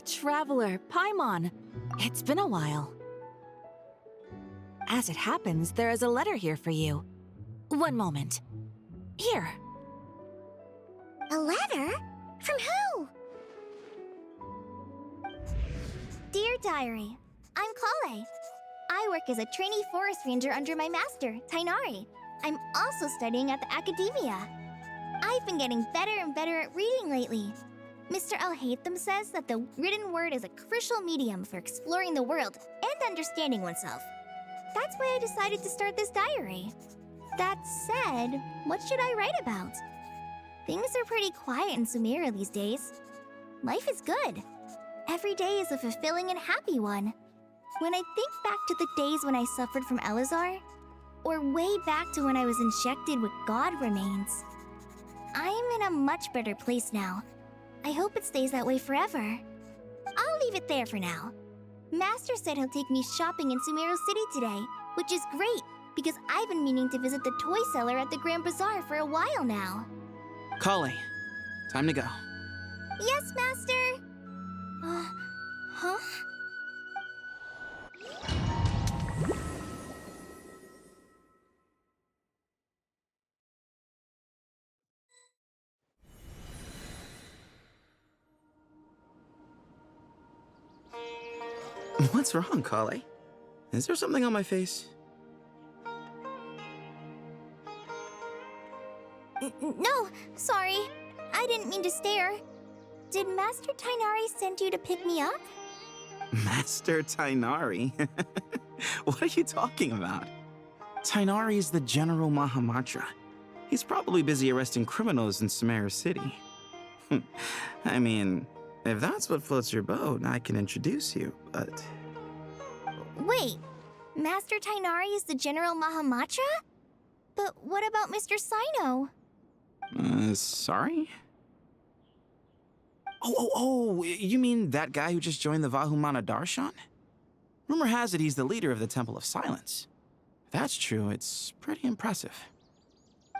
Traveler, Paimon. It's been a while. As it happens, there is a letter here for you. One moment. Here. A letter? From who? Dear Diary, I'm Kale. I work as a trainee forest ranger under my master, Tainari. I'm also studying at the academia. I've been getting better and better at reading lately. Mr. Al-Haytham says that the written word is a crucial medium for exploring the world and understanding oneself. That's why I decided to start this diary. That said, what should I write about? Things are pretty quiet in Sumeru these days. Life is good. Every day is a fulfilling and happy one. When I think back to the days when I suffered from Elazar, or way back to when I was injected with God remains, I'm in a much better place now. I hope it stays that way forever. I'll leave it there for now. Master said he'll take me shopping in Sumeru City today, which is great because I've been meaning to visit the toy seller at the Grand Bazaar for a while now. Kale, time to go. Yes, Master! Huh? What's wrong, Kale? Is there something on my face? No, sorry. I didn't mean to stare. Did Master Tainari send you to pick me up? Master Tainari? What are you talking about? Tainari is the General Mahamatra. He's probably busy arresting criminals in Sumeru City. I mean, if that's what floats your boat, I can introduce you, but... Wait, Master Tainari is the General Mahamatra? But what about Mr. Sino? Sorry? Oh, you mean that guy who just joined the Vahumana Darshan? Rumor has it he's the leader of the Temple of Silence. If that's true, it's pretty impressive.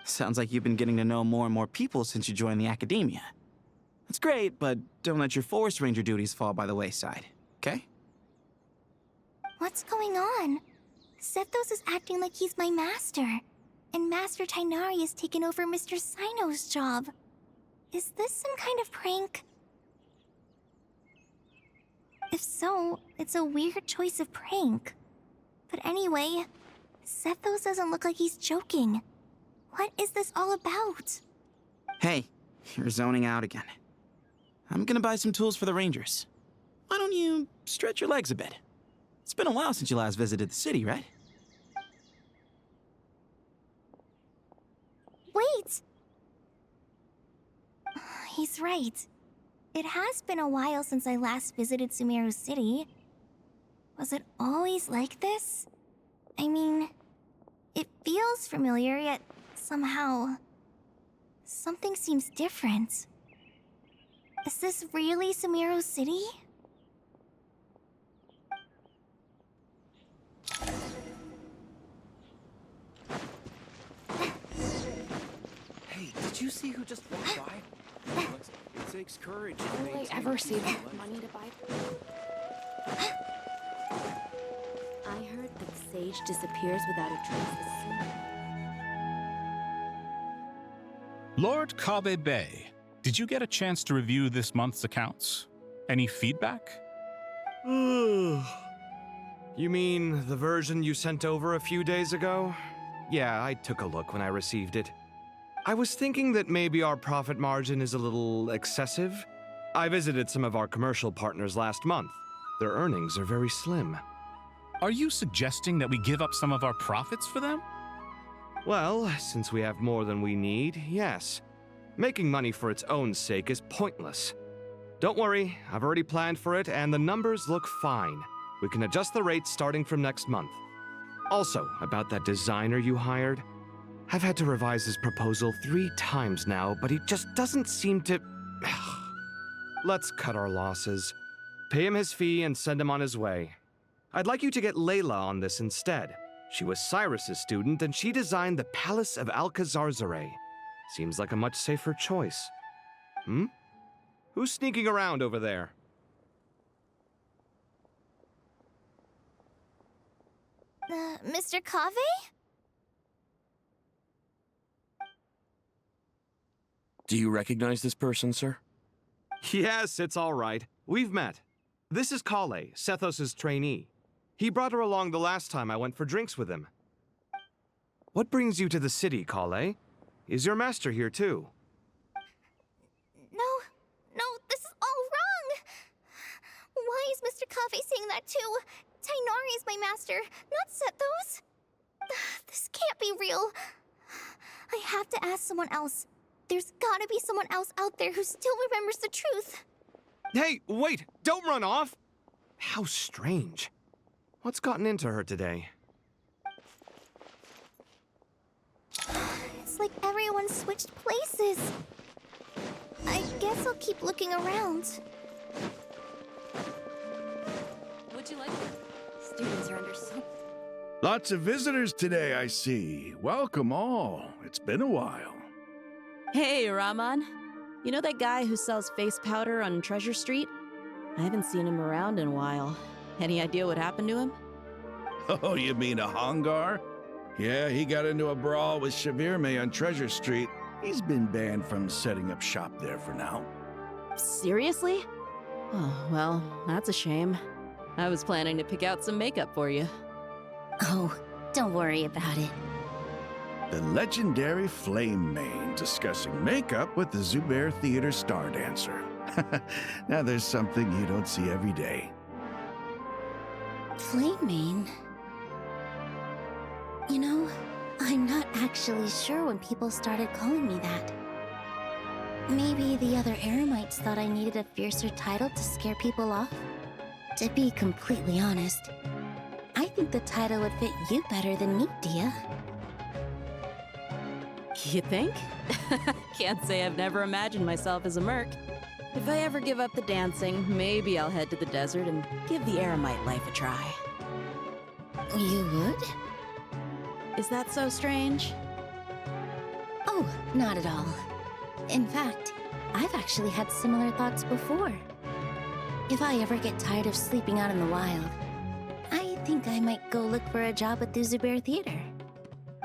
Sounds like you've been getting to know more and more people since you joined the academia. That's great, but don't let your forest ranger duties fall by the wayside, okay? What's going on? Sethos is acting like he's my master, and Master Tainari has taken over Mr. Sino's job. Is this some kind of prank? If so, it's a weird choice of prank. But anyway, Sethos doesn't look like he's joking. What is this all about? Hey, you're zoning out again. I'm gonna buy some tools for the Rangers. Why don't you stretch your legs a bit? It's been a while since you last visited the city, right? Wait! He's right. It has been a while since I last visited Sumeru City. Was it always like this? I mean, it feels familiar, yet somehow... something seems different. Is this really Sumeru City? Hey, did you see who just walked by? It takes courage. Will I ever save enough money to buy? I heard that Sage disappears without a trace. Lord Kabe Bay, did you get a chance to review this month's accounts? Any feedback? You mean the version you sent over a few days ago? Yeah, I took a look when I received it. I was thinking that maybe our profit margin is a little excessive. I visited some of our commercial partners last month. Their earnings are very slim. Are you suggesting that we give up some of our profits for them? Well, since we have more than we need, yes. Making money for its own sake is pointless. Don't worry, I've already planned for it and the numbers look fine. We can adjust the rates starting from next month. Also, about that designer you hired, I've had to revise his proposal 3 times now, but he just doesn't seem to... Let's cut our losses. Pay him his fee and send him on his way. I'd like you to get Layla on this instead. She was Cyrus's student and she designed the Palace of Alcazarzare. Seems like a much safer choice. Who's sneaking around over there? Mr. Kave? Do you recognize this person, sir? Yes, it's all right. We've met. This is Kale, Sethos' trainee. He brought her along the last time I went for drinks with him. What brings you to the city, Kale? Is your master here too? No, this is all wrong! Why is Mr. Kave saying that too? Tainari is my master, not Sethos. This can't be real. I have to ask someone else. There's gotta be someone else out there who still remembers the truth. Hey, wait! Don't run off! How strange. What's gotten into her today? It's like everyone switched places. I guess I'll keep looking around. Would you like Students are under so... Lots of visitors today, I see. Welcome all. It's been a while. Hey, Rahman. You know that guy who sells face powder on Treasure Street? I haven't seen him around in a while. Any idea what happened to him? Oh, you mean a Hongar? Yeah, he got into a brawl with Shavirme on Treasure Street. He's been banned from setting up shop there for now. Seriously? Oh, well, that's a shame. I was planning to pick out some makeup for you. Oh, don't worry about it. The legendary Flame Mane discussing makeup with the Zubair Theater star dancer. Now there's something you don't see every day. Flame-mane? You know, I'm not actually sure when people started calling me that. Maybe the other Eremites thought I needed a fiercer title to scare people off? To be completely honest, I think the title would fit you better than me, Dia. You think? Can't say I've never imagined myself as a merc. If I ever give up the dancing, maybe I'll head to the desert and give the Eremite life a try. You would? Is that so strange? Oh, not at all. In fact, I've actually had similar thoughts before. If I ever get tired of sleeping out in the wild, I think I might go look for a job at the Zubair Theater.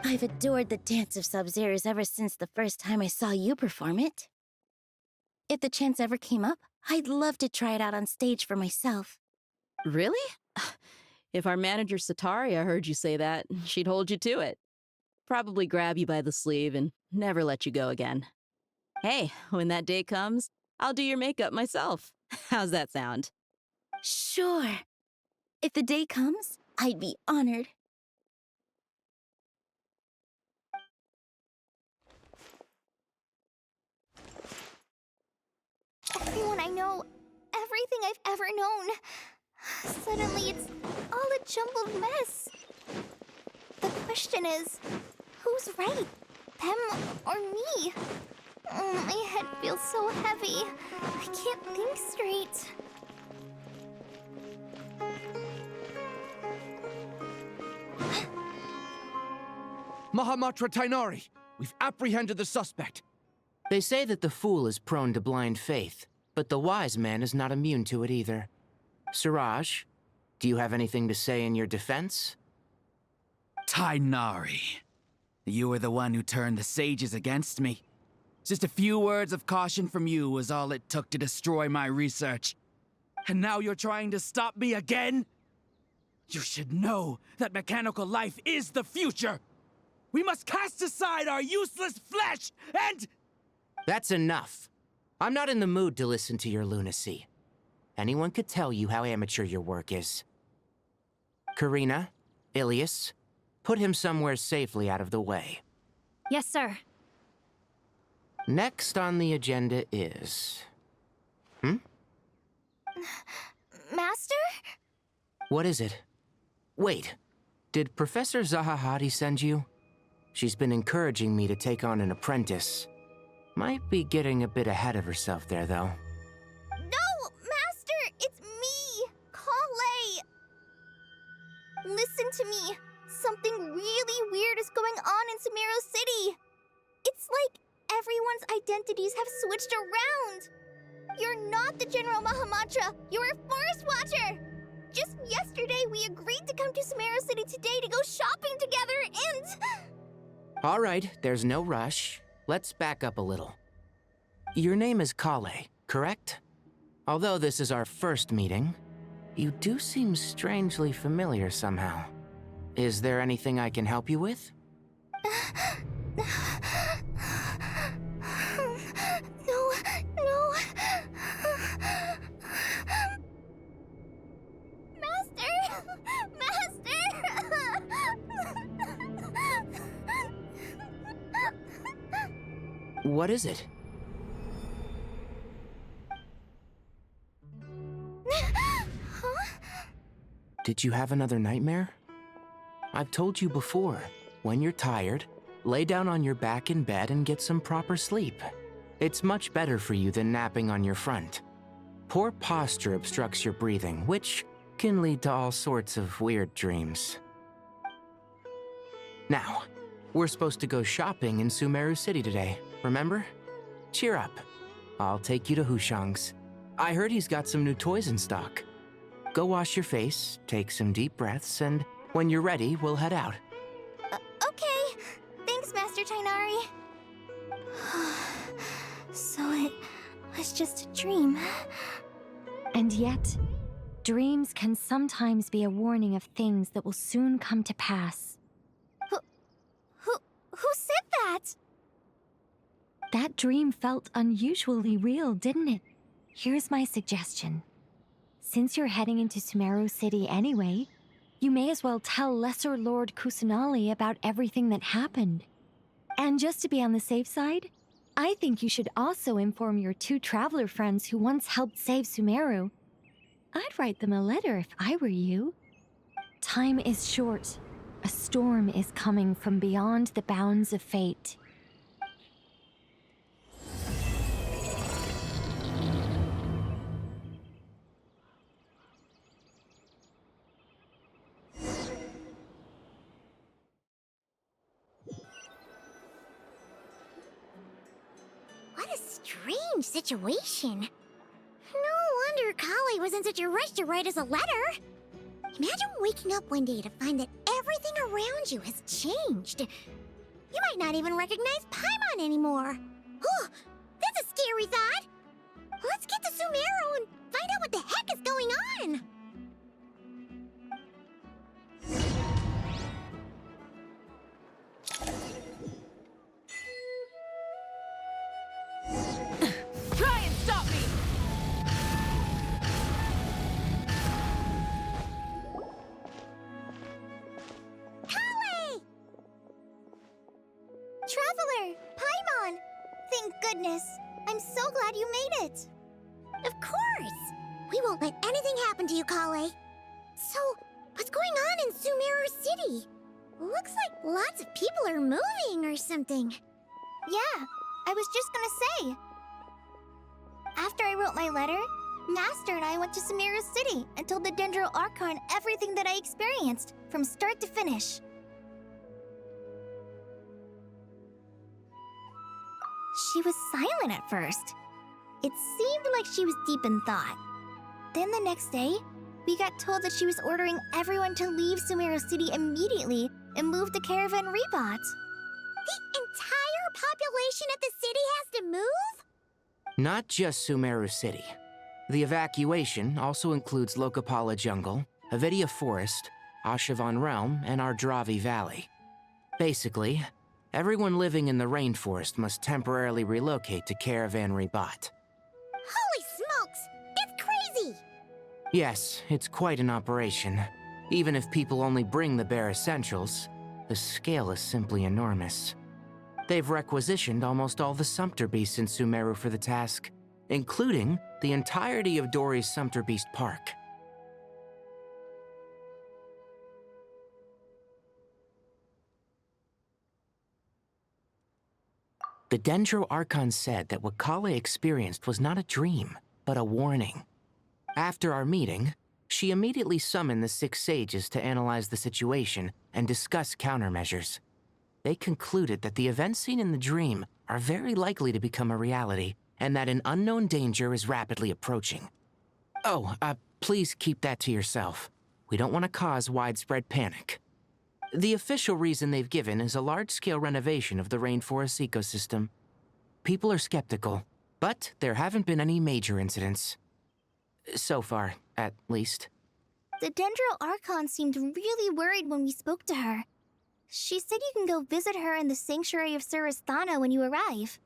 I've adored the dance of Sub-Zeros ever since the first time I saw you perform it. If the chance ever came up, I'd love to try it out on stage for myself. Really? If our manager Sataria heard you say that, she'd hold you to it. Probably grab you by the sleeve and never let you go again. Hey, when that day comes, I'll do your makeup myself. How's that sound? Sure. If the day comes, I'd be honored. Everyone I know, everything I've ever known. Suddenly it's all a jumbled mess. The question is, who's right? Them or me? My head feels so heavy. I can't think straight. Mahamatra Tainari, we've apprehended the suspect. They say that the fool is prone to blind faith, but the wise man is not immune to it either. Siraj, do you have anything to say in your defense? Tainari, you were the one who turned the sages against me. Just a few words of caution from you was all it took to destroy my research. And now you're trying to stop me again? You should know that mechanical life is the future. We must cast aside our useless flesh and... That's enough. I'm not in the mood to listen to your lunacy. Anyone could tell you how amateur your work is. Karina, Ilias, put him somewhere safely out of the way. Yes, sir. Next on the agenda is... Master? What is it? Wait, did Professor Zahahadi send you? She's been encouraging me to take on an apprentice. Might be getting a bit ahead of herself there, though. No, Master! It's me, Kale! Listen to me. Something really weird is going on in Sumeru City. It's like everyone's identities have switched around. You're not the General Mahamatra. You're a Forest Watcher. Just yesterday, we agreed to come to Sumeru City today to go shopping together, and... All right, there's no rush. Let's back up a little. Your name is Kale, correct? Although this is our first meeting, you do seem strangely familiar somehow. Is there anything I can help you with? No. What is it? Did you have another nightmare? I've told you before, when you're tired, lay down on your back in bed and get some proper sleep. It's much better for you than napping on your front. Poor posture obstructs your breathing, which can lead to all sorts of weird dreams. Now, we're supposed to go shopping in Sumeru City today, remember? Cheer up. I'll take you to Hushang's. I heard he's got some new toys in stock. Go wash your face, take some deep breaths, and when you're ready, we'll head out. Okay. Thanks, Master Tainari. So it was just a dream. And yet, dreams can sometimes be a warning of things that will soon come to pass. Who said that? That dream felt unusually real, didn't it? Here's my suggestion. Since you're heading into Sumeru City anyway, you may as well tell Lesser Lord Kusanali about everything that happened. And just to be on the safe side, I think you should also inform your 2 traveler friends who once helped save Sumeru. I'd write them a letter if I were you. Time is short. A storm is coming from beyond the bounds of fate. What a strange situation. No wonder Kale was in such a rush to write us a letter. Imagine waking up one day to find that everything around you has changed. You might not even recognize Paimon anymore. Oh, that's a scary thought. Let's get to Sumeru and find out what the heck is going on. Try and stop me! Kale! Traveler, Paimon! Thank goodness. I'm so glad you made it. Of course. We won't let anything happen to you, Kale. So, what's going on in Sumeru City? Looks like lots of people are moving or something. Yeah, I was just gonna say. After I wrote my letter, Master and I went to Sumeru City and told the Dendro Archon everything that I experienced, from start to finish. She was silent at first. It seemed like she was deep in thought. Then the next day, we got told that she was ordering everyone to leave Sumeru City immediately and move to Caravan Rebot. The entire population at the city has to move? Not just Sumeru City. The evacuation also includes Lokapala Jungle, Avidia Forest, Ashavan Realm, and Ardravi Valley. Basically, everyone living in the rainforest must temporarily relocate to Caravan Rebot. Holy smokes! That's crazy! Yes, it's quite an operation. Even if people only bring the bare essentials, the scale is simply enormous. They've requisitioned almost all the Sumpter Beasts in Sumeru for the task, including the entirety of Dori's Sumpter Beast Park. The Dendro Archon said that what Kale experienced was not a dream, but a warning. After our meeting, she immediately summoned the 6 sages to analyze the situation and discuss countermeasures. They concluded that the events seen in the dream are very likely to become a reality, and that an unknown danger is rapidly approaching. Oh, Please keep that to yourself. We don't want to cause widespread panic. The official reason they've given is a large-scale renovation of the rainforest ecosystem. People are skeptical, but there haven't been any major incidents. So far, at least. The Dendro Archon seemed really worried when we spoke to her. She said you can go visit her in the Sanctuary of Surasthana when you arrive.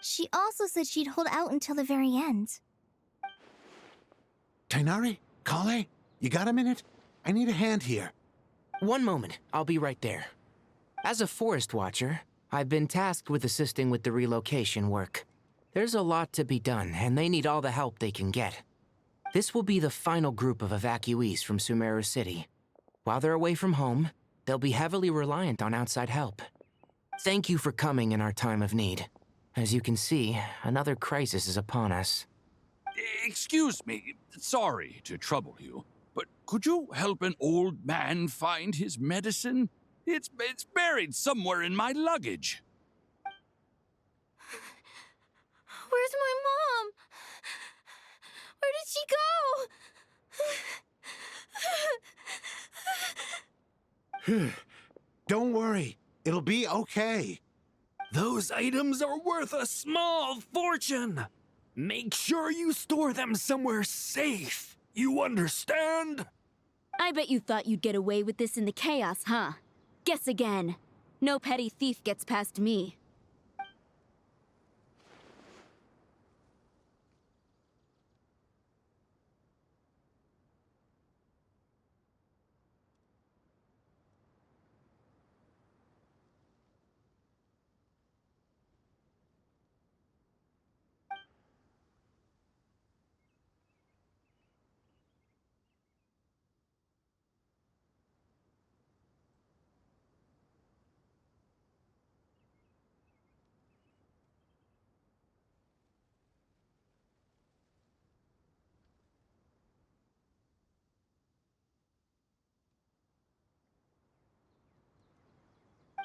She also said she'd hold out until the very end. Tighnari? Kale? You got a minute? I need a hand here. One moment, I'll be right there. As a forest watcher, I've been tasked with assisting with the relocation work. There's a lot to be done, and they need all the help they can get. This will be the final group of evacuees from Sumeru City. While they're away from home, they'll be heavily reliant on outside help. Thank you for coming in our time of need. As you can see, another crisis is upon us. Excuse me, sorry to trouble you, but could you help an old man find his medicine? It's buried somewhere in my luggage. Where's my mom? Where did she go? Don't worry. It'll be okay. Those items are worth a small fortune. Make sure you store them somewhere safe. You understand? I bet you thought you'd get away with this in the chaos, huh? Guess again. No petty thief gets past me.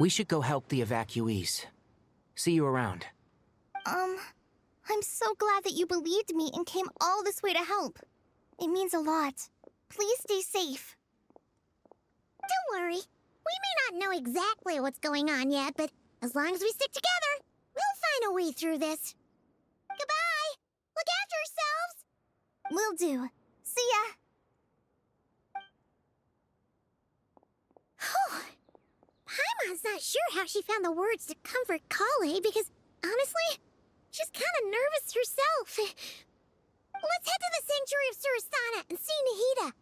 We should go help the evacuees. See you around. I'm so glad that you believed me and came all this way to help. It means a lot. Please stay safe. Don't worry. We may not know exactly what's going on yet, but as long as we stick together, we'll find a way through this. Goodbye! Look after yourselves! Will do. See ya! Paimon's not sure how she found the words to comfort Kale because, honestly, she's kind of nervous herself. Let's head to the Sanctuary of Surasthana and see Nahida.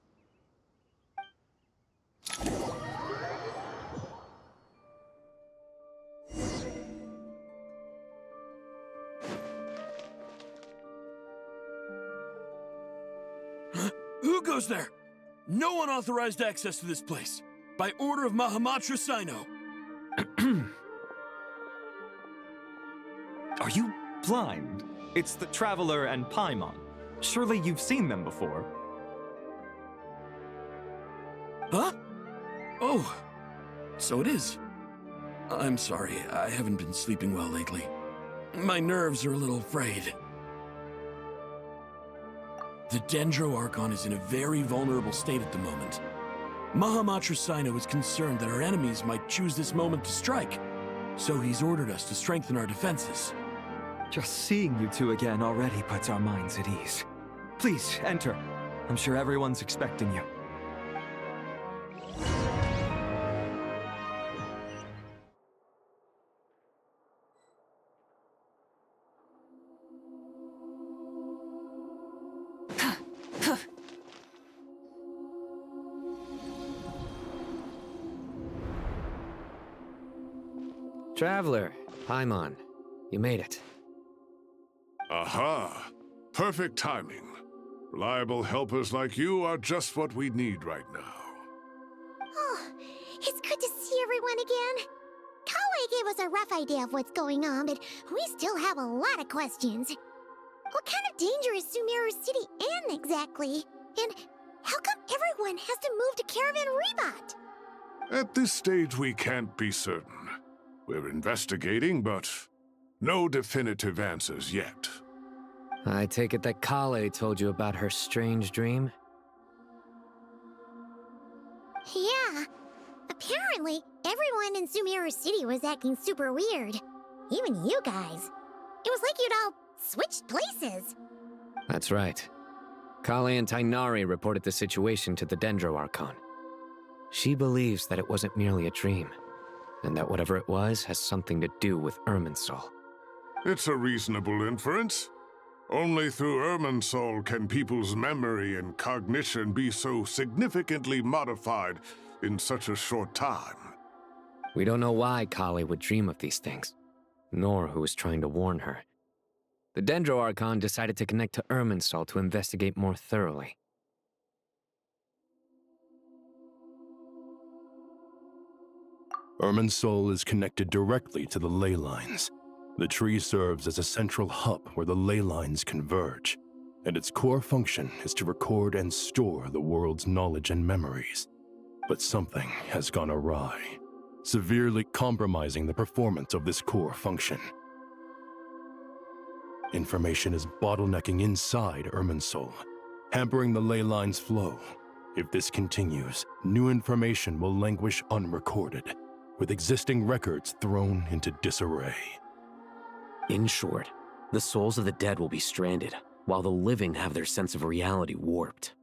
Who goes there? No unauthorized access to this place. By order of Mahamatra Sino. Are you blind? It's the Traveler and Paimon. Surely you've seen them before. Huh? Oh, so it is. I'm sorry, I haven't been sleeping well lately. My nerves are a little frayed. The Dendro Archon is in a very vulnerable state at the moment. Mahamatra Sino is concerned that our enemies might choose this moment to strike, so he's ordered us to strengthen our defenses. Just seeing you two again already puts our minds at ease. Please, enter. I'm sure everyone's expecting you. Traveler, Paimon, you made it. Aha! Perfect timing. Reliable helpers like you are just what we need right now. Oh, it's good to see everyone again. Kale gave us a rough idea of what's going on, but we still have a lot of questions. What kind of danger is Sumeru City in exactly? And how come everyone has to move to Caravan Rebot? At this stage, we can't be certain. We're investigating, but no definitive answers yet. I take it that Kale told you about her strange dream? Sumeru City was acting super weird. Even you guys. It was like you'd all switched places. That's right. Kale and Tainari reported the situation to the Dendro Archon. She believes that it wasn't merely a dream, and that whatever it was has something to do with Irminsul. It's a reasonable inference. Only through Irminsul can people's memory and cognition be so significantly modified in such a short time. We don't know why Kale would dream of these things, nor who was trying to warn her. The Dendro Archon decided to connect to Irminsul to investigate more thoroughly. Irminsul is connected directly to the ley lines. The tree serves as a central hub where the ley lines converge, and its core function is to record and store the world's knowledge and memories. But something has gone awry, severely compromising the performance of this core function. Information is bottlenecking inside Irminsul, hampering the ley line's flow. If this continues, new information will languish unrecorded, with existing records thrown into disarray. In short, the souls of the dead will be stranded, while the living have their sense of reality warped.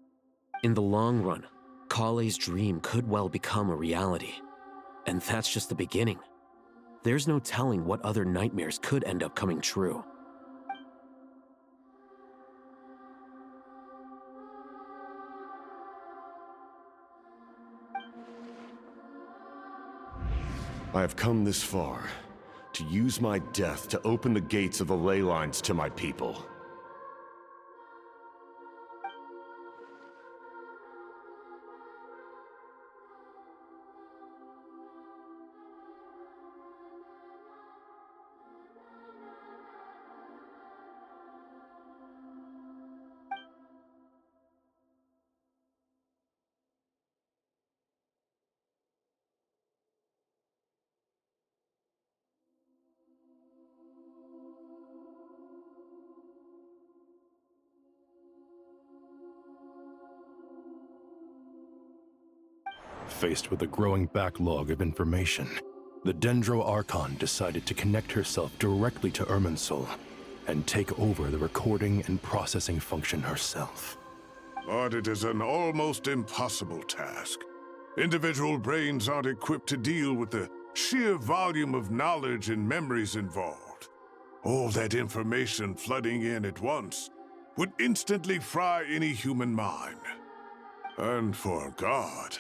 In the long run, Kale's dream could well become a reality. And that's just the beginning. There's no telling what other nightmares could end up coming true. I have come this far, to use my death to open the gates of the ley lines to my people. Faced with a growing backlog of information, the Dendro Archon decided to connect herself directly to Irminsul and take over the recording and processing function herself. But it is an almost impossible task. Individual brains aren't equipped to deal with the sheer volume of knowledge and memories involved. All that information flooding in at once would instantly fry any human mind. And for a god,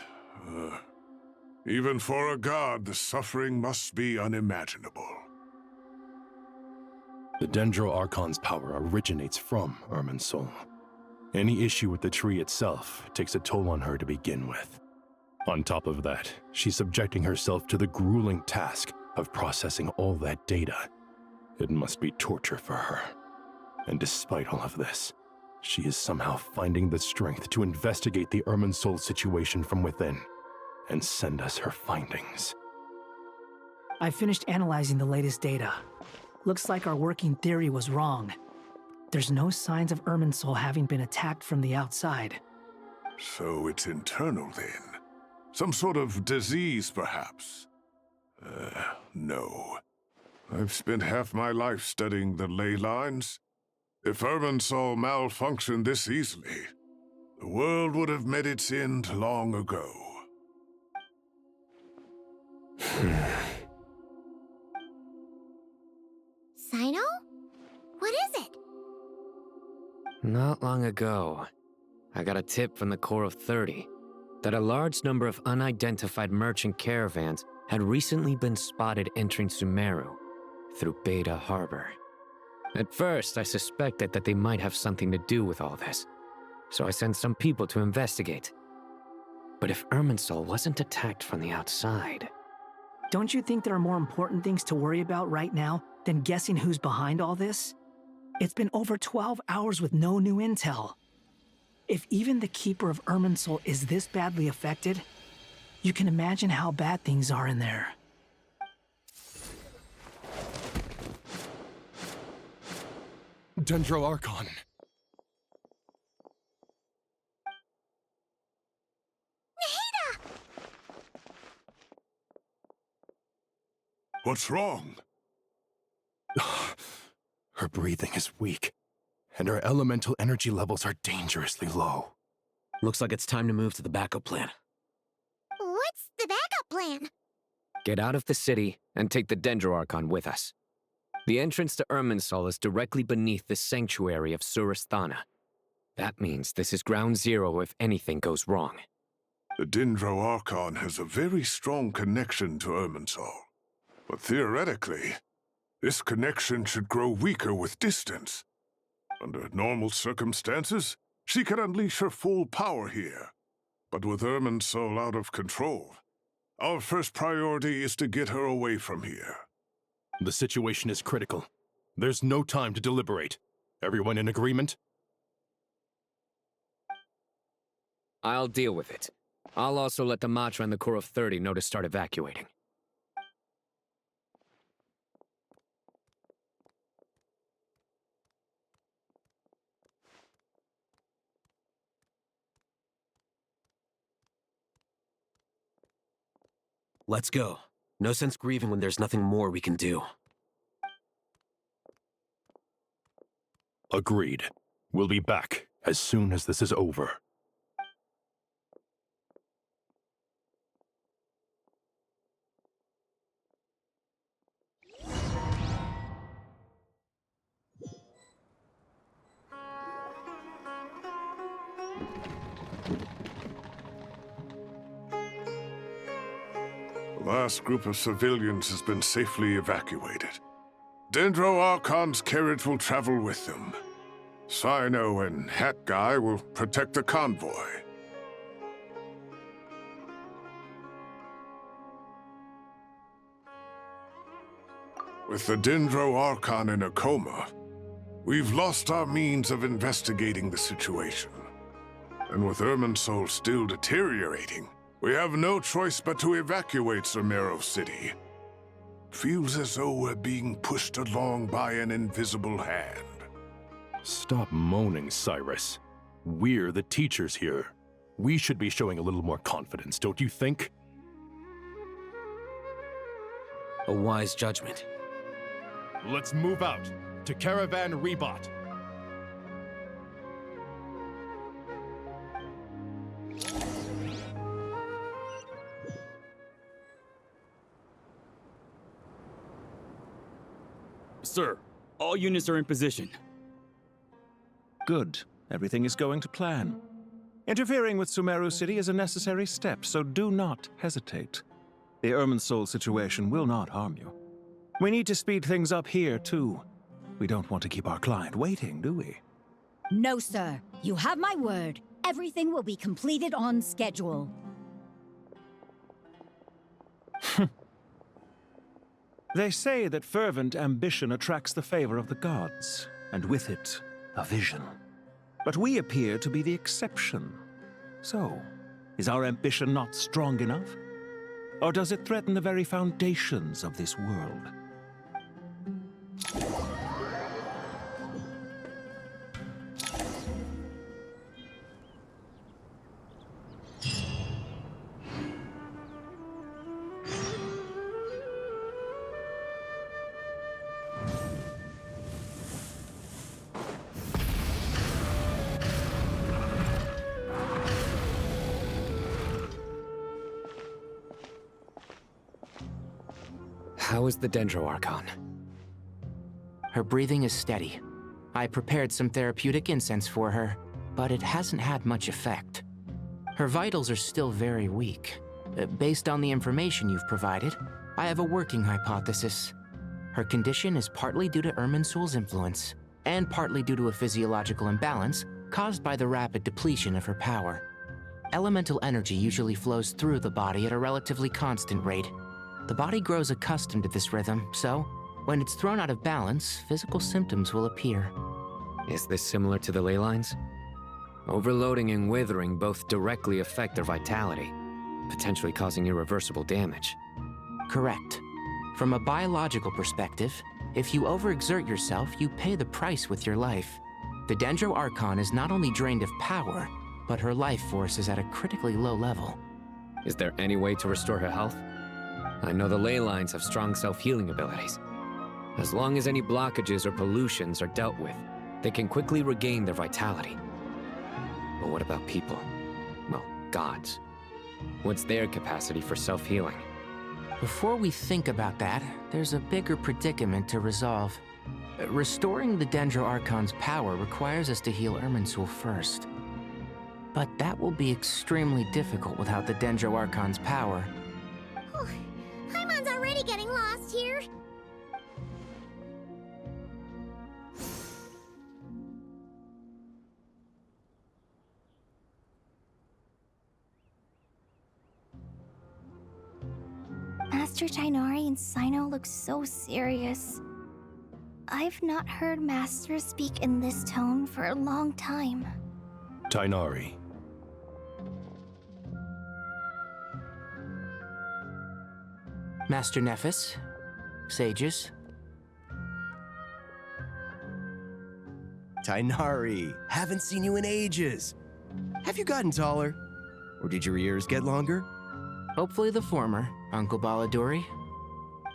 even for a god, the suffering must be unimaginable. The Dendro Archon's power originates from Irminsul. Any issue with the tree itself takes a toll on her to begin with. On top of that, she's subjecting herself to the grueling task of processing all that data. It must be torture for her. And despite all of this, she is somehow finding the strength to investigate the Irminsul situation from within and send us her findings. I finished analyzing the latest data. Looks like our working theory was wrong. There's no signs of Irminsul having been attacked from the outside. So it's internal then? Some sort of disease, perhaps? No. I've spent half my life studying the ley lines. If Irminsul malfunctioned this easily, the world would have met its end long ago. Sino? What is it? Not long ago, I got a tip from the Core of 30 that a large number of unidentified merchant caravans had recently been spotted entering Sumeru through Beta Harbor. At first, I suspected that they might have something to do with all this, so I sent some people to investigate. But if Irminsul wasn't attacked from the outside... Don't you think there are more important things to worry about right now than guessing who's behind all this? It's been over 12 hours with no new intel. If even the Keeper of Irminsul is this badly affected, you can imagine how bad things are in there. Dendro Archon. What's wrong? Her breathing is weak, and her elemental energy levels are dangerously low. Looks like it's time to move to the backup plan. What's the backup plan? Get out of the city and take the Dendro Archon with us. The entrance to Irminsul is directly beneath the sanctuary of Surasthana. That means this is ground zero if anything goes wrong. The Dendro Archon has a very strong connection to Irminsul. But theoretically, this connection should grow weaker with distance. Under normal circumstances, she can unleash her full power here. But with Irminsul out of control, our first priority is to get her away from here. The situation is critical. There's no time to deliberate. Everyone in agreement? I'll deal with it. I'll also let the Matra and the Core of 30 know to start evacuating. Let's go. No sense grieving when there's nothing more we can do. Agreed. We'll be back as soon as this is over. The last group of civilians has been safely evacuated. Dendro Archon's carriage will travel with them. Sino and Hat Guy will protect the convoy. With the Dendro Archon in a coma, we've lost our means of investigating the situation. And with Irminsul still deteriorating, we have no choice but to evacuate Sumeru City. Feels as though we're being pushed along by an invisible hand. Stop moaning, Cyrus. We're the teachers here. We should be showing a little more confidence, don't you think? A wise judgment. Let's move out to Caravan Rebot. Sir, all units are in position. Good. Everything is going to plan. Interfering with Sumeru City is a necessary step, so do not hesitate. The Irminsul situation will not harm you. We need to speed things up here, too. We don't want to keep our client waiting, do we? No, sir. You have my word. Everything will be completed on schedule. They say that fervent ambition attracts the favor of the gods, and with it, a vision. But we appear to be the exception. So, is our ambition not strong enough? Or does it threaten the very foundations of this world? How is the Dendro Archon? Her breathing is steady. I prepared some therapeutic incense for her, but it hasn't had much effect. Her vitals are still very weak. Based on the information you've provided, I have a working hypothesis. Her condition is partly due to Irminsul's influence, and partly due to a physiological imbalance caused by the rapid depletion of her power. Elemental energy usually flows through the body at a relatively constant rate. The body grows accustomed to this rhythm, so when it's thrown out of balance, physical symptoms will appear. Is this similar to the ley lines? Overloading and withering both directly affect their vitality, potentially causing irreversible damage. Correct. From a biological perspective, if you overexert yourself, you pay the price with your life. The Dendro Archon is not only drained of power, but her life force is at a critically low level. Is there any way to restore her health? I know the ley lines have strong self-healing abilities. As long as any blockages or pollutions are dealt with, they can quickly regain their vitality. But what about people? Well, gods. What's their capacity for self-healing? Before we think about that, there's a bigger predicament to resolve. Restoring the Dendro Archon's power requires us to heal Irminsul first. But that will be extremely difficult without the Dendro Archon's power. Paimon's already getting lost here. Master Tainari and Sino look so serious. I've not heard Master speak in this tone for a long time. Tainari. Master Nephis, sages. Tainari, haven't seen you in ages. Have you gotten taller? Or did your ears get longer? Hopefully the former, Uncle Baladuri.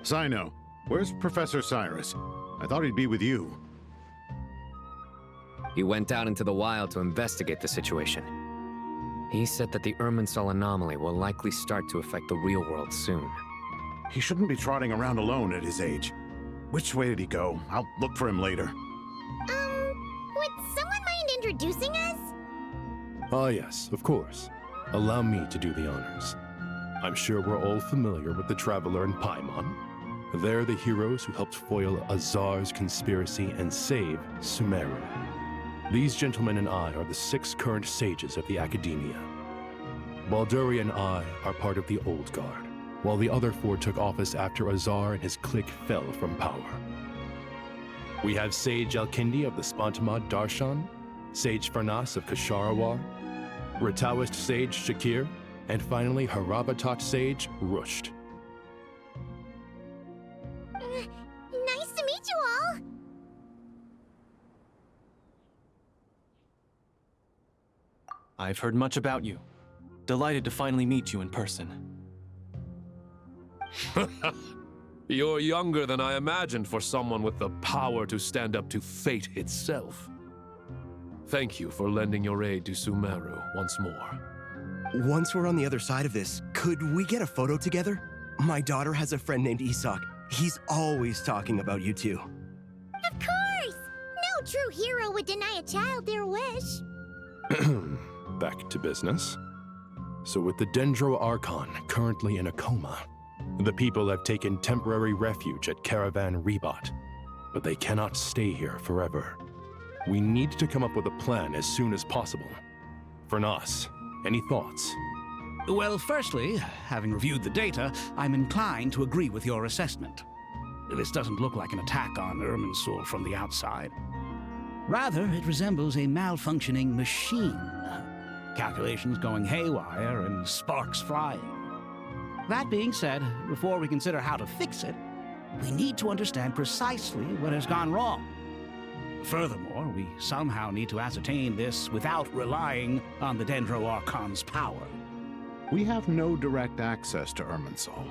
Sino, where's Professor Cyrus? I thought he'd be with you. He went out into the wild to investigate the situation. He said that the Irminsul anomaly will likely start to affect the real world soon. He shouldn't be trotting around alone at his age. Which way did he go? I'll look for him later. Would someone mind introducing us? Ah, yes, of course. Allow me to do the honors. I'm sure we're all familiar with the Traveler and Paimon. They're the heroes who helped foil Azar's conspiracy and save Sumeru. These gentlemen and I are the 6 current sages of the Academia. Balduri and I are part of the Old Guard, while the other 4 took office after Azar and his clique fell from power. We have Sage Alkindi of the Spantamad Darshan, Sage Farnas of Kasharawar, Ritaoist Sage Shakir, and finally Harabatot Sage Rusht. Nice to meet you all. I've heard much about you. Delighted to finally meet you in person. You're younger than I imagined for someone with the power to stand up to fate itself. Thank you for lending your aid to Sumeru once more. Once we're on the other side of this, could we get a photo together? My daughter has a friend named Isak. He's always talking about you two. Of course! No true hero would deny a child their wish. Back to business. So with the Dendro Archon currently in a coma, the people have taken temporary refuge at Caravan Rebot, but they cannot stay here forever. We need to come up with a plan as soon as possible. Fernas, any thoughts? Well, firstly, having reviewed the data, I'm inclined to agree with your assessment. This doesn't look like an attack on Irminsul from the outside. Rather, it resembles a malfunctioning machine. Calculations going haywire and sparks flying. That being said, before we consider how to fix it, we need to understand precisely what has gone wrong. Furthermore, we somehow need to ascertain this without relying on the Dendro Archon's power. We have no direct access to Irminsul.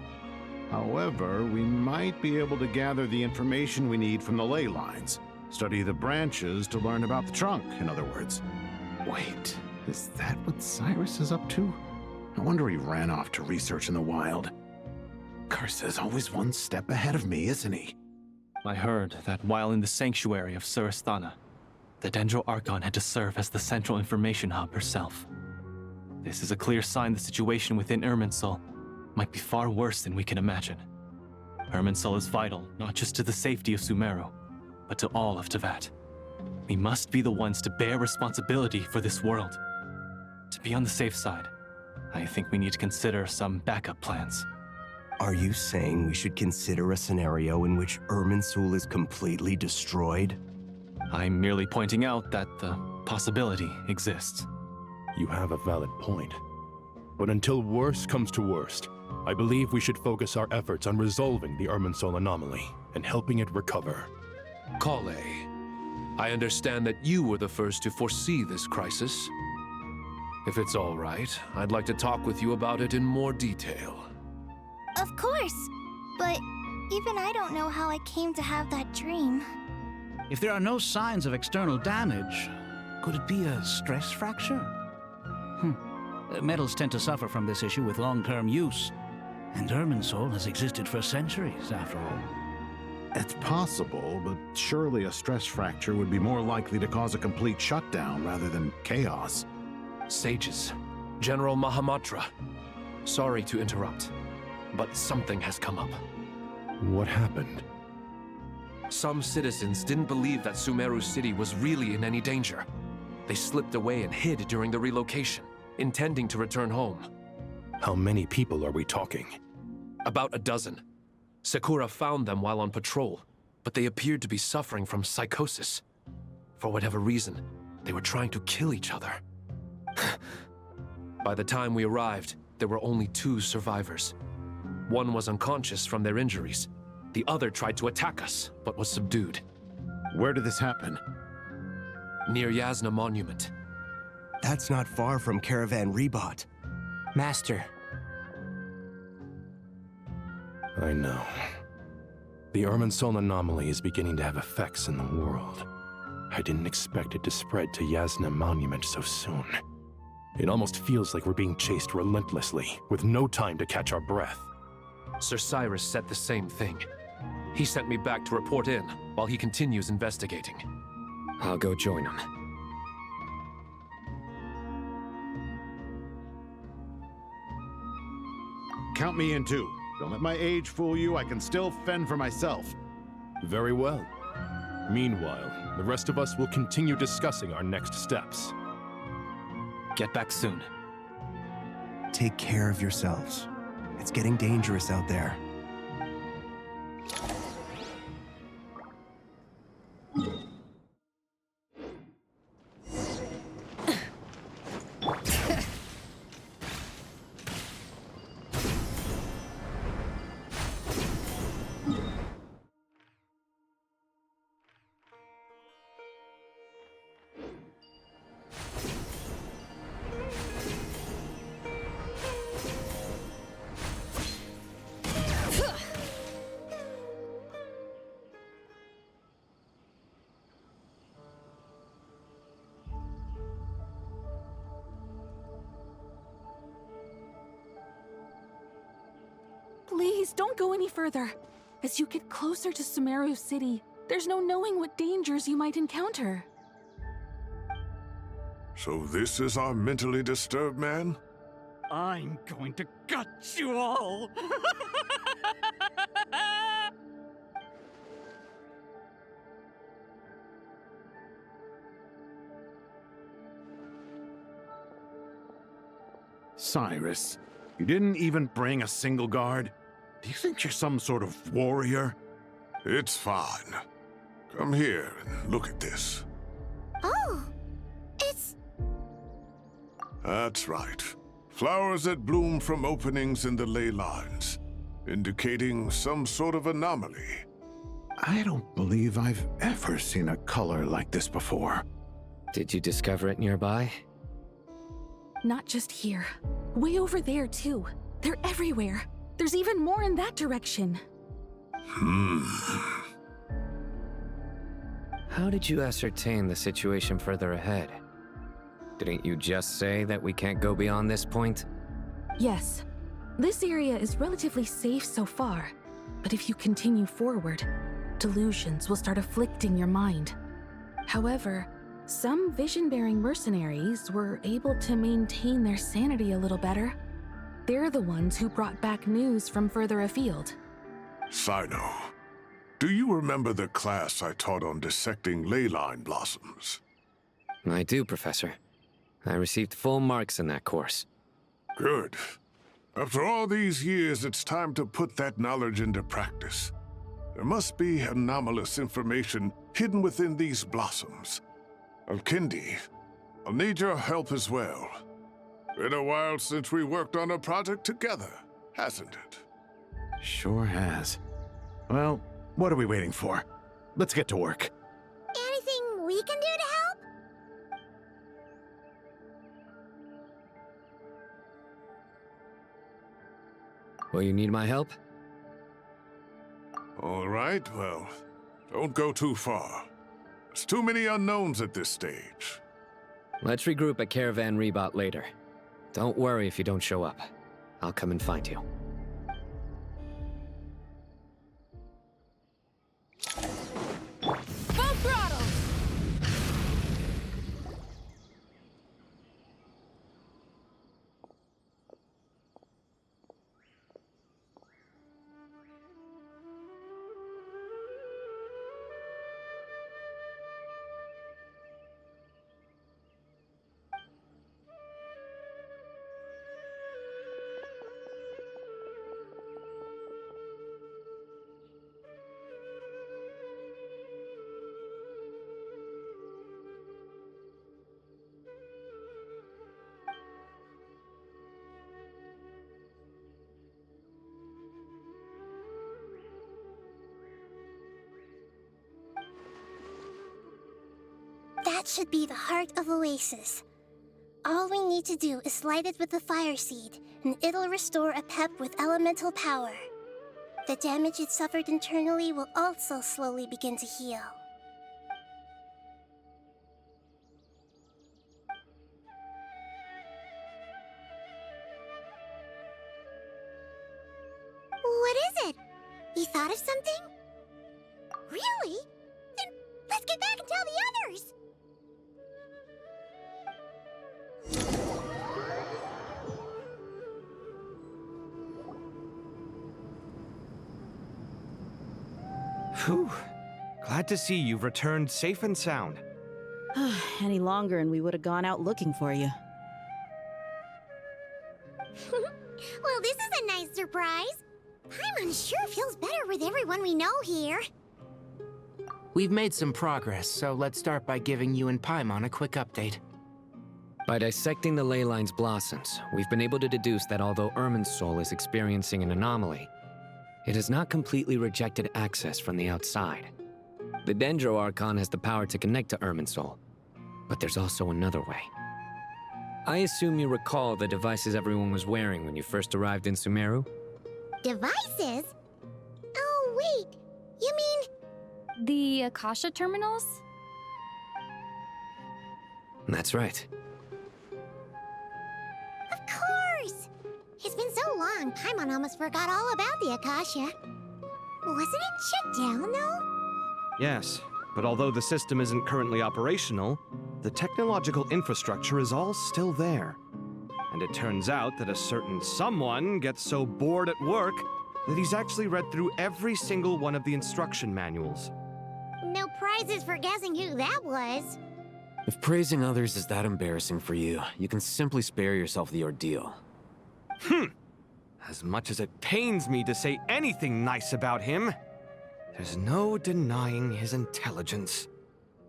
However, we might be able to gather the information we need from the ley lines. Study the branches to learn about the trunk, in other words. Wait, is that what Cyrus is up to? No wonder he ran off to research in the wild. Curse, always one step ahead of me, isn't he? I heard that while in the sanctuary of Surasthana, the Dendro Archon had to serve as the central information hub herself. This is a clear sign the situation within Irminsul might be far worse than we can imagine. Irminsul is vital not just to the safety of Sumeru, but to all of Teyvat. We must be the ones to bear responsibility for this world. To be on the safe side, I think we need to consider some backup plans. Are you saying we should consider a scenario in which Irminsul is completely destroyed? I'm merely pointing out that the possibility exists. You have a valid point. But until worst comes to worst, I believe we should focus our efforts on resolving the Irminsul anomaly and helping it recover. Kale, I understand that you were the first to foresee this crisis. If it's all right, I'd like to talk with you about it in more detail. Of course. But even I don't know how I came to have that dream. If there are no signs of external damage, could it be a stress fracture? Metals tend to suffer from this issue with long-term use. And Irminsul has existed for centuries, after all. It's possible, but surely a stress fracture would be more likely to cause a complete shutdown rather than chaos. Sages, General Mahamatra, sorry to interrupt, but something has come up. What happened? Some citizens didn't believe that Sumeru City was really in any danger. They slipped away and hid during the relocation, intending to return home. How many people are we talking? About a dozen. Sakura found them while on patrol, but they appeared to be suffering from psychosis. For whatever reason, they were trying to kill each other. By the time we arrived, there were only 2 survivors. One was unconscious from their injuries. The other tried to attack us, but was subdued. Where did this happen? Near Yasna Monument. That's not far from Caravan Rebot. Master. I know. The Irminsul anomaly is beginning to have effects in the world. I didn't expect it to spread to Yasna Monument so soon. It almost feels like we're being chased relentlessly, with no time to catch our breath. Sir Cyrus said the same thing. He sent me back to report in, while he continues investigating. I'll go join him. Count me in too. Don't let my age fool you, I can still fend for myself. Very well. Meanwhile, the rest of us will continue discussing our next steps. Get back soon. Take care of yourselves. It's getting dangerous out there. Please, don't go any further. As you get closer to Sumeru City, there's no knowing what dangers you might encounter. So this is our mentally disturbed man? I'm going to gut you all! Cyrus, you didn't even bring a single guard? Do you think you're some sort of warrior? It's fine. Come here and look at this. Oh, it's... That's right. Flowers that bloom from openings in the ley lines, indicating some sort of anomaly. I don't believe I've ever seen a color like this before. Did you discover it nearby? Not just here. Way over there, too. They're everywhere. There's even more in that direction. How did you ascertain the situation further ahead? Didn't you just say that we can't go beyond this point? Yes. This area is relatively safe so far, but if you continue forward, delusions will start afflicting your mind. However, some vision-bearing mercenaries were able to maintain their sanity a little better. They're the ones who brought back news from further afield. Sino, do you remember the class I taught on dissecting ley line blossoms? I do, Professor. I received full marks in that course. Good. After all these years, it's time to put that knowledge into practice. There must be anomalous information hidden within these blossoms. Alkindi, I'll need your help as well. Been a while since we worked on a project together, hasn't it? Sure has. Well, what are we waiting for? Let's get to work. Anything we can do to help? Will you need my help? All right, well, don't go too far. There's too many unknowns at this stage. Let's regroup at Caravan Rebot later. Don't worry if you don't show up. I'll come and find you. Full throttle! That should be the heart of Oasis. All we need to do is light it with the fire seed, and it'll restore a pep with elemental power. The damage it suffered internally will also slowly begin to heal. What is it? You thought of something? Really? Then let's get back and tell the others! Whew. Glad to see you've returned safe and sound. Any longer and we would have gone out looking for you. Well, this is a nice surprise. Paimon sure feels better with everyone we know here. We've made some progress, so let's start by giving you and Paimon a quick update. By dissecting the ley line's blossoms, we've been able to deduce that although Irmin's soul is experiencing an anomaly, it has not completely rejected access from the outside. The Dendro Archon has the power to connect to Irmin's soul, but there's also another way. I assume you recall the devices everyone was wearing when you first arrived in Sumeru? Devices? Oh, wait. You mean... The Akasha terminals? That's right. Of course! It's been so long, Paimon almost forgot all about the Akasha. Wasn't it shut down, though? Yes, but although the system isn't currently operational, the technological infrastructure is all still there. And it turns out that a certain someone gets so bored at work that he's actually read through every single one of the instruction manuals. No prizes for guessing who that was. If praising others is that embarrassing for you, you can simply spare yourself the ordeal. As much as it pains me to say anything nice about him, there's no denying his intelligence.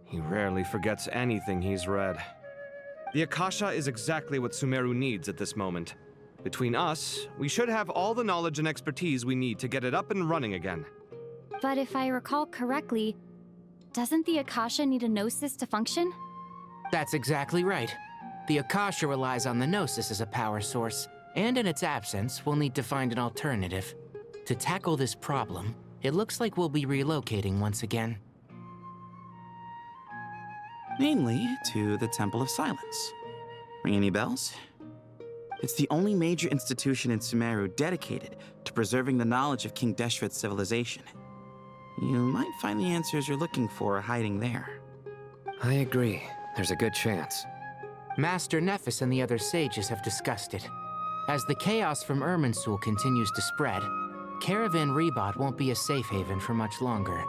He rarely forgets anything he's read. The Akasha is exactly what Sumeru needs at this moment. Between us, we should have all the knowledge and expertise we need to get it up and running again. But if I recall correctly, doesn't the Akasha need a Gnosis to function? That's exactly right. The Akasha relies on the Gnosis as a power source, and in its absence, we'll need to find an alternative. To tackle this problem, it looks like we'll be relocating once again. Namely, to the Temple of Silence. Ring any bells? It's the only major institution in Sumeru dedicated to preserving the knowledge of King Deshret's civilization. You might find the answers you're looking for hiding there. I agree. There's a good chance. Master Nephis and the other sages have discussed it. As the chaos from Irminsul continues to spread, Caravan Rebot won't be a safe haven for much longer.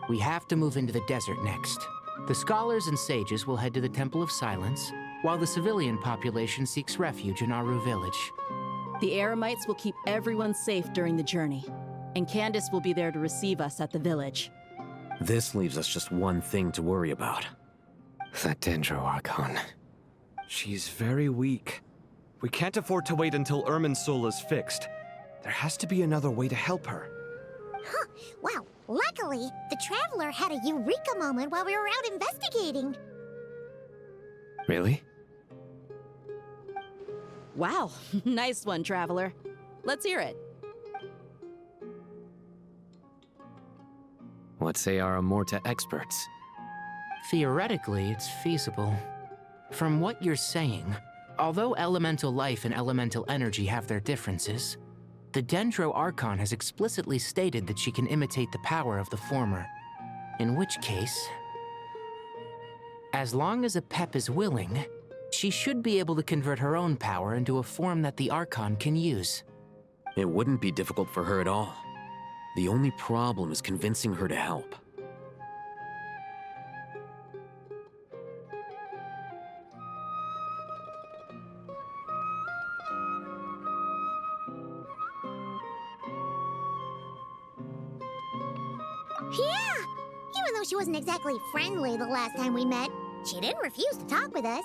We have to move into the desert next. The scholars and sages will head to the Temple of Silence, while the civilian population seeks refuge in Aru village. The Eremites will keep everyone safe during the journey, and Candace will be there to receive us at the village. This leaves us just one thing to worry about. That Dendro Archon. She's very weak. We can't afford to wait until Irminsul is fixed. There has to be another way to help her. Huh. Wow. Luckily, the Traveler had a eureka moment while we were out investigating. Really? Wow, nice one, Traveler. Let's hear it. What say our Amorta experts? Theoretically, it's feasible. From what you're saying, although elemental life and elemental energy have their differences, the Dendro Archon has explicitly stated that she can imitate the power of the former. In which case, as long as a Pep is willing, she should be able to convert her own power into a form that the Archon can use. It wouldn't be difficult for her at all. The only problem is convincing her to help. Yeah! Even though she wasn't exactly friendly the last time we met, she didn't refuse to talk with us.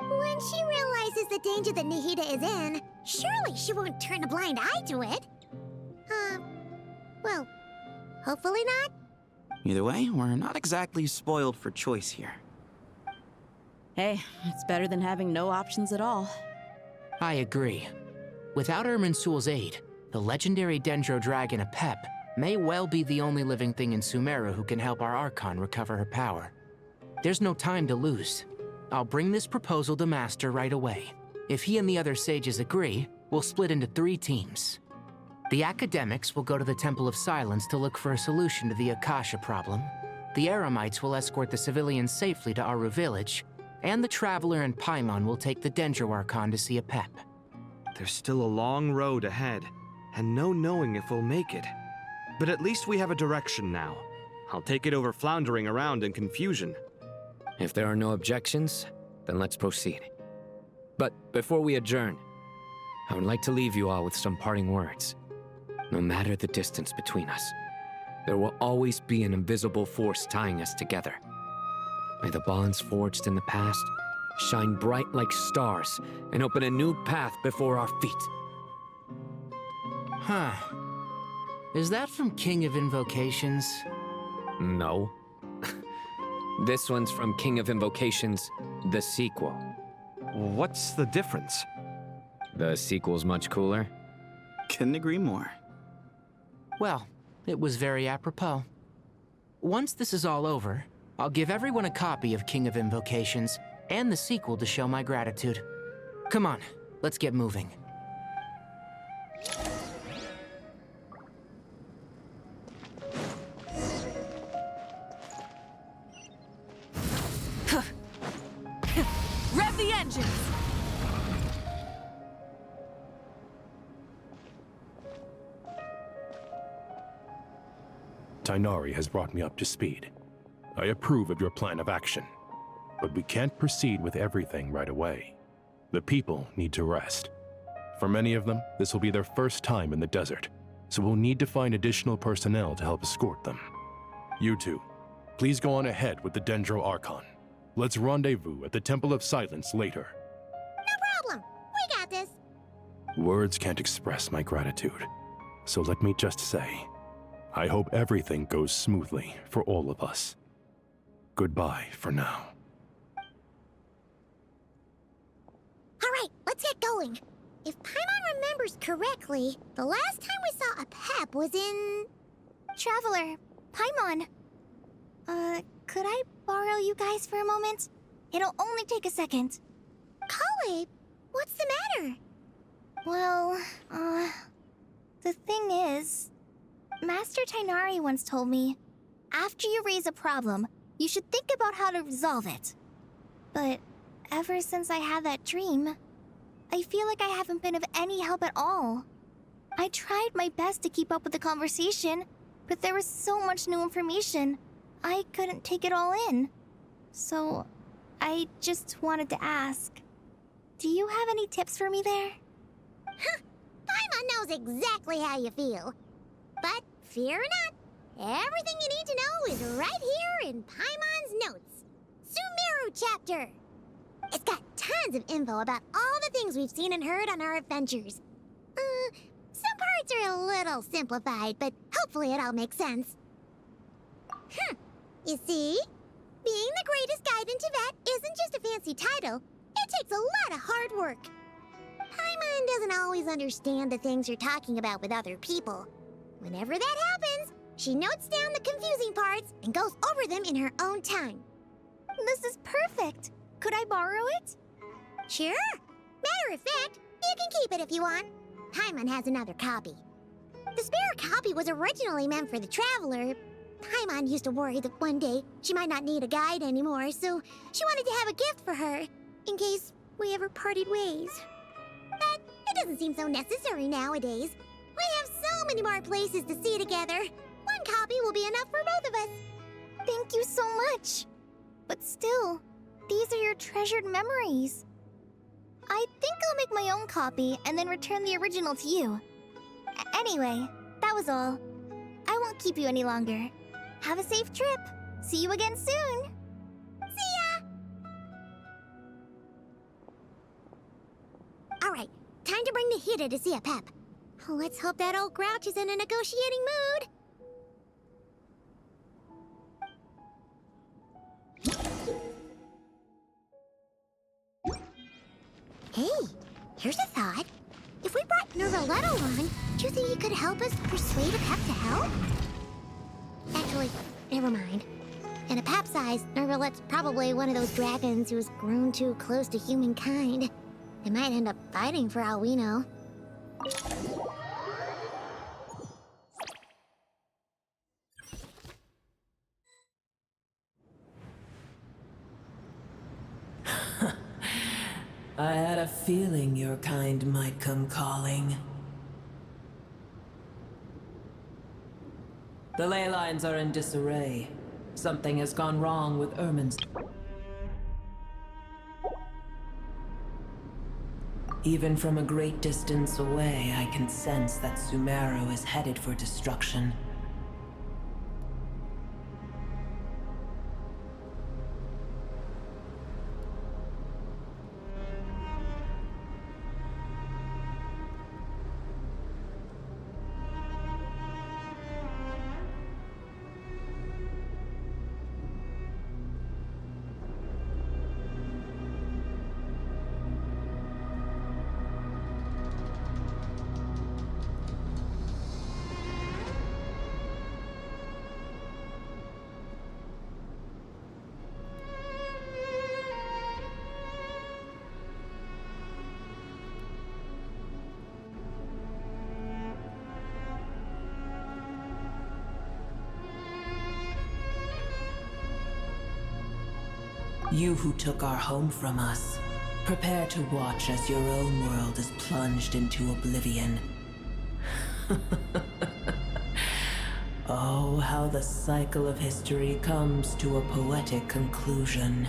When she realizes the danger that Nahida is in, surely she won't turn a blind eye to it. Well, hopefully not. Either way, we're not exactly spoiled for choice here. Hey, it's better than having no options at all. I agree. Without Irminsul's aid, the legendary Dendro Dragon Apep may well be the only living thing in Sumeru who can help our Archon recover her power. There's no time to lose. I'll bring this proposal to Master right away. If he and the other sages agree, we'll split into 3 teams. The academics will go to the Temple of Silence to look for a solution to the Akasha problem. The Eremites will escort the civilians safely to Aru village, and the Traveler and Paimon will take the Dendro Archon to see Apep. There's still a long road ahead, and no knowing if we'll make it. But at least we have a direction now. I'll take it over floundering around in confusion. If there are no objections, then let's proceed. But before we adjourn, I would like to leave you all with some parting words. No matter the distance between us, there will always be an invisible force tying us together. May the bonds forged in the past shine bright like stars and open a new path before our feet. Huh. Is that from King of Invocations? No. This one's from King of Invocations, the sequel. What's the difference? The sequel's much cooler. Couldn't agree more. Well, it was very apropos. Once this is all over, I'll give everyone a copy of King of Invocations and the sequel to show my gratitude. Come on, let's get moving. Rev the engines! Tainari has brought me up to speed. I approve of your plan of action, but we can't proceed with everything right away. The people need to rest. For many of them, this will be their first time in the desert, so we'll need to find additional personnel to help escort them. You two, please go on ahead with the Dendro Archon. Let's rendezvous at the Temple of Silence later. No problem. We got this. Words can't express my gratitude, so let me just say, I hope everything goes smoothly for all of us. Goodbye for now. All right, let's get going. If Paimon remembers correctly, the last time we saw a Pep was in... Traveler, Paimon. Could I borrow you guys for a moment? It'll only take a second. Kale, what's the matter? Well, the thing is, Master Tainari once told me, after you raise a problem, you should think about how to resolve it. But ever since I had that dream, I feel like I haven't been of any help at all. I tried my best to keep up with the conversation, but there was so much new information, I couldn't take it all in. So, I just wanted to ask, do you have any tips for me there? Paimon knows exactly how you feel. But fear not, everything you need to know is right here in Paimon's notes. Sumeru chapter. It's got tons of info about all the things we've seen and heard on our adventures. Some parts are a little simplified, but hopefully it all makes sense. You see? Being the greatest guide in Tibet isn't just a fancy title. It takes a lot of hard work. Paimon doesn't always understand the things you're talking about with other people. Whenever that happens, She notes down the confusing parts and goes over them in her own time. This is perfect. Could I borrow it? Sure. Matter of fact, you can keep it if you want. Paimon has another copy. The spare copy was originally meant for the Traveler. Paimon used to worry that one day she might not need a guide anymore, so she wanted to have a gift for her, in case we ever parted ways. But it doesn't seem so necessary nowadays. We have so many more places to see together. One copy will be enough for both of us. Thank you so much. But still, these are your treasured memories. I think I'll make my own copy and then return the original to you. Anyway, that was all. I won't keep you any longer. Have a safe trip. See you again soon. See ya! Alright, time to bring the Hida to see a Pep. Let's hope that old grouch is in a negotiating mood. Hey, here's a thought. If we brought Nervalette along, do you think he could help us persuade a Pep to help? Actually, never mind. In a Pep size, Nervalette's probably one of those dragons who's grown too close to humankind. They might end up fighting for all we know. I had a feeling your kind might come calling. The ley lines are in disarray. Something has gone wrong with Ermin's. Even from a great distance away, I can sense that Sumeru is headed for destruction. You who took our home from us, prepare to watch as your own world is plunged into oblivion. Oh, how the cycle of history comes to a poetic conclusion.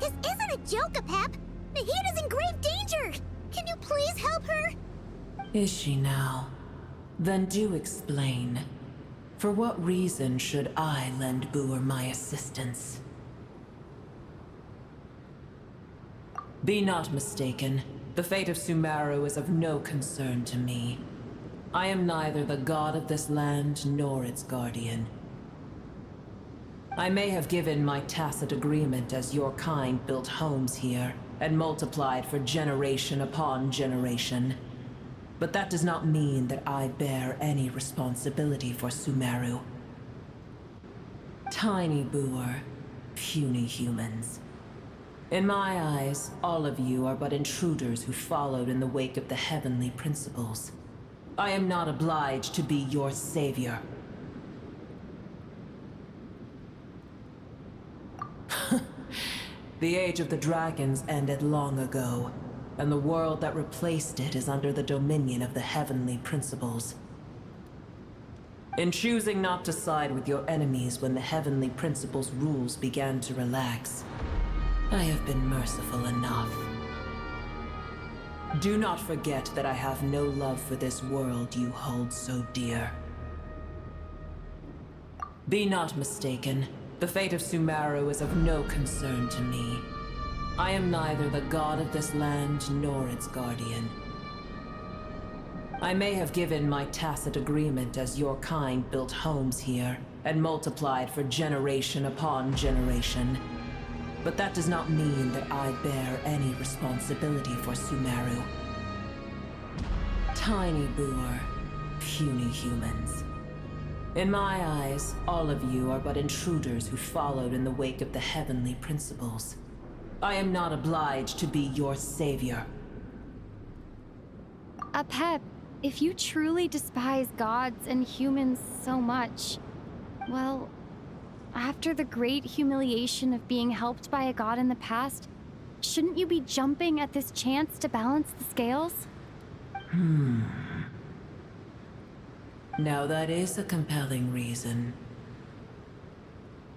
This isn't a joke, Pep! Nahida's in grave danger! Can you please help her? Is she now? Then do explain. For what reason should I lend Boer my assistance? Be not mistaken. The fate of Sumeru is of no concern to me. I am neither the god of this land nor its guardian. I may have given my tacit agreement as your kind built homes here and multiplied for generation upon generation. But that does not mean that I bear any responsibility for Sumeru. Tiny Boer, puny humans. In my eyes, all of you are but intruders who followed in the wake of the heavenly principles. I am not obliged to be your savior. The age of the dragons ended long ago, and the world that replaced it is under the dominion of the heavenly principles. In choosing not to side with your enemies when the heavenly principles' rules began to relax, I have been merciful enough. Do not forget that I have no love for this world you hold so dear. Be not mistaken. The fate of Sumeru is of no concern to me. I am neither the god of this land nor its guardian. I may have given my tacit agreement as your kind built homes here and multiplied for generation upon generation. But that does not mean that I bear any responsibility for Sumeru. Tiny Boer, puny humans. In my eyes, all of you are but intruders who followed in the wake of the heavenly principles. I am not obliged to be your savior. Pep, if you truly despise gods and humans so much, well, after the great humiliation of being helped by a god in the past, shouldn't you be jumping at this chance to balance the scales? Now that is a compelling reason.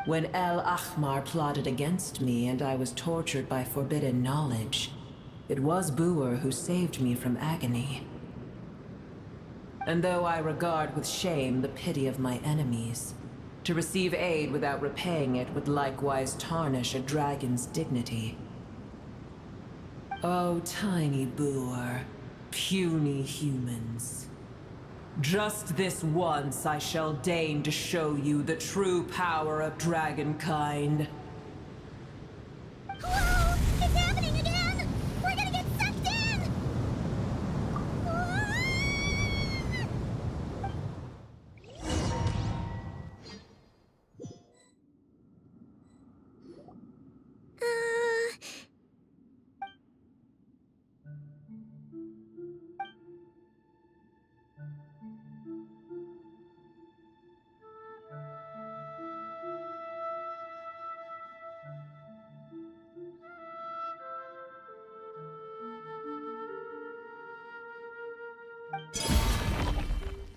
When El Ahmar plotted against me and I was tortured by forbidden knowledge, it was Buer who saved me from agony. And though I regard with shame the pity of my enemies, to receive aid without repaying it would likewise tarnish a dragon's dignity. Oh, tiny Buer, puny humans. Just this once I shall deign to show you the true power of dragonkind. Whoa! It's happening again! We're gonna get sucked in!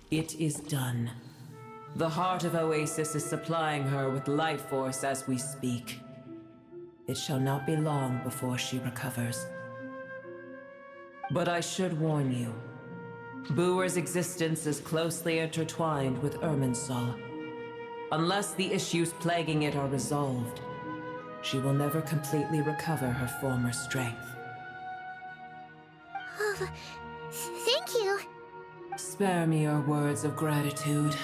It is done. The heart of Oasis is supplying her with life force as we speak. It shall not be long before she recovers. But I should warn you, Buer's existence is closely intertwined with Irminsul. Unless the issues plaguing it are resolved, she will never completely recover her former strength. Oh, thank you. Spare me your words of gratitude.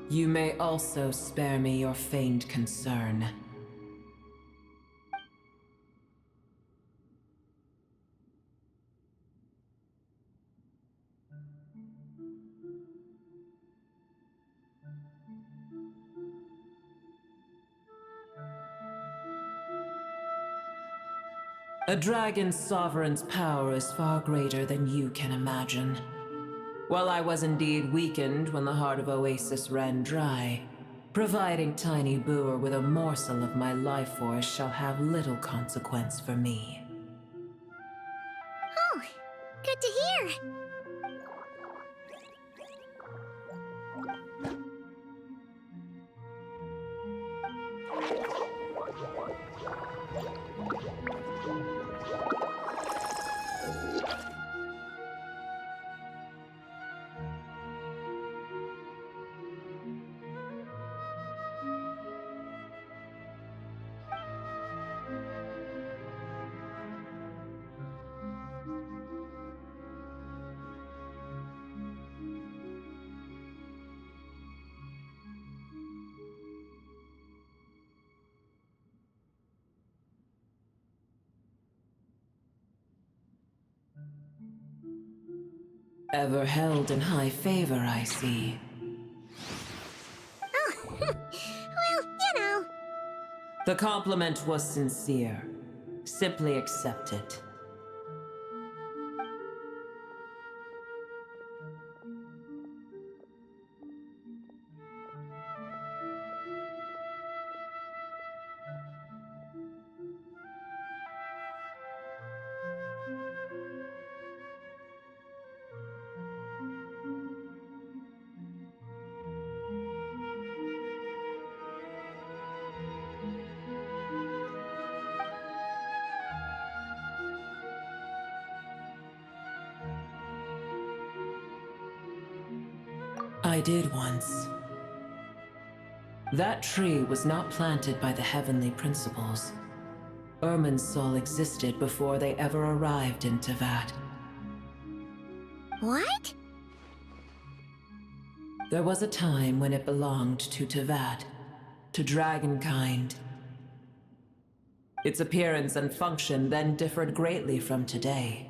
You may also spare me your feigned concern. A dragon's sovereign's power is far greater than you can imagine. While I was indeed weakened when the heart of Oasis ran dry, providing tiny Buer with a morsel of my life force shall have little consequence for me. Oh, good to hear. Ever held in high favor, I see. Oh, well, you know. The compliment was sincere. Simply accept it. I did once. That tree was not planted by the heavenly principles. Irminsul existed before they ever arrived in Tevat. What? There was a time when it belonged to Tevat, to dragonkind. Its appearance and function then differed greatly from today.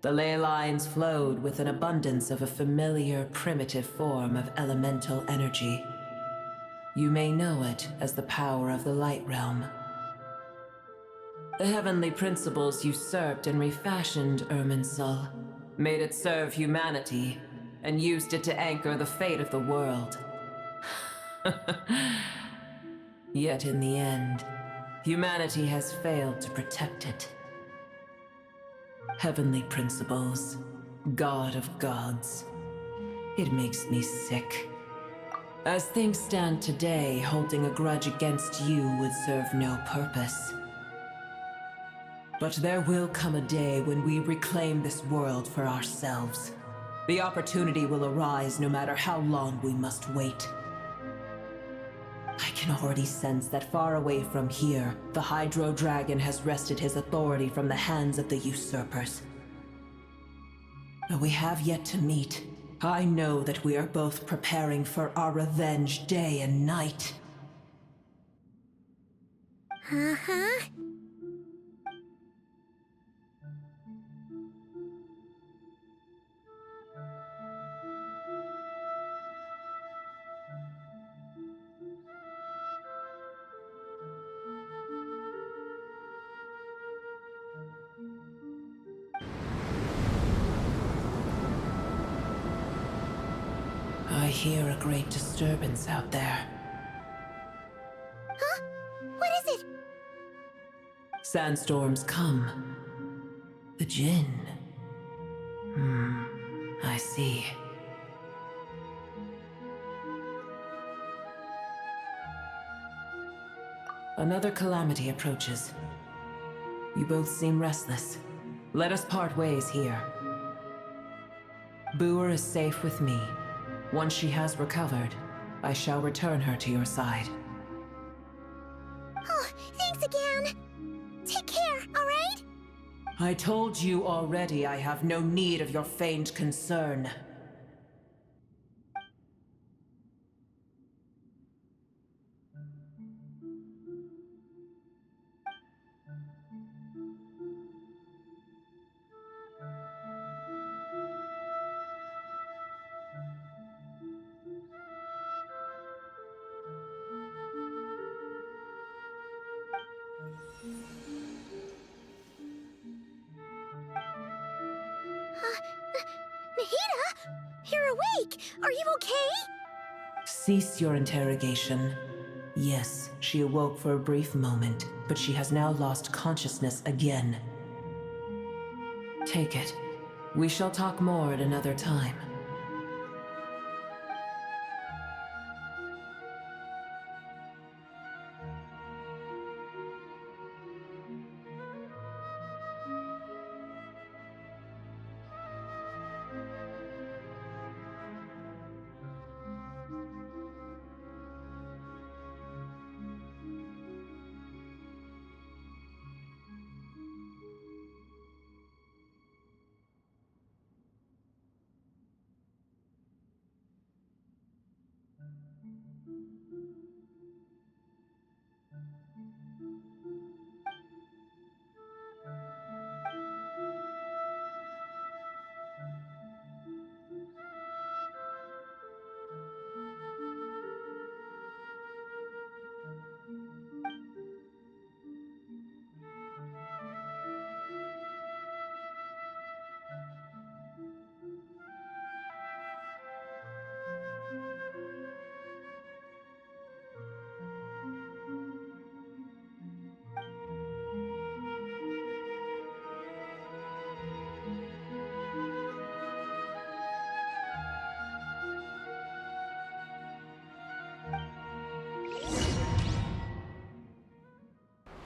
The ley lines flowed with an abundance of a familiar, primitive form of elemental energy. You may know it as the power of the Light Realm. The heavenly principles usurped and refashioned Irminsul, made it serve humanity, and used it to anchor the fate of the world. Yet in the end, humanity has failed to protect it. Heavenly principles, God of gods. It makes me sick. As things stand today, holding a grudge against you would serve no purpose. But there will come a day when we reclaim this world for ourselves. The opportunity will arise no matter how long we must wait. I can already sense that far away from here, the Hydro Dragon has wrested his authority from the hands of the usurpers. Though we have yet to meet, I know that we are both preparing for our revenge day and night. Uh-huh. I hear a great disturbance out there. Huh? What is it? Sandstorms come. The Jinn. I see. Another calamity approaches. You both seem restless. Let us part ways here. Boer is safe with me. Once she has recovered, I shall return her to your side. Oh, thanks again. Take care, alright? I told you already I have no need of your feigned concern. Nahida? You're awake! Are you okay? Cease your interrogation. Yes, she awoke for a brief moment, but she has now lost consciousness again. Take it. We shall talk more at another time.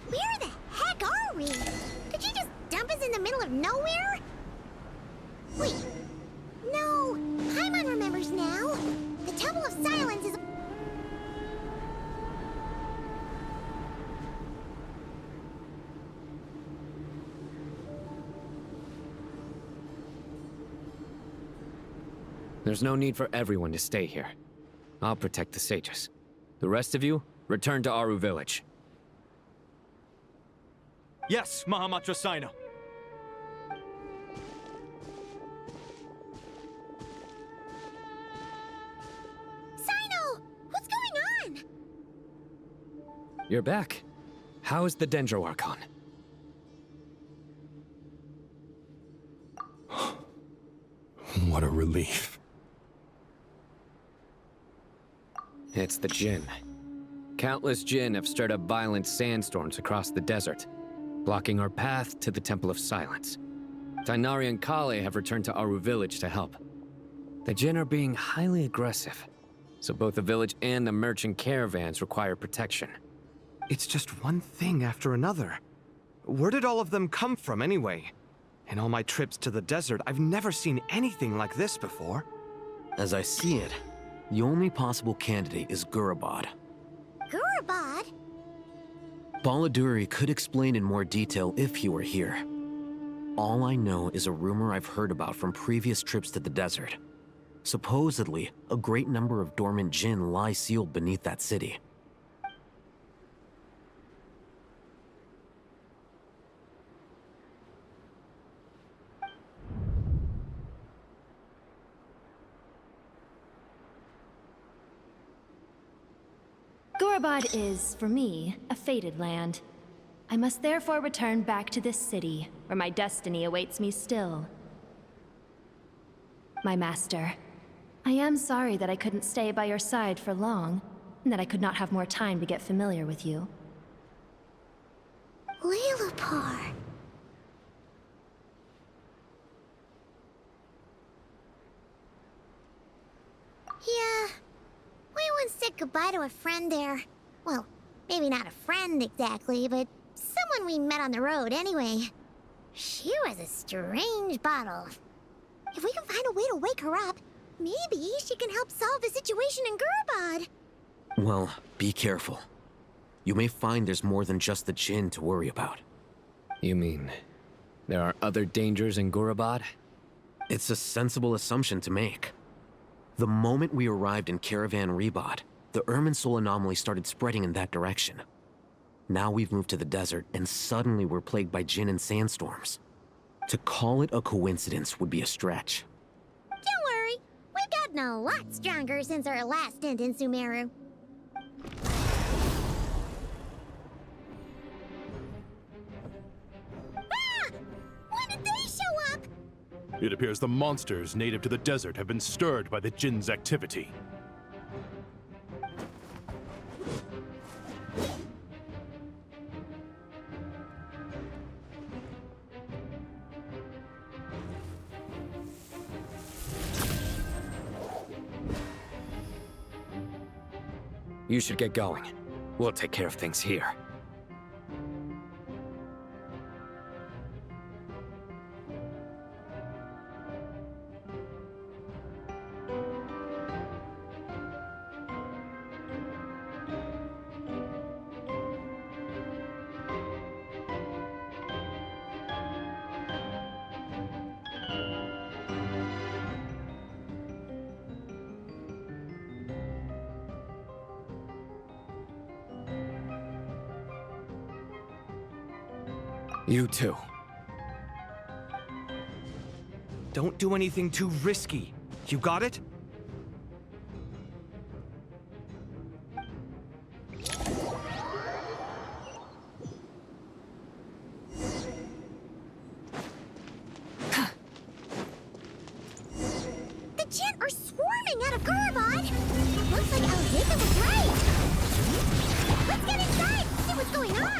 Where the heck are we? Did you just dump us in the middle of nowhere? Wait. No. Paimon remembers now. The Temple of Silence is... There's no need for everyone to stay here. I'll protect the sages. The rest of you, return to Aru Village. Yes, Mahamatra Sino. Sino! What's going on? You're back. How is the Dendro Archon? What a relief. It's the Jinn. Countless Jinn have stirred up violent sandstorms across the desert, blocking our path to the Temple of Silence. Tainari and Kale have returned to Aru village to help. The Jinn are being highly aggressive, so both the village and the merchant caravans require protection. It's just one thing after another. Where did all of them come from anyway? In all my trips to the desert, I've never seen anything like this before. As I see it, the only possible candidate is Gurabad. Gurabad? Baladuri could explain in more detail if he were here. All I know is a rumor I've heard about from previous trips to the desert. Supposedly, a great number of dormant Jinn lie sealed beneath that city. Gurabad is, for me, a fated land. I must therefore return back to this city, where my destiny awaits me still. My master, I am sorry that I couldn't stay by your side for long, and that I could not have more time to get familiar with you. Lilipar. Yeah. We once said goodbye to a friend there. Well, maybe not a friend exactly, but someone we met on the road anyway. She was a strange bottle. If we can find a way to wake her up, maybe she can help solve the situation in Gurabad. Well, be careful. You may find there's more than just the Jinn to worry about. You mean, there are other dangers in Gurabad? It's a sensible assumption to make. The moment we arrived in Caravan Rebad, the Irminsul anomaly started spreading in that direction. Now we've moved to the desert, and suddenly we're plagued by Jinn and sandstorms. To call it a coincidence would be a stretch. Don't worry, we've gotten a lot stronger since our last stint in Sumeru. Ah! When did they show up? It appears the monsters native to the desert have been stirred by the Jinn's activity. You should get going. We'll take care of things here. You too. Don't do anything too risky. You got it? The Jinn are swarming out of Gurabad! Looks like Alhita was right! Let's get inside and see what's going on!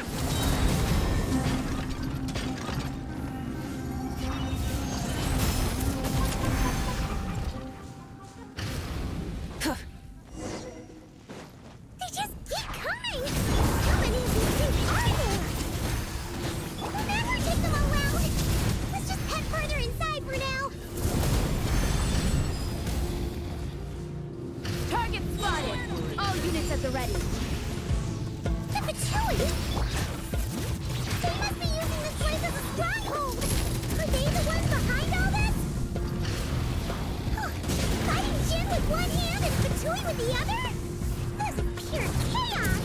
They just keep coming! How many of these things are there? We'll never take them all around! Let's just head further inside for now! Target spotted! All units at the ready. The Patchouli! They must be using this place as a stronghold! Are they the ones behind all this? Huh. Fighting Jinn with one hand and Patchouli with the other? This is pure chaos!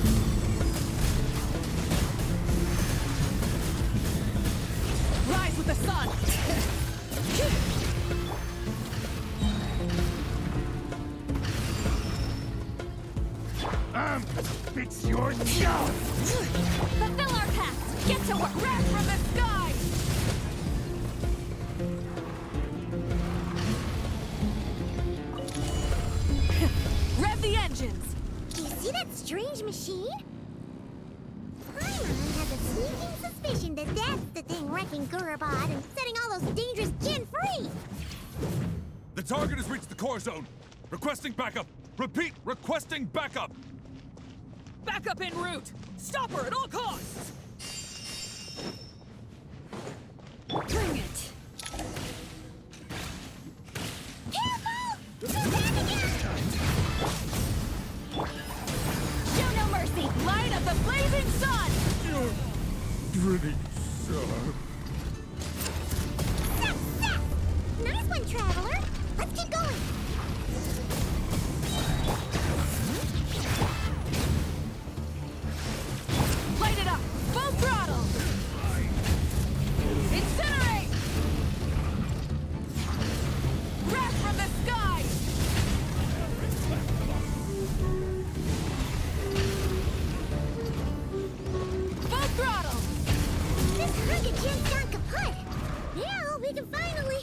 It's your job! Fulfill our pact! Get to work! Wrath from the sky! Rev the engines! You see that strange machine? Paimon has a sneaking suspicion that that's the thing wrecking Gurabad and setting all those dangerous Jinn free! The target has reached the core zone. Requesting backup. Repeat, requesting backup. Backup en route! Stop her at all costs! Bring it! Careful! She's attacking you! Show no mercy! Light of the blazing sun! Pretty sir. Success! Nice one, Traveler! Let's keep going! Light it up! Full throttle! Incinerate! Wrath from the sky! Full throttle! This hunk of Jinn's gone kaput! Now we can finally...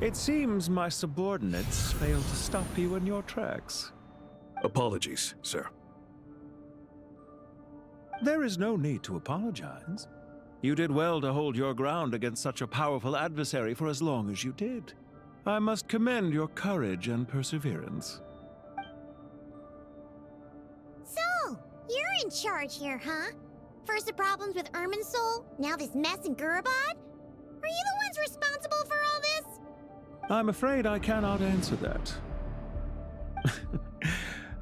It seems my subordinates failed to stop you in your tracks. Apologies, sir. There is no need to apologize. You did well to hold your ground against such a powerful adversary for as long as you did. I must commend your courage and perseverance. So, you're in charge here, huh? First the problems with Irminsul, now this mess in Gurabad? Are you the ones responsible for all this? I'm afraid I cannot answer that.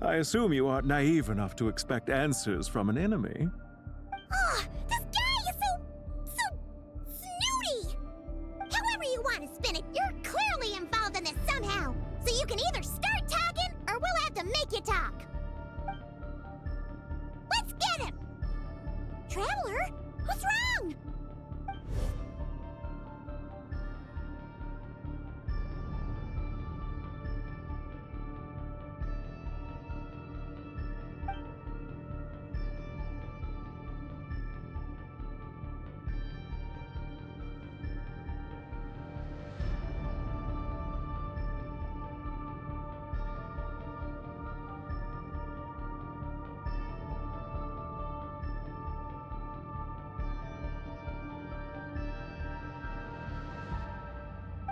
I assume you aren't naive enough to expect answers from an enemy. Ah, this guy is so snooty! However you want to spin it, you're clearly involved in this somehow. So you can either start talking, or we'll have to make you talk. Let's get him! Traveler, what's wrong?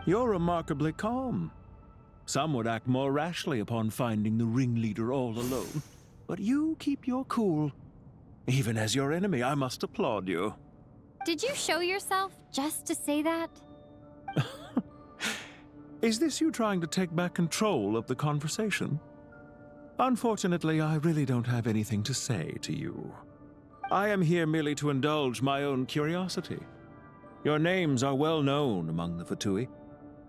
You're remarkably calm. Some would act more rashly upon finding the ringleader all alone. But you keep your cool. Even as your enemy, I must applaud you. Did you show yourself just to say that? Is this you trying to take back control of the conversation? Unfortunately, I really don't have anything to say to you. I am here merely to indulge my own curiosity. Your names are well known among the Fatui.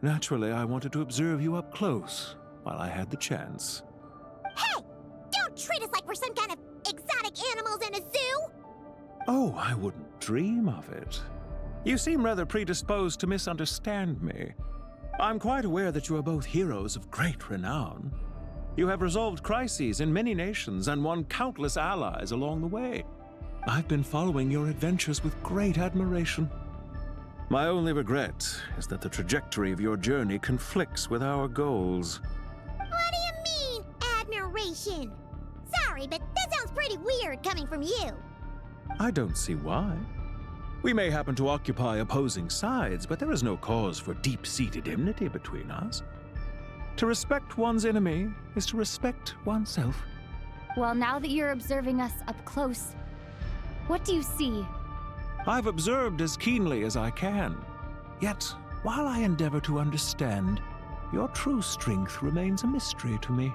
Naturally, I wanted to observe you up close while I had the chance. Hey! Don't treat us like we're some kind of exotic animals in a zoo! Oh, I wouldn't dream of it. You seem rather predisposed to misunderstand me. I'm quite aware that you are both heroes of great renown. You have resolved crises in many nations and won countless allies along the way. I've been following your adventures with great admiration. My only regret is that the trajectory of your journey conflicts with our goals. What do you mean, admiration? Sorry, but that sounds pretty weird coming from you. I don't see why. We may happen to occupy opposing sides, but there is no cause for deep-seated enmity between us. To respect one's enemy is to respect oneself. Well, now that you're observing us up close, what do you see? I've observed as keenly as I can. Yet, while I endeavor to understand, your true strength remains a mystery to me.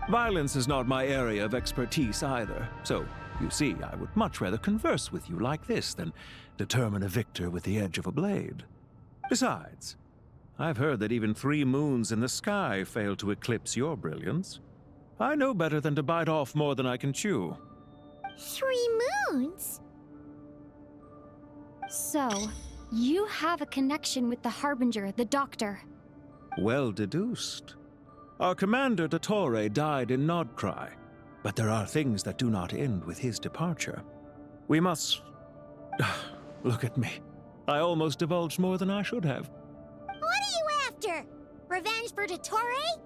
Violence is not my area of expertise either, so, you see, I would much rather converse with you like this than determine a victor with the edge of a blade. Besides, I've heard that even 3 moons in the sky fail to eclipse your brilliance. I know better than to bite off more than I can chew. 3 moons? So, you have a connection with the Harbinger, the Doctor. Well deduced. Our commander, Dottore, died in Nodcry, but there are things that do not end with his departure. We must... Look at me. I almost divulged more than I should have. What are you after? Revenge for Dottore?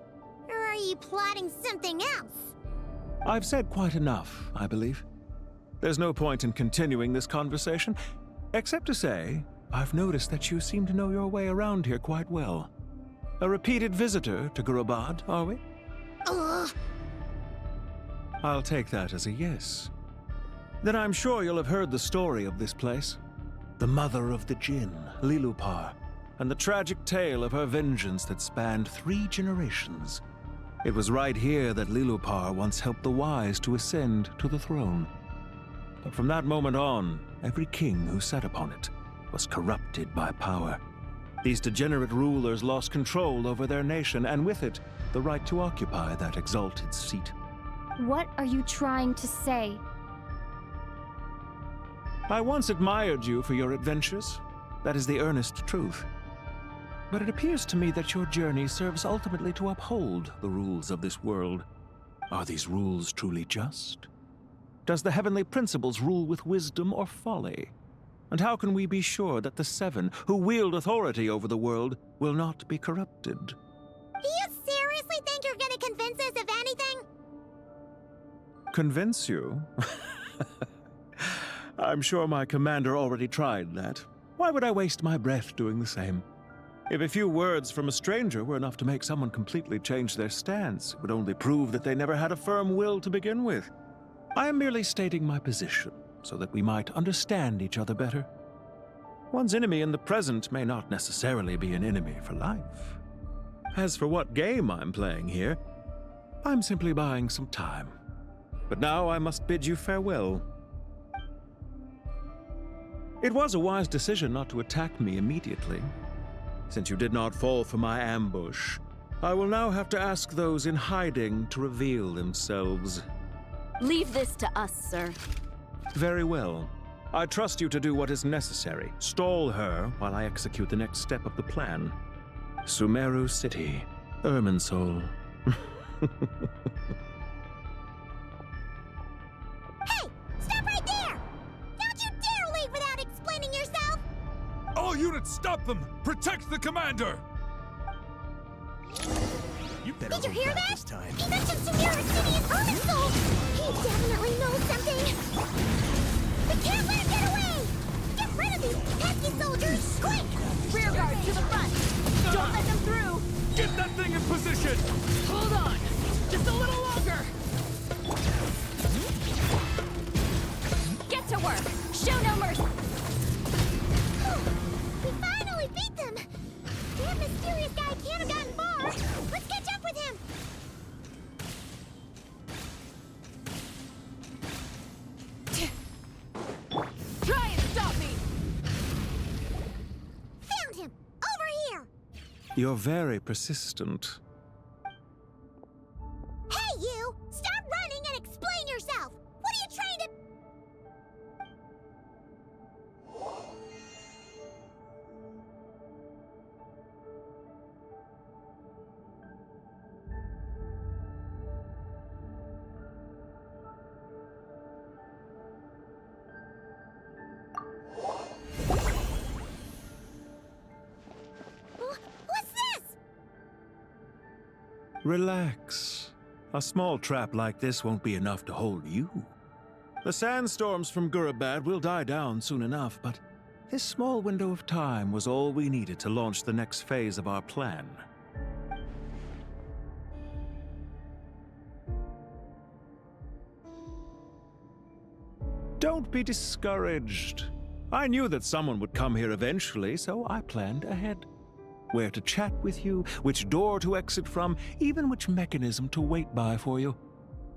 Or are you plotting something else? I've said quite enough, I believe. There's no point in continuing this conversation, except to say, I've noticed that you seem to know your way around here quite well. A repeated visitor to Gurabad, are we? Ugh. I'll take that as a yes. Then I'm sure you'll have heard the story of this place. The mother of the Jinn, Lilupar, and the tragic tale of her vengeance that spanned 3 generations. It was right here that Lilupar once helped the wise to ascend to the throne. But from that moment on, every king who sat upon it was corrupted by power. These degenerate rulers lost control over their nation, and with it, the right to occupy that exalted seat. What are you trying to say? I once admired you for your adventures. That is the earnest truth. But it appears to me that your journey serves ultimately to uphold the rules of this world. Are these rules truly just? Does the heavenly principles rule with wisdom or folly? And how can we be sure that the 7 who wield authority over the world will not be corrupted? Do you seriously think you're gonna convince us of anything? Convince you? I'm sure my commander already tried that. Why would I waste my breath doing the same? If a few words from a stranger were enough to make someone completely change their stance, it would only prove that they never had a firm will to begin with. I am merely stating my position, so that we might understand each other better. One's enemy in the present may not necessarily be an enemy for life. As for what game I'm playing here, I'm simply buying some time. But now I must bid you farewell. It was a wise decision not to attack me immediately. Since you did not fall for my ambush, I will now have to ask those in hiding to reveal themselves. Leave this to us, sir. Very well. I trust you to do what is necessary. Stall her while I execute the next step of the plan. Sumeru City, Irminsul. Hey! Stop right there! Don't you dare leave without explaining yourself! All units, stop them! Protect the commander! You better Did you hold hear back that? this time. He mentioned Sumeru City and Irminsul! He definitely knows something! We can't let him get away! Get rid of these pesky soldiers, quick! Rear guard to the front! Don't let them through! Get that thing in position! Hold on! Just a little longer! Get to work! Show no mercy! We finally beat them! That mysterious guy can't have gotten far! Let's catch up with him! Try and stop me! Found him! Over here! You're very persistent. Hey, you! Stop running and explain yourself! What are you trying to... What's this? Relax. A small trap like this won't be enough to hold you. The sandstorms from Gurabad will die down soon enough, but this small window of time was all we needed to launch the next phase of our plan. Don't be discouraged. I knew that someone would come here eventually, so I planned ahead. Where to chat with you, which door to exit from, even which mechanism to wait by for you.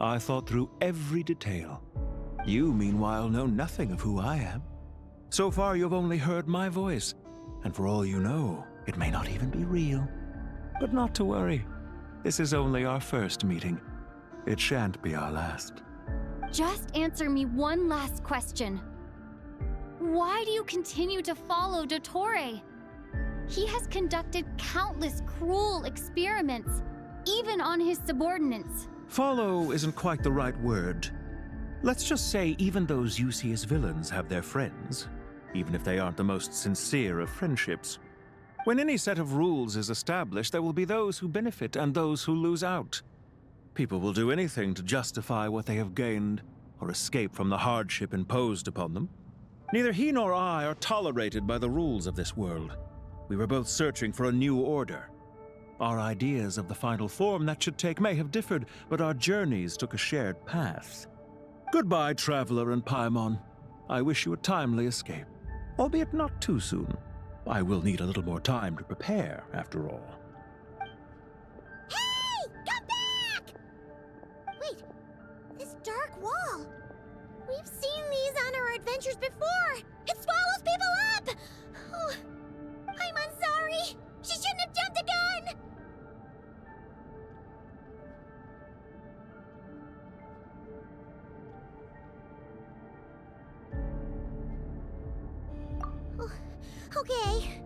I thought through every detail. You, meanwhile, know nothing of who I am. So far, you've only heard my voice, and for all you know, it may not even be real. But not to worry. This is only our first meeting. It shan't be our last. Just answer me one last question. Why do you continue to follow Dottore? He has conducted countless cruel experiments. even on his subordinates. Follow isn't quite the right word. Let's just say even those you see as villains have their friends, even if they aren't the most sincere of friendships. When any set of rules is established, there will be those who benefit and those who lose out. People will do anything to justify what they have gained or escape from the hardship imposed upon them. Neither he nor I are tolerated by the rules of this world. We were both searching for a new order. Our ideas of the final form that should take may have differed, but our journeys took a shared path. Goodbye, Traveler and Paimon. I wish you a timely escape, albeit not too soon. I will need a little more time to prepare, after all. Hey! Come back! Wait, this dark wall. We've seen these on our adventures before. It swallows people up! Oh, I'm sorry. She shouldn't have jumped a gun! Okay.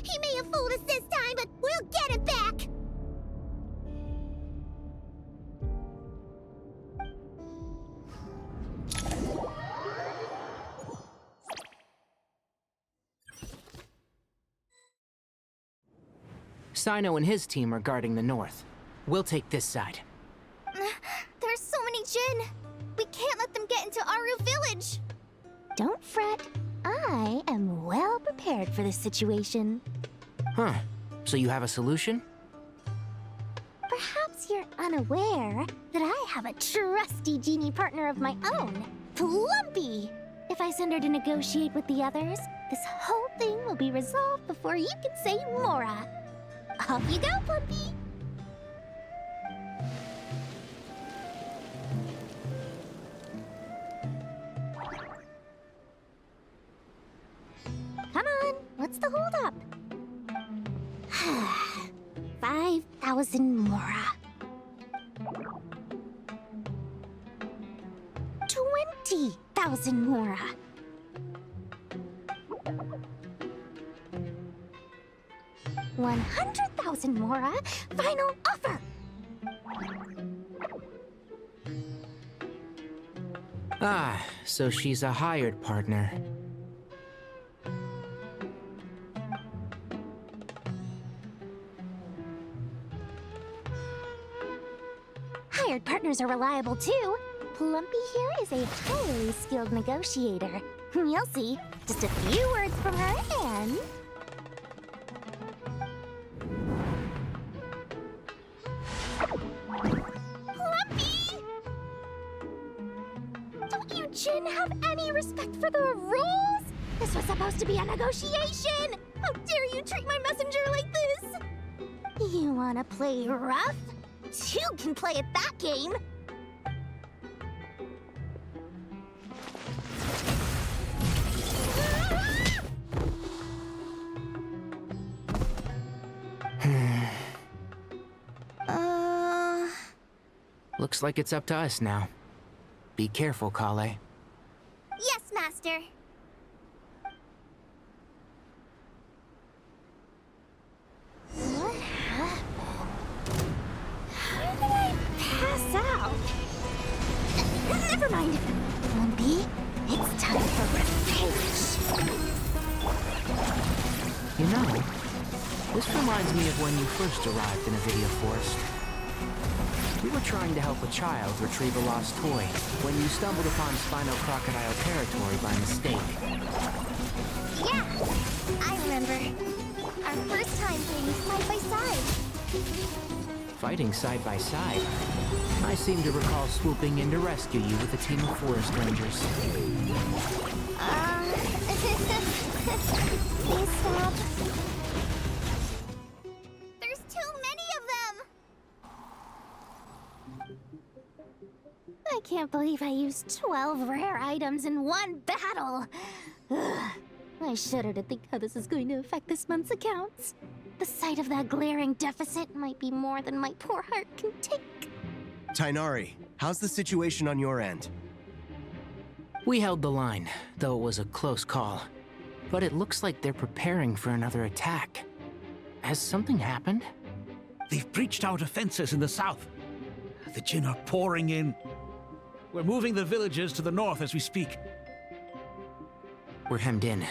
He may have fooled us this time, but we'll get him back! Sino and his team are guarding the north. We'll take this side. There's so many Jin. We can't let them get into Aru Village. Don't fret. I am well prepared for this situation. Huh. So you have a solution? Perhaps you're unaware that I have a trusty genie partner of my own, Plumpy. If I send her to negotiate with the others, this whole thing will be resolved before you can say Mora. Off you go, Plumpy! Come on, what's the holdup? 5,000 Mora. 20,000 Mora. 100,000 Mora. Final offer. Ah, so she's a hired partner. Hired partners are reliable too. Plumpy here is a highly skilled negotiator. You'll see. Just a few words from her and... Plumpy! Don't you Jin have any respect for the rules? This was supposed to be a negotiation! How dare you treat my messenger like this? You wanna play rough? Two can play at that game! Looks like it's up to us now. Be careful, Kale. Yes, Master. What happened? How did I pass out? Never mind. Lumpy, it's time for revenge. You know, this reminds me of when you first arrived in Avidia Forest. We were trying to help a child retrieve a lost toy when you stumbled upon Spino Crocodile territory by mistake. Yeah, I remember. Our first time playing side by side. Fighting side by side. I seem to recall swooping in to rescue you with a team of forest rangers. Please stop. There's too many of them! I can't believe I used 12 rare items in one battle. Ugh. I shudder to think how this is going to affect this month's accounts. The sight of that glaring deficit might be more than my poor heart can take. Tainari, how's the situation on your end? We held the line, though it was a close call. But it looks like they're preparing for another attack. Has something happened? They've breached our defenses in the south. The Jinn are pouring in. We're moving the villagers to the north as we speak. We're hemmed in.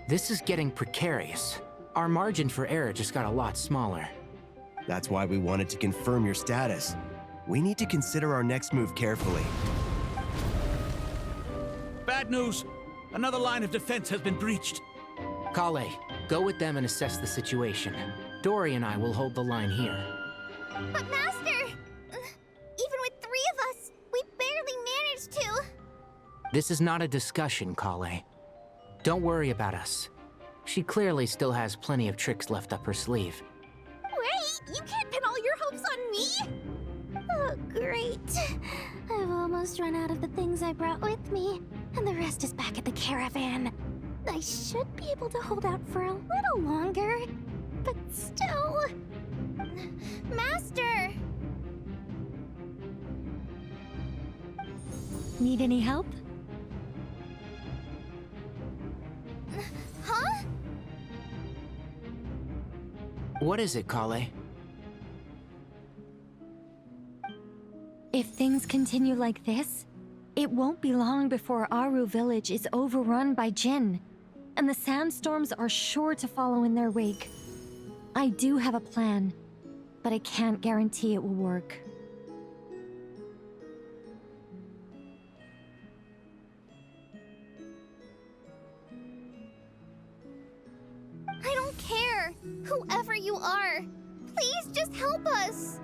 This is getting precarious. Our margin for error just got a lot smaller. That's why we wanted to confirm your status. We need to consider our next move carefully. Bad news! Another line of defense has been breached. Kale, go with them and assess the situation. Dory and I will hold the line here. But Master! Even with 3 of us, we barely managed to. This is not a discussion, Kale. Don't worry about us. She clearly still has plenty of tricks left up her sleeve. Wait, you can't pin all your hopes on me! Oh, great. I've almost run out of the things I brought with me, and the rest is back at the caravan. I should be able to hold out for a little longer, but still... Master! Need any help? Huh? What is it, Kale? If things continue like this, it won't be long before Aru village is overrun by Jinn, and the sandstorms are sure to follow in their wake. I do have a plan, but I can't guarantee it will work. I don't care, whoever you are. Please just help us.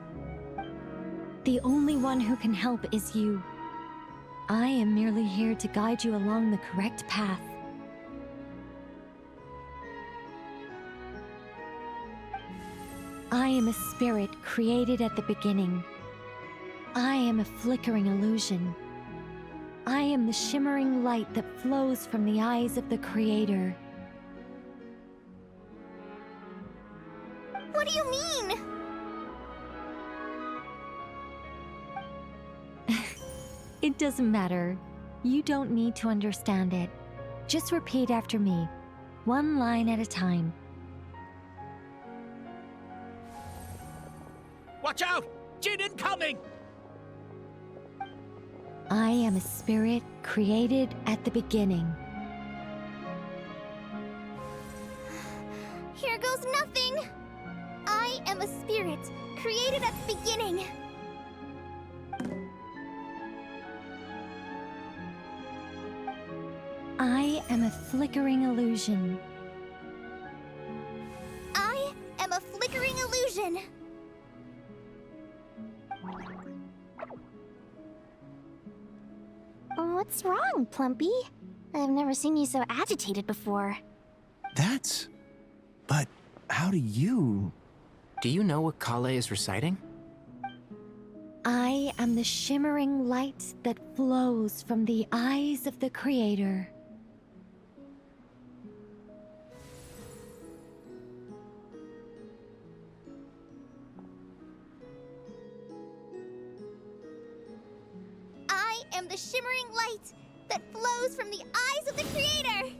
The only one who can help is you. I am merely here to guide you along the correct path. I am a spirit created at the beginning. I am a flickering illusion. I am the shimmering light that flows from the eyes of the Creator. What do you mean? It doesn't matter. You don't need to understand it. Just repeat after me, one line at a time. Watch out! Jinn incoming! I am a spirit created at the beginning. Here goes nothing. I am a spirit created at the beginning. I am a flickering illusion. I am a flickering illusion. What's wrong, Plumpy? I've never seen you so agitated before. But how do you... Do you know what Kale is reciting? I am the shimmering light that flows from the eyes of the Creator. I am the shimmering light that flows from the eyes of the Creator!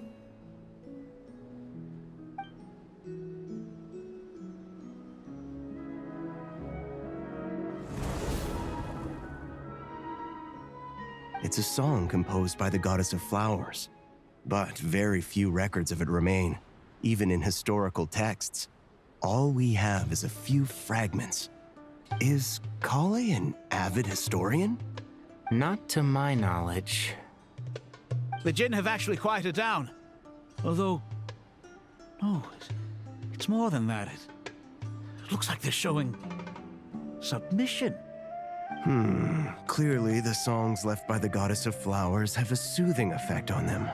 It's a song composed by the goddess of flowers, but very few records of it remain, even in historical texts. All we have is a few fragments. Is Kale an avid historian? Not to my knowledge. The Jinn have actually quieted down. Although... no, it's more than that. It looks like they're showing... submission. Clearly the songs left by the goddess of flowers have a soothing effect on them.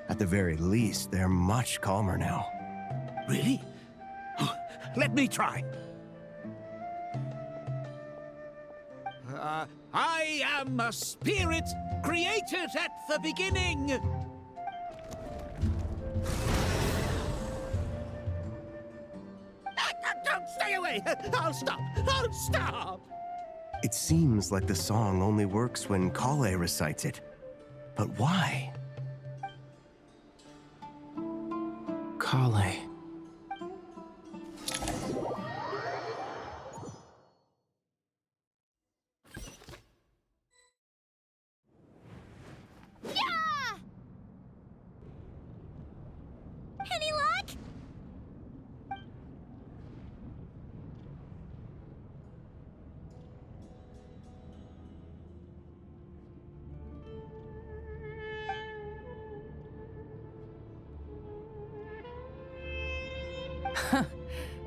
At the very least, they're much calmer now. Really? Let me try. I am a spirit created at the beginning. Don't stay away! I'll stop! I'll stop! It seems like the song only works when Kale recites it. But why? Kale.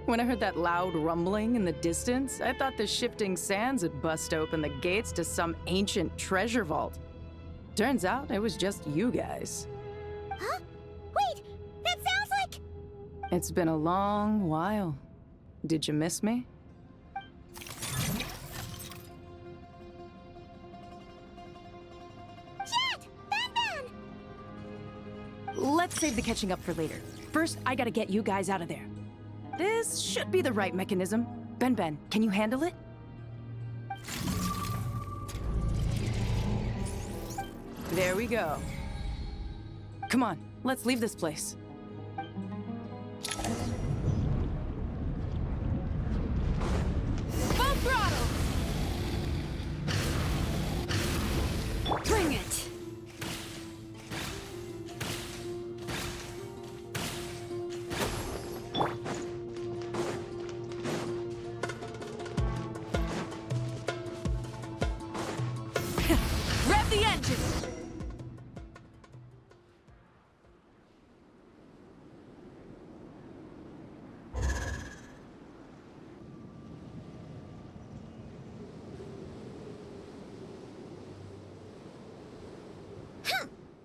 When I heard that loud rumbling in the distance, I thought the shifting sands had bust open the gates to some ancient treasure vault. Turns out it was just you guys. Huh? Wait, that sounds like... It's been a long while. Did you miss me? Jet! Ben! Let's save the catching up for later. First, I gotta get you guys out of there. This should be the right mechanism. Ben, can you handle it? There we go. Come on, let's leave this place. Full throttle! Bring it! Rev the engine!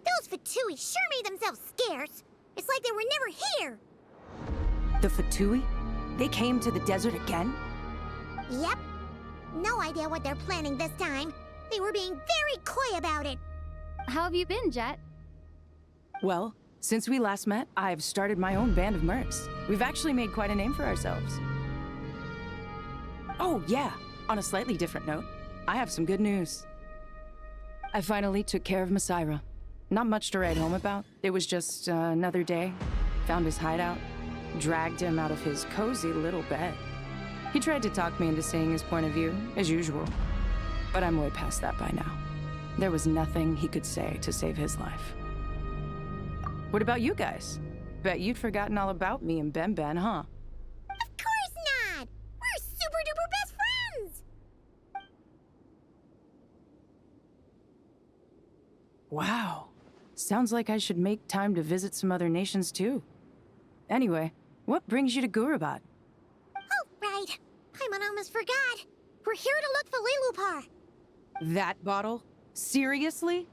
Those Fatui sure made themselves scarce. It's like they were never here. The Fatui? They came to the desert again? Yep. No idea what they're planning this time. They were being very coy about it. How have you been, Jet? Well, since we last met, I've started my own band of mercs. We've actually made quite a name for ourselves. Oh, yeah. On a slightly different note, I have some good news. I finally took care of Masira. Not much to write home about. It was just another day. Found his hideout. Dragged him out of his cozy little bed. He tried to talk me into seeing his point of view, as usual. But I'm way past that by now. There was nothing he could say to save his life. What about you guys? Bet you'd forgotten all about me and Ben, huh? Of course not! We're super duper best friends! Wow. Sounds like I should make time to visit some other nations too. Anyway, what brings you to Gurabad? Oh, right. I almost forgot. We're here to look for Lilupar. That bottle? Seriously?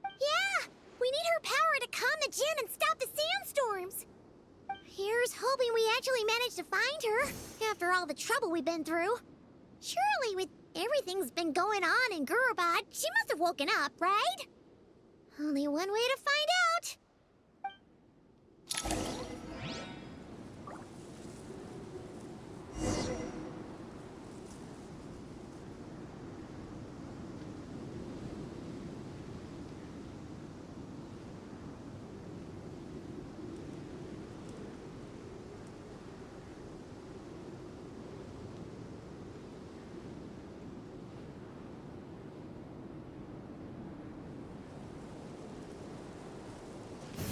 Yeah! We need her power to calm the Jinn and stop the sandstorms. Here's hoping we actually manage to find her, after all the trouble we've been through. Surely, with everything's been going on in Gurabad, she must have woken up, right? Only one way to find out.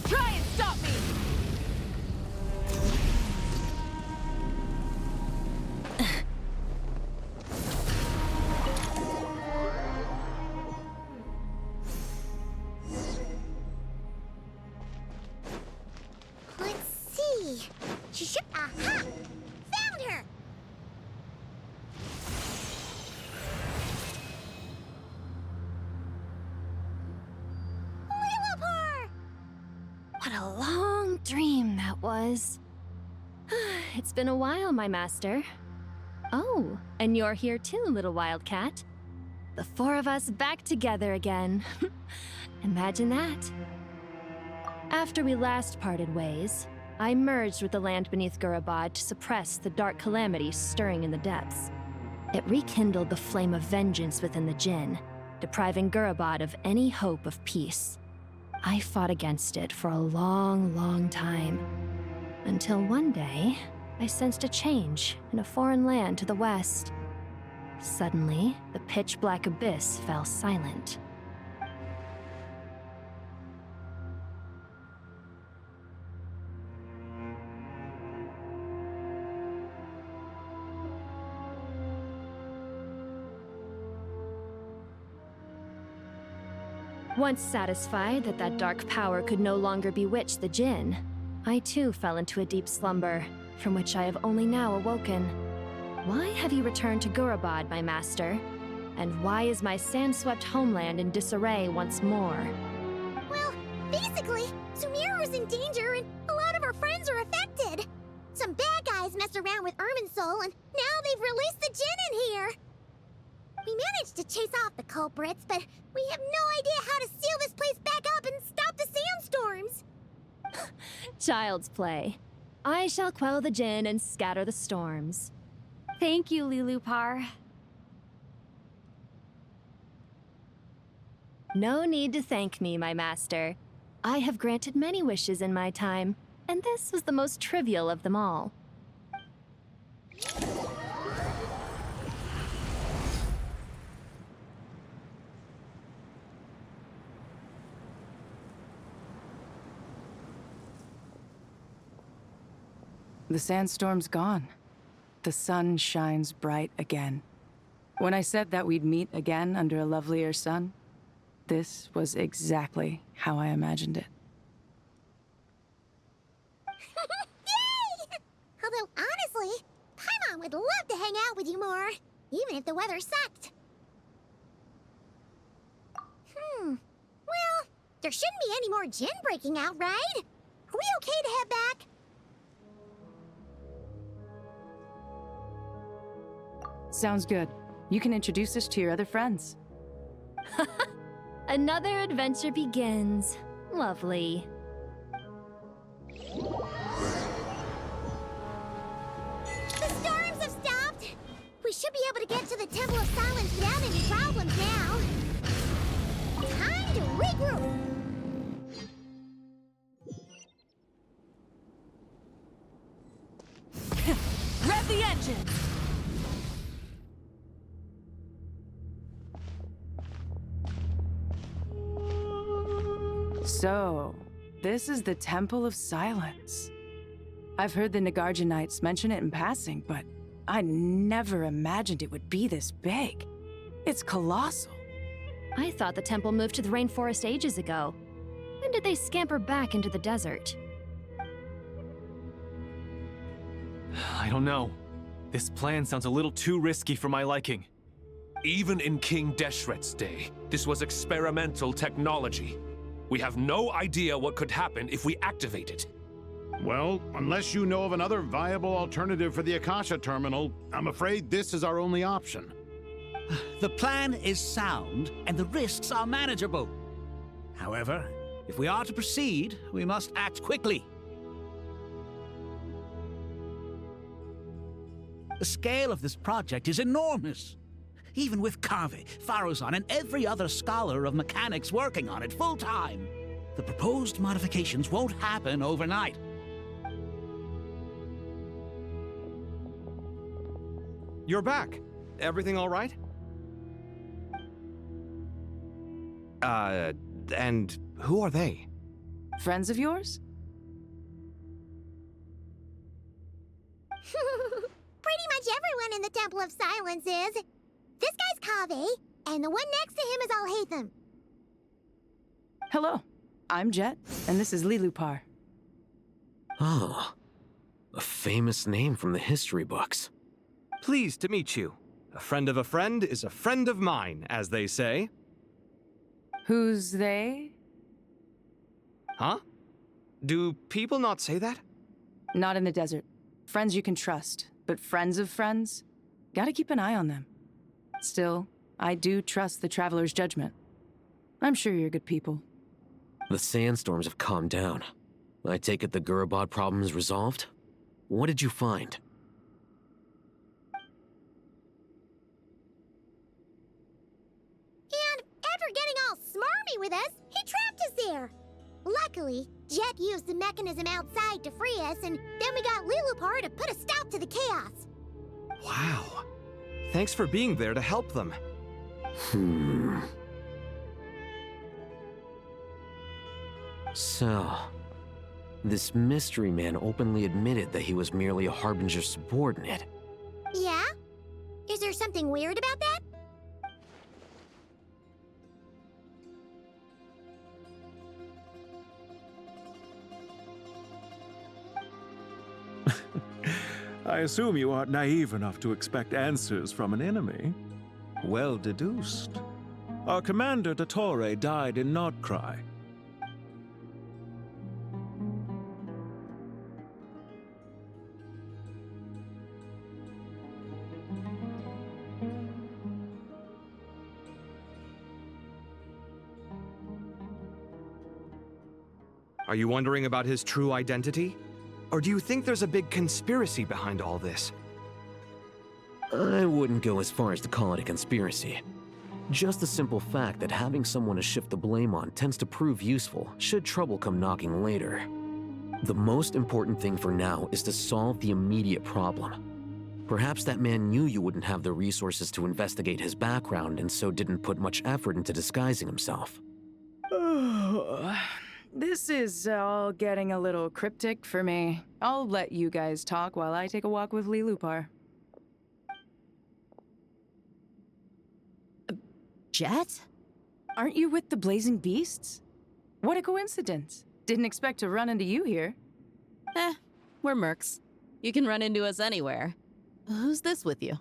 Try and stop me! Let's see. She should... Aha! Found her! Lilupar! What a long dream that was. It's been a while, my master. Oh, and you're here too, little wildcat. The four of us back together again. Imagine that. After we last parted ways, I merged with the land beneath Gurabad to suppress the dark calamity stirring in the depths. It rekindled the flame of vengeance within the Jinn, depriving Gurabad of any hope of peace. I fought against it for a long, long time. Until one day, I sensed a change in a foreign land to the west. Suddenly, the pitch-black abyss fell silent. Once satisfied that dark power could no longer bewitch the Jinn, I too fell into a deep slumber, from which I have only now awoken. Why have you returned to Gurabad, my master? And why is my sand-swept homeland in disarray once more? Well, basically, Sumeru's in danger and a lot of our friends are affected. Some bad guys messed around with Irminsul and now they've released the Jinn in here. We managed to chase off the culprits, but we have no idea how to seal this place back up and stop the sandstorms. Child's play. I shall quell the Jinn and scatter the storms. Thank you, Lilupar. No need to thank me, my master. I have granted many wishes in my time, and this was the most trivial of them all. The sandstorm's gone. The sun shines bright again. When I said that we'd meet again under a lovelier sun, this was exactly how I imagined it. Yay! Although, honestly, Paimon would love to hang out with you more, even if the weather sucked. Well, there shouldn't be any more Jinn breaking out, right? Are we okay to head back? Sounds good. You can introduce us to your other friends. Another adventure begins. Lovely. The storms have stopped! We should be able to get to the Temple of Silence without any problems now. Time to regroup! Rev the engine! So, this is the Temple of Silence. I've heard the Nagarjanites mention it in passing, but I never imagined it would be this big. It's colossal. I thought the temple moved to the rainforest ages ago. When did they scamper back into the desert? I don't know. This plan sounds a little too risky for my liking. Even in King Deshret's day, this was experimental technology. We have no idea what could happen if we activate it. Well, unless you know of another viable alternative for the Akasha terminal, I'm afraid this is our only option. The plan is sound, and the risks are manageable. However, if we are to proceed, we must act quickly. The scale of this project is enormous. Even with Kave, Faruzan, and every other scholar of mechanics working on it full-time, the proposed modifications won't happen overnight. You're back. Everything all right? And who are they? Friends of yours? Pretty much everyone in the Temple of Silence is. This guy's Kave, and the one next to him is Alhaitham. Hello, I'm Jet, and this is Lilupar. Oh, a famous name from the history books. Pleased to meet you. A friend of a friend is a friend of mine, as they say. Who's they? Huh? Do people not say that? Not in the desert. Friends you can trust, but friends of friends? Gotta keep an eye on them. Still, I do trust the Traveler's judgment. I'm sure you're good people. The sandstorms have calmed down. I take it the Gurabad problem is resolved? What did you find? And after getting all smarmy with us, he trapped us there. Luckily, Jet used the mechanism outside to free us, and then we got Lilupar to put a stop to the chaos. Wow. Thanks for being there to help them. So, this mystery man openly admitted that he was merely a Harbinger subordinate. Yeah? Is there something weird about that? I assume you aren't naive enough to expect answers from an enemy. Well deduced. Our commander, Dottore, died in Nordcry. Are you wondering about his true identity? Or do you think there's a big conspiracy behind all this? I wouldn't go as far as to call it a conspiracy. Just the simple fact that having someone to shift the blame on tends to prove useful should trouble come knocking later. The most important thing for now is to solve the immediate problem. Perhaps that man knew you wouldn't have the resources to investigate his background and so didn't put much effort into disguising himself. This is all getting a little cryptic for me. I'll let you guys talk while I take a walk with Lee Lupar. Jet? Aren't you with the Blazing Beasts? What a coincidence. Didn't expect to run into you here. We're mercs. You can run into us anywhere. Who's this with you?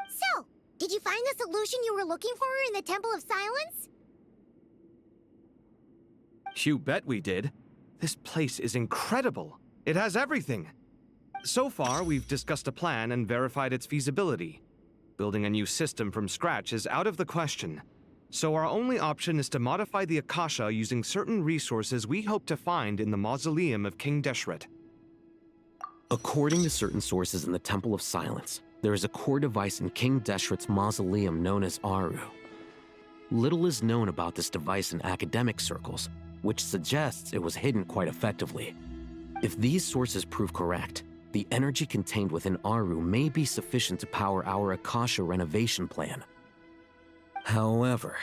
So, did you find the solution you were looking for in the Temple of Silence? You bet we did. This place is incredible. It has everything. So far, we've discussed a plan and verified its feasibility. Building a new system from scratch is out of the question. So our only option is to modify the Akasha using certain resources we hope to find in the mausoleum of King Deshret. According to certain sources in the Temple of Silence, there is a core device in King Deshret's mausoleum known as Aru. Little is known about this device in academic circles, which suggests it was hidden quite effectively. If these sources prove correct, the energy contained within Aru may be sufficient to power our Akasha renovation plan. However,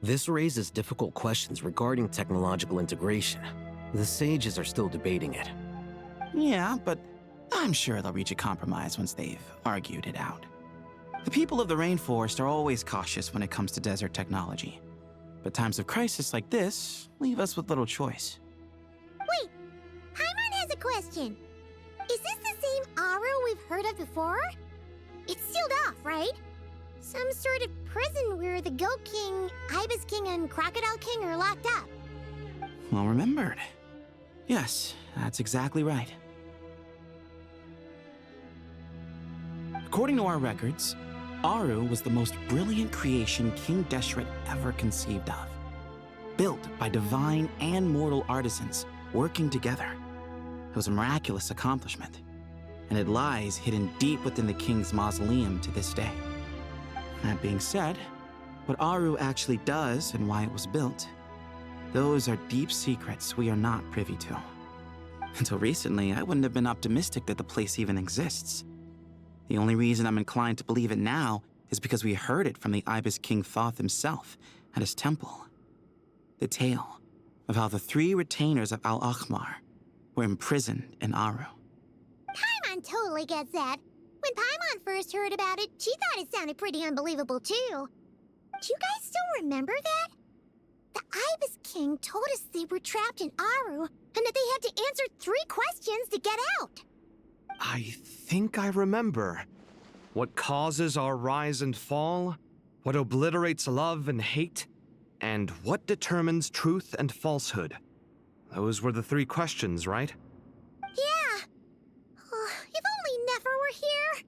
this raises difficult questions regarding technological integration. The sages are still debating it. Yeah, but I'm sure they'll reach a compromise once they've argued it out. The people of the rainforest are always cautious when it comes to desert technology. But times of crisis like this leave us with little choice. Wait, Paimon has a question. Is this the same Aru we've heard of before? It's sealed off, right? Some sort of prison where the Goat King, Ibis King, and Crocodile King are locked up. Well remembered. Yes, that's exactly right. According to our records, Aru was the most brilliant creation King Deshret ever conceived of. Built by divine and mortal artisans working together. It was a miraculous accomplishment, and it lies hidden deep within the king's mausoleum to this day. That being said, what Aru actually does and why it was built, those are deep secrets we are not privy to. Until recently, I wouldn't have been optimistic that the place even exists. The only reason I'm inclined to believe it now is because we heard it from the Ibis King Thoth himself at his temple. The tale of how the 3 retainers of Al-Akhmar were imprisoned in Aru. Paimon totally gets that. When Paimon first heard about it, she thought it sounded pretty unbelievable too. Do you guys still remember that? The Ibis King told us they were trapped in Aru and that they had to answer 3 questions to get out. I think I remember. What causes our rise and fall? What obliterates love and hate? And what determines truth and falsehood? Those were the 3 questions, right? Yeah. Oh, if only Nefer were here.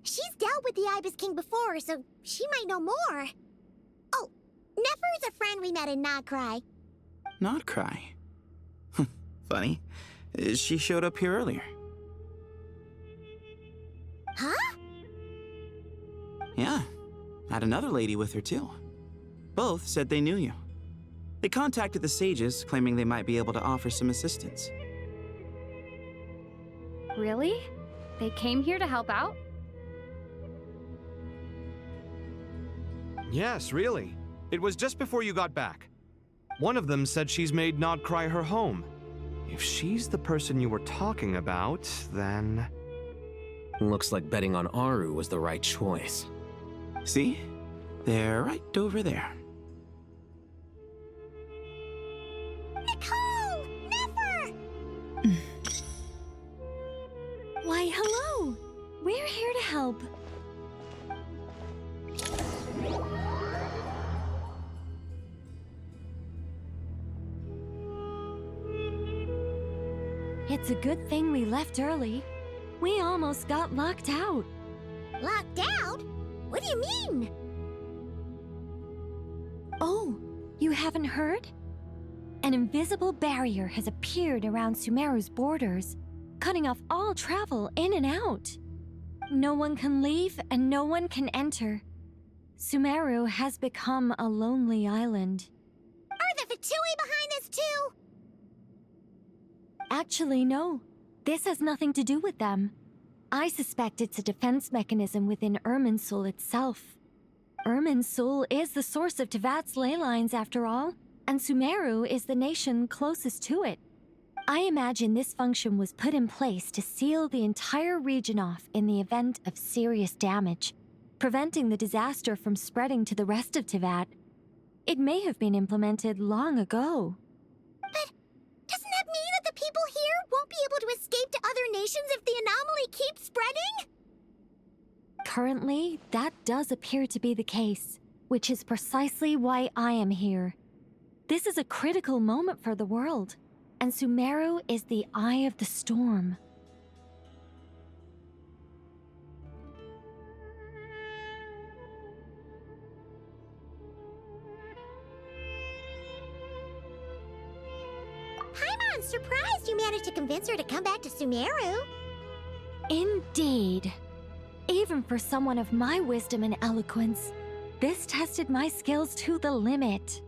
She's dealt with the Ibis King before, so she might know more. Oh, Nefer is a friend we met in Nodcry. Nodcry? Funny. She showed up here earlier. Huh? Yeah. Had another lady with her too. Both said they knew you. They contacted the sages, claiming they might be able to offer some assistance. Really? They came here to help out? Yes, really. It was just before you got back. One of them said she's made Nodcry her home. If she's the person you were talking about, then... Looks like betting on Aru was the right choice. See? They're right over there. Nicole! Nefer! Why, hello! We're here to help. It's a good thing we left early. We almost got locked out. Locked out? What do you mean? Oh, you haven't heard? An invisible barrier has appeared around Sumeru's borders, cutting off all travel in and out. No one can leave and no one can enter. Sumeru has become a lonely island. Are the Fatui behind this too? Actually, no. This has nothing to do with them. I suspect it's a defense mechanism within Irminsul itself. Irminsul is the source of Tevat's ley lines, after all, and Sumeru is the nation closest to it. I imagine this function was put in place to seal the entire region off in the event of serious damage, preventing the disaster from spreading to the rest of Tevat. It may have been implemented long ago. But doesn't that mean that the people here won't be able to escape to other nations if the anomaly keeps spreading? Currently, that does appear to be the case, which is precisely why I am here. This is a critical moment for the world, and Sumeru is the eye of the storm. Paimon's surprised you managed to convince her to come back to Sumeru. Indeed. Even for someone of my wisdom and eloquence, this tested my skills to the limit.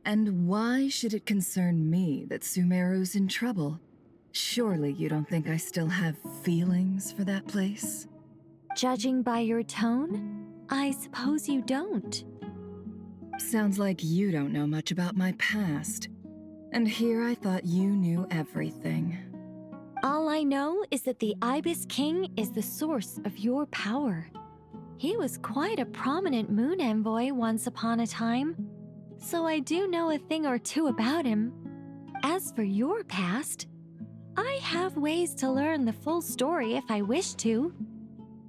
And why should it concern me that Sumeru's in trouble? Surely you don't think I still have feelings for that place? Judging by your tone, I suppose you don't. Sounds like you don't know much about my past. And here I thought you knew everything. All I know is that the Ibis King is the source of your power. He was quite a prominent moon envoy once upon a time, so I do know a thing or two about him. As for your past, I have ways to learn the full story if I wish to.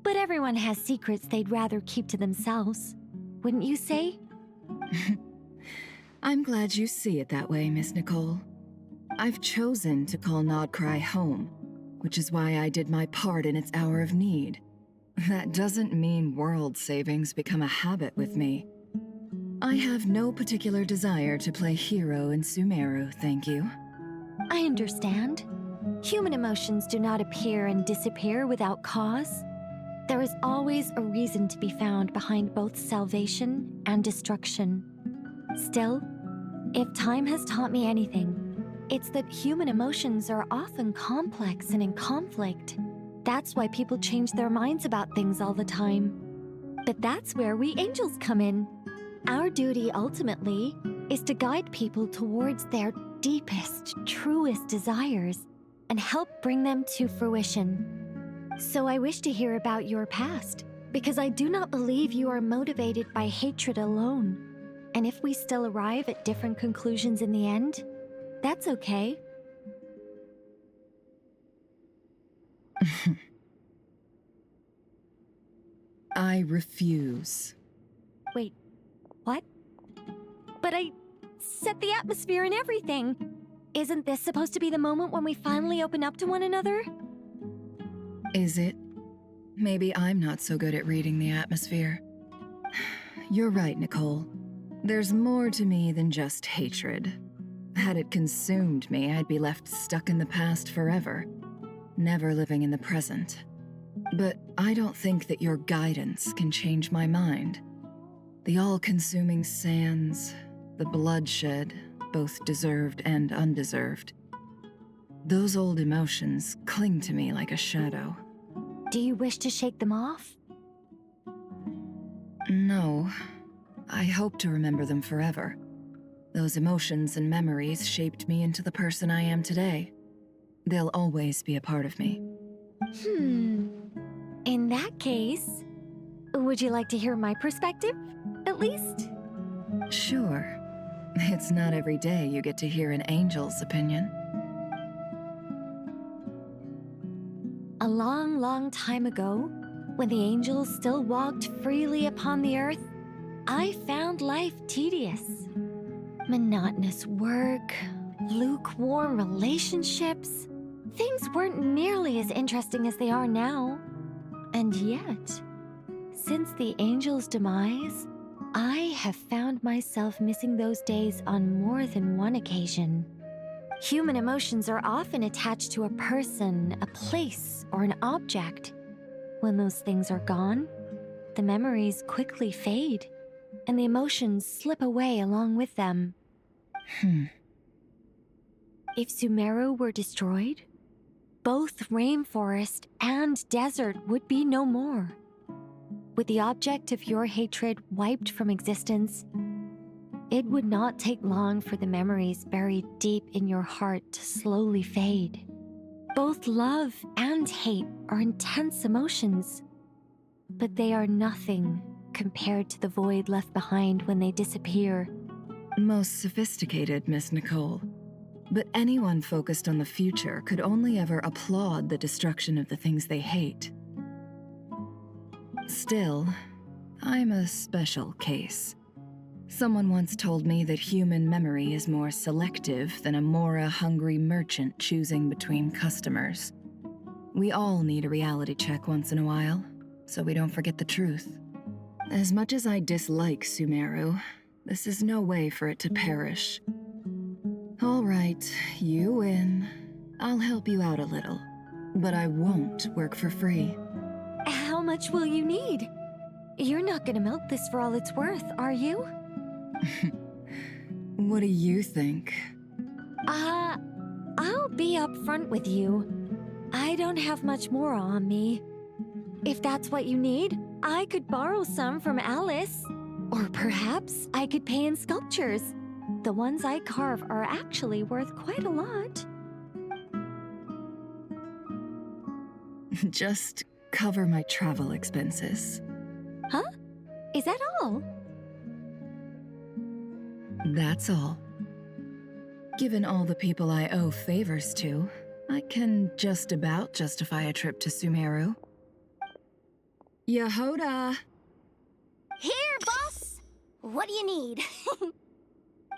But everyone has secrets they'd rather keep to themselves, wouldn't you say? I'm glad you see it that way, Miss Nicole. I've chosen to call Nodcry home, which is why I did my part in its hour of need. That doesn't mean world savings become a habit with me. I have no particular desire to play hero in Sumeru, thank you. I understand. Human emotions do not appear and disappear without cause. There is always a reason to be found behind both salvation and destruction. Still, if time has taught me anything, it's that human emotions are often complex and in conflict. That's why people change their minds about things all the time. But that's where we angels come in. Our duty ultimately is to guide people towards their deepest, truest desires and help bring them to fruition. So I wish to hear about your past, because I do not believe you are motivated by hatred alone. And if we still arrive at different conclusions in the end, that's okay. I refuse. Wait, what? But I set the atmosphere and everything. Isn't this supposed to be the moment when we finally open up to one another? Is it? Maybe I'm not so good at reading the atmosphere. You're right, Nicole. There's more to me than just hatred. Had it consumed me, I'd be left stuck in the past forever, never living in the present. But I don't think that your guidance can change my mind. The all-consuming sands, the bloodshed, both deserved and undeserved. Those old emotions cling to me like a shadow. Do you wish to shake them off? No. I hope to remember them forever. Those emotions and memories shaped me into the person I am today. They'll always be a part of me. In that case, would you like to hear my perspective, at least? Sure. It's not every day you get to hear an angel's opinion. A long, long time ago, when the angels still walked freely upon the earth, I found life tedious. Monotonous work, lukewarm relationships. Things weren't nearly as interesting as they are now. And yet, since the angel's demise, I have found myself missing those days on more than one occasion. Human emotions are often attached to a person, a place, or an object. When those things are gone, the memories quickly fade, and the emotions slip away along with them. If Sumeru were destroyed, both rainforest and desert would be no more. With the object of your hatred wiped from existence, it would not take long for the memories buried deep in your heart to slowly fade. Both love and hate are intense emotions, but they are nothing compared to the void left behind when they disappear. Most sophisticated, Miss Nicole. But anyone focused on the future could only ever applaud the destruction of the things they hate. Still, I'm a special case. Someone once told me that human memory is more selective than a Mora-hungry merchant choosing between customers. We all need a reality check once in a while, so we don't forget the truth. As much as I dislike Sumeru, this is no way for it to perish. All right, you win. I'll help you out a little, but I won't work for free. How much will you need? You're not gonna milk this for all it's worth, are you? What do you think? I'll be upfront with you. I don't have much more on me. If that's what you need, I could borrow some from Alice. Or perhaps I could pay in sculptures. The ones I carve are actually worth quite a lot. Just cover my travel expenses. Huh? Is that all? That's all. Given all the people I owe favors to, I can just about justify a trip to Sumeru. Yehoda! Here, boss! What do you need?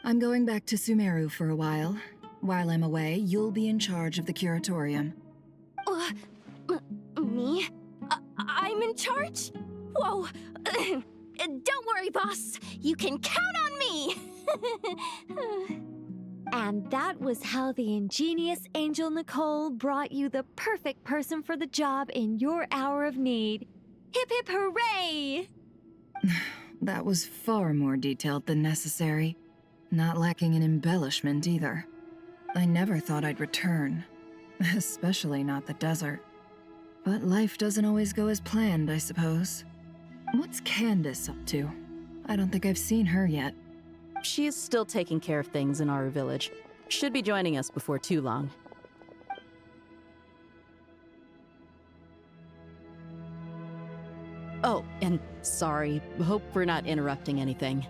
I'm going back to Sumeru for a while. While I'm away, you'll be in charge of the curatorium. Me? I'm in charge? Whoa! Don't worry, boss. You can count on me! And that was how the ingenious Angel Nicole brought you the perfect person for the job in your hour of need. Hip hip hooray! That was far more detailed than necessary. Not lacking in embellishment either. I never thought I'd return. Especially not the desert. But life doesn't always go as planned, I suppose. What's Candace up to? I don't think I've seen her yet. She is still taking care of things in our village. Should be joining us before too long. Oh, and sorry. Hope we're not interrupting anything.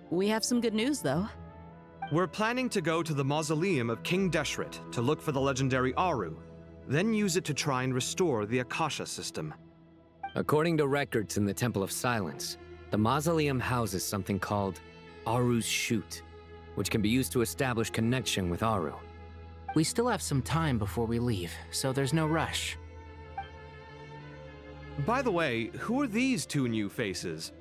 We have some good news, though. We're planning to go to the mausoleum of King Deshret to look for the legendary Aru, then use it to try and restore the Akasha system. According to records in the Temple of Silence, the mausoleum houses something called Aru's Chute, which can be used to establish connection with Aru. We still have some time before we leave, so there's no rush. By the way, who are these two new faces?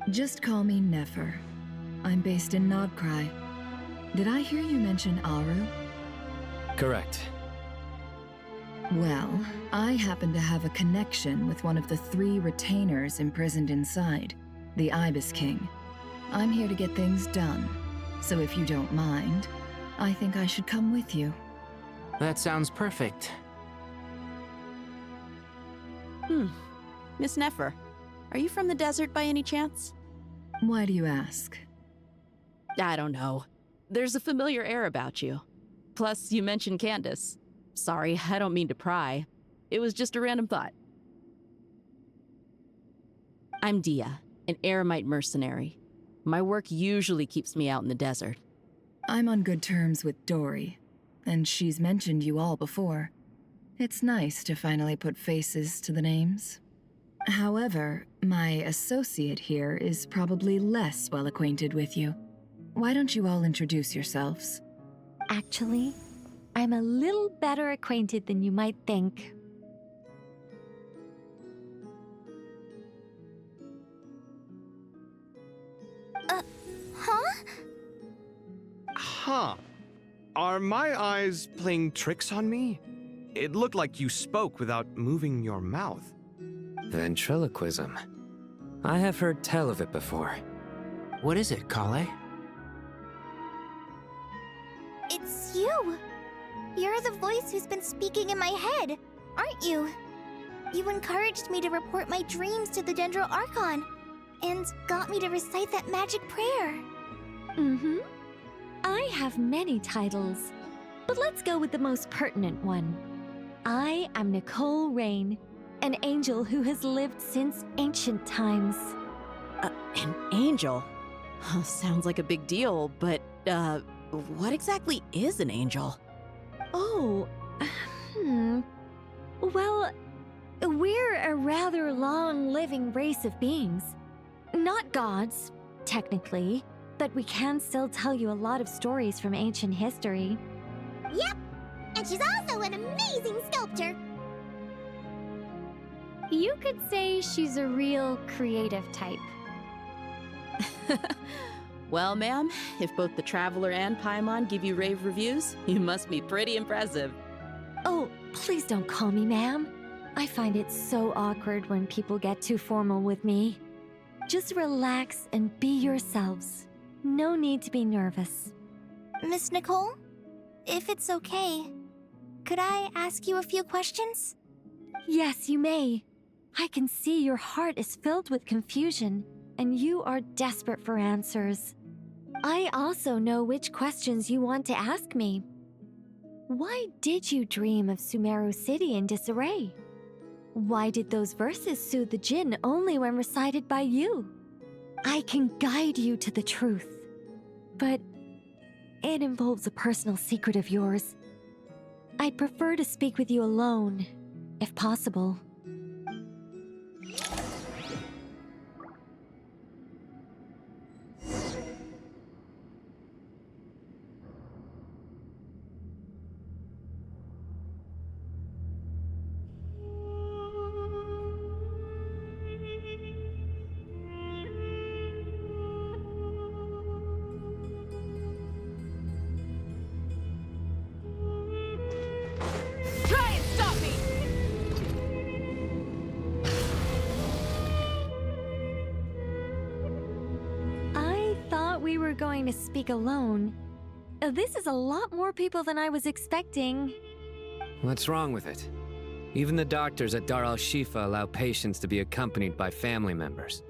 Just call me Nefer. I'm based in Nodcry. Did I hear you mention Aru? Correct. Well, I happen to have a connection with one of the 3 retainers imprisoned inside, the Ibis King. I'm here to get things done, so if you don't mind, I think I should come with you. That sounds perfect. Miss Nefer, are you from the desert by any chance? Why do you ask? I don't know. There's a familiar air about you. Plus, you mentioned Candace. Sorry, I don't mean to pry. It was just a random thought. I'm Dia, an eremite mercenary. My work usually keeps me out in the desert. I'm on good terms with Dory. and she's mentioned you all before. It's nice to finally put faces to the names. However, my associate here is probably less well acquainted with you. Why don't you all introduce yourselves? Actually, I'm a little better acquainted than you might think. Huh? Huh. Are my eyes playing tricks on me? It looked like you spoke without moving your mouth. Ventriloquism. I have heard tell of it before. What is it, Kale? It's you! You're the voice who's been speaking in my head, aren't you? You encouraged me to report my dreams to the Dendro Archon, and got me to recite that magic prayer. Mm-hmm. I have many titles, but let's go with the most pertinent one. I am Nicole Rain, an angel who has lived since ancient times. An angel? Sounds like a big deal, but, what exactly is an angel? Oh, Well, we're a rather long-living race of beings. Not gods, technically, but we can still tell you a lot of stories from ancient history. Yep, and she's also an amazing sculptor. You could say she's a real creative type. Well, ma'am, if both the Traveler and Paimon give you rave reviews, you must be pretty impressive. Oh, please don't call me ma'am. I find it so awkward when people get too formal with me. Just relax and be yourselves. No need to be nervous. Miss Nicole, if it's okay, could I ask you a few questions? Yes, you may. I can see your heart is filled with confusion, and you are desperate for answers. I also know which questions you want to ask me. Why did you dream of Sumeru City in disarray? Why did those verses soothe the Jinn only when recited by you? I can guide you to the truth, but it involves a personal secret of yours. I'd prefer to speak with you alone, if possible. Try and stop me! I thought we were going to speak alone. This is a lot more people than I was expecting. What's wrong with it? Even the doctors at Dar al-Shifa allow patients to be accompanied by family members.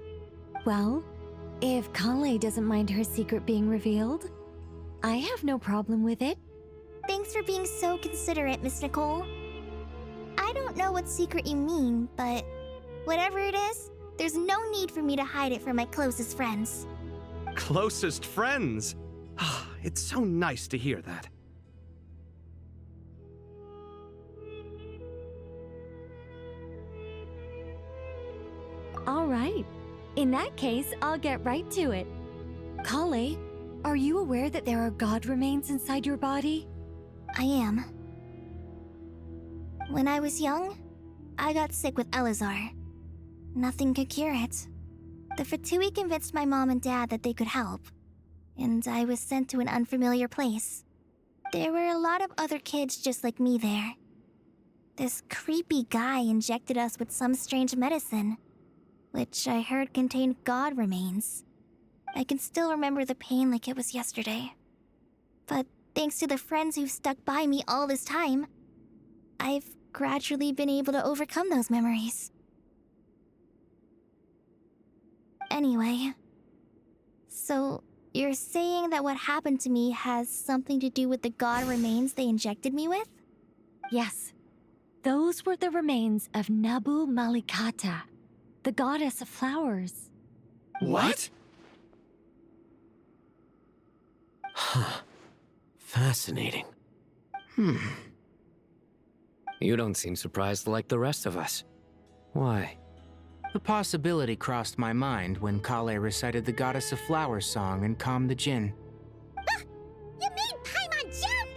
Well, if Kale doesn't mind her secret being revealed, I have no problem with it. Thanks for being so considerate, Miss Nicole. I don't know what secret you mean, but whatever it is, there's no need for me to hide it from my closest friends. Closest friends? It's so nice to hear that. All right. In that case, I'll get right to it. Kale, are you aware that there are god remains inside your body? I am. When I was young, I got sick with Elazar. Nothing could cure it. The Fatui convinced my mom and dad that they could help, and I was sent to an unfamiliar place. There were a lot of other kids just like me there. This creepy guy injected us with some strange medicine, which I heard contained god remains. I can still remember the pain like it was yesterday. But thanks to the friends who've stuck by me all this time, I've gradually been able to overcome those memories. Anyway, so you're saying that what happened to me has something to do with the god remains they injected me with? Yes. Those were the remains of Nabu Malikata, the goddess of flowers. What? Huh. Fascinating. You don't seem surprised like the rest of us. Why? The possibility crossed my mind when Kale recited the Goddess of Flowers song and calmed the Jinn. You made Paimon jump!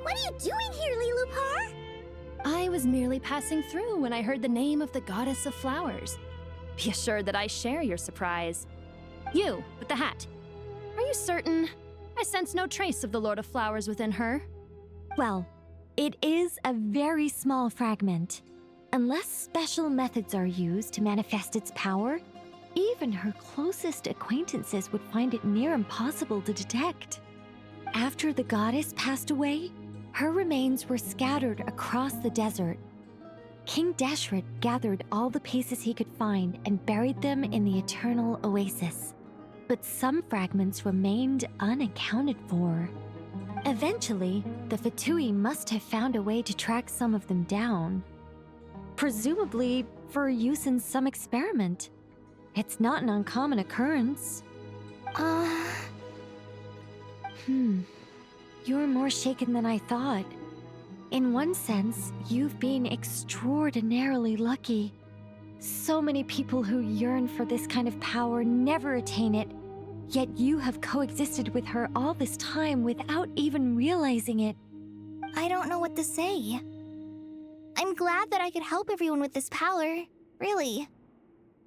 What are you doing here, Lilupar? I was merely passing through when I heard the name of the Goddess of Flowers. Be assured that I share your surprise. You, with the hat. Are you certain? I sense no trace of the Lord of Flowers within her. Well, it is a very small fragment. Unless special methods are used to manifest its power, even her closest acquaintances would find it near impossible to detect. After the goddess passed away, her remains were scattered across the desert. King Deshret gathered all the pieces he could find and buried them in the Eternal Oasis. But some fragments remained unaccounted for. Eventually, the Fatui must have found a way to track some of them down. Presumably for use in some experiment. It's not an uncommon occurrence. You're more shaken than I thought. In one sense, you've been extraordinarily lucky. So many people who yearn for this kind of power never attain it, yet you have coexisted with her all this time without even realizing it. I don't know what to say. I'm glad that I could help everyone with this power, really.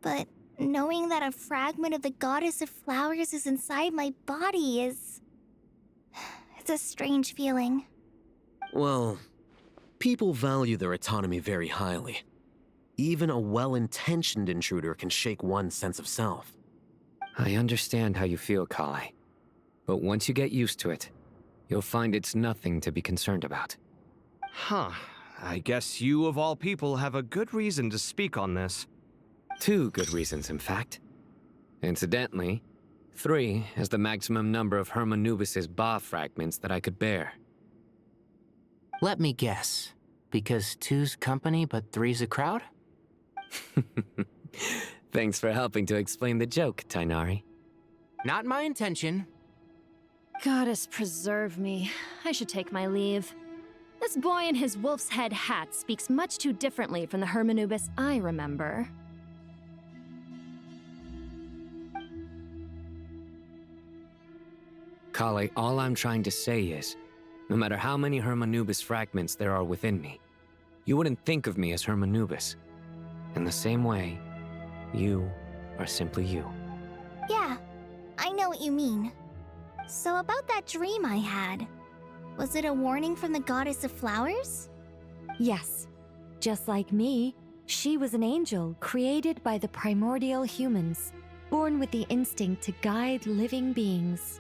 But knowing that a fragment of the Goddess of Flowers is inside my body is... it's a strange feeling. Well, people value their autonomy very highly. Even a well-intentioned intruder can shake one's sense of self. I understand how you feel, Kale. But once you get used to it, you'll find it's nothing to be concerned about. Huh. I guess you, of all people, have a good reason to speak on this. 2 good reasons, in fact. Incidentally, 3 is the maximum number of Hermanubis' Ba fragments that I could bear. Let me guess. Because 2's company, but 3's a crowd? Thanks for helping to explain the joke, Tainari. Not my intention. Goddess preserve me. I should take my leave. This boy in his wolf's head hat speaks much too differently from the Hermanubis I remember. Kale, all I'm trying to say is, no matter how many Hermanubis fragments there are within me, you wouldn't think of me as Hermanubis. In the same way, you are simply you. Yeah, I know what you mean. So about that dream I had, was it a warning from the Goddess of Flowers? Yes. Just like me, she was an angel created by the primordial humans, born with the instinct to guide living beings.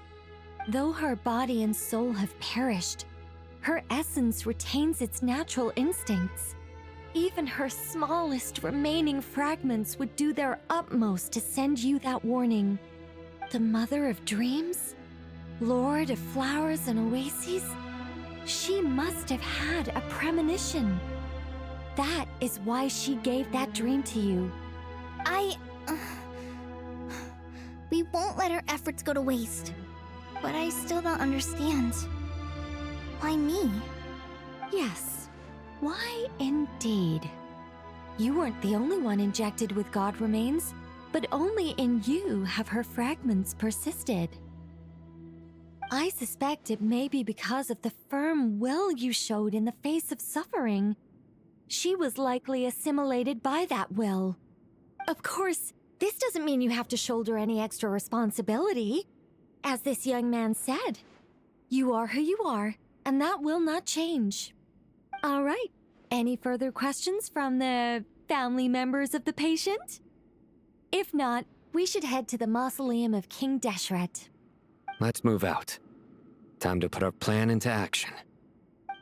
Though her body and soul have perished, her essence retains its natural instincts. Even her smallest remaining fragments would do their utmost to send you that warning. The Mother of Dreams? Lord of Flowers and Oases? She must have had a premonition. That is why she gave that dream to you. We won't let her efforts go to waste. But I still don't understand. Why me? Yes. Why indeed? You weren't the only one injected with God remains, but only in you have her fragments persisted. I suspect it may be because of the firm will you showed in the face of suffering. She was likely assimilated by that will. Of course, this doesn't mean you have to shoulder any extra responsibility. As this young man said, you are who you are, and that will not change. All right. Any further questions from the family members of the patient? If not, we should head to the mausoleum of King Deshret. Let's move out. Time to put our plan into action.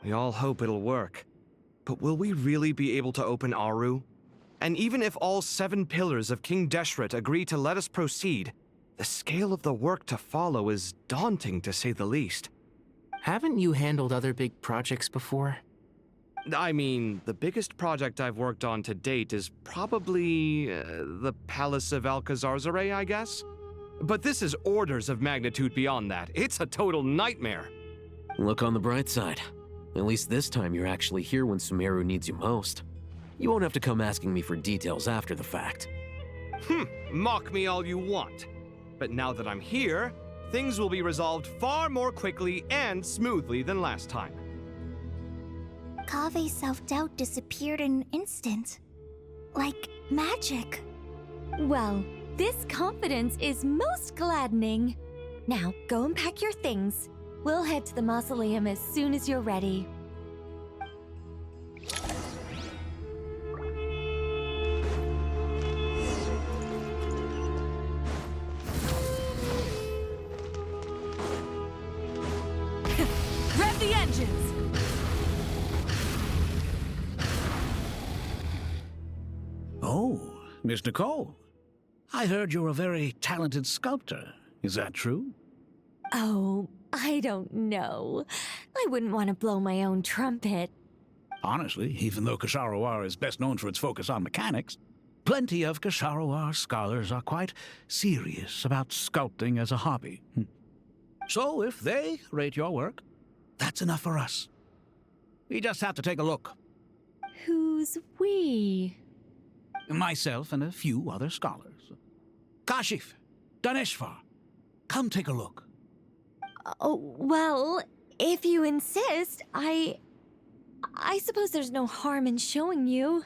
We all hope it'll work. But will we really be able to open Aru? And even if all 7 pillars of King Deshret agree to let us proceed, the scale of the work to follow is daunting to say the least. Haven't you handled other big projects before? I mean, the biggest project I've worked on to date is probably the Palace of Alcazarzaray, I guess? But this is orders of magnitude beyond that. It's a total nightmare. Look on the bright side. At least this time you're actually here when Sumeru needs you most. You won't have to come asking me for details after the fact. Mock me all you want. But now that I'm here, things will be resolved far more quickly and smoothly than last time. Kave's self-doubt disappeared in an instant. Like magic. Well, this confidence is most gladdening. Now, go and pack your things. We'll head to the mausoleum as soon as you're ready. Rev the engines! Oh, Miss Nicole. I heard you're a very talented sculptor. Is that true? Oh, I don't know. I wouldn't want to blow my own trumpet. Honestly, even though Kasharawar is best known for its focus on mechanics, plenty of Kasharawar scholars are quite serious about sculpting as a hobby. So if they rate your work, that's enough for us. We just have to take a look. Who's we? Myself and a few other scholars. Kashif, Daneshvar, come take a look. Oh, well, if you insist, I suppose there's no harm in showing you.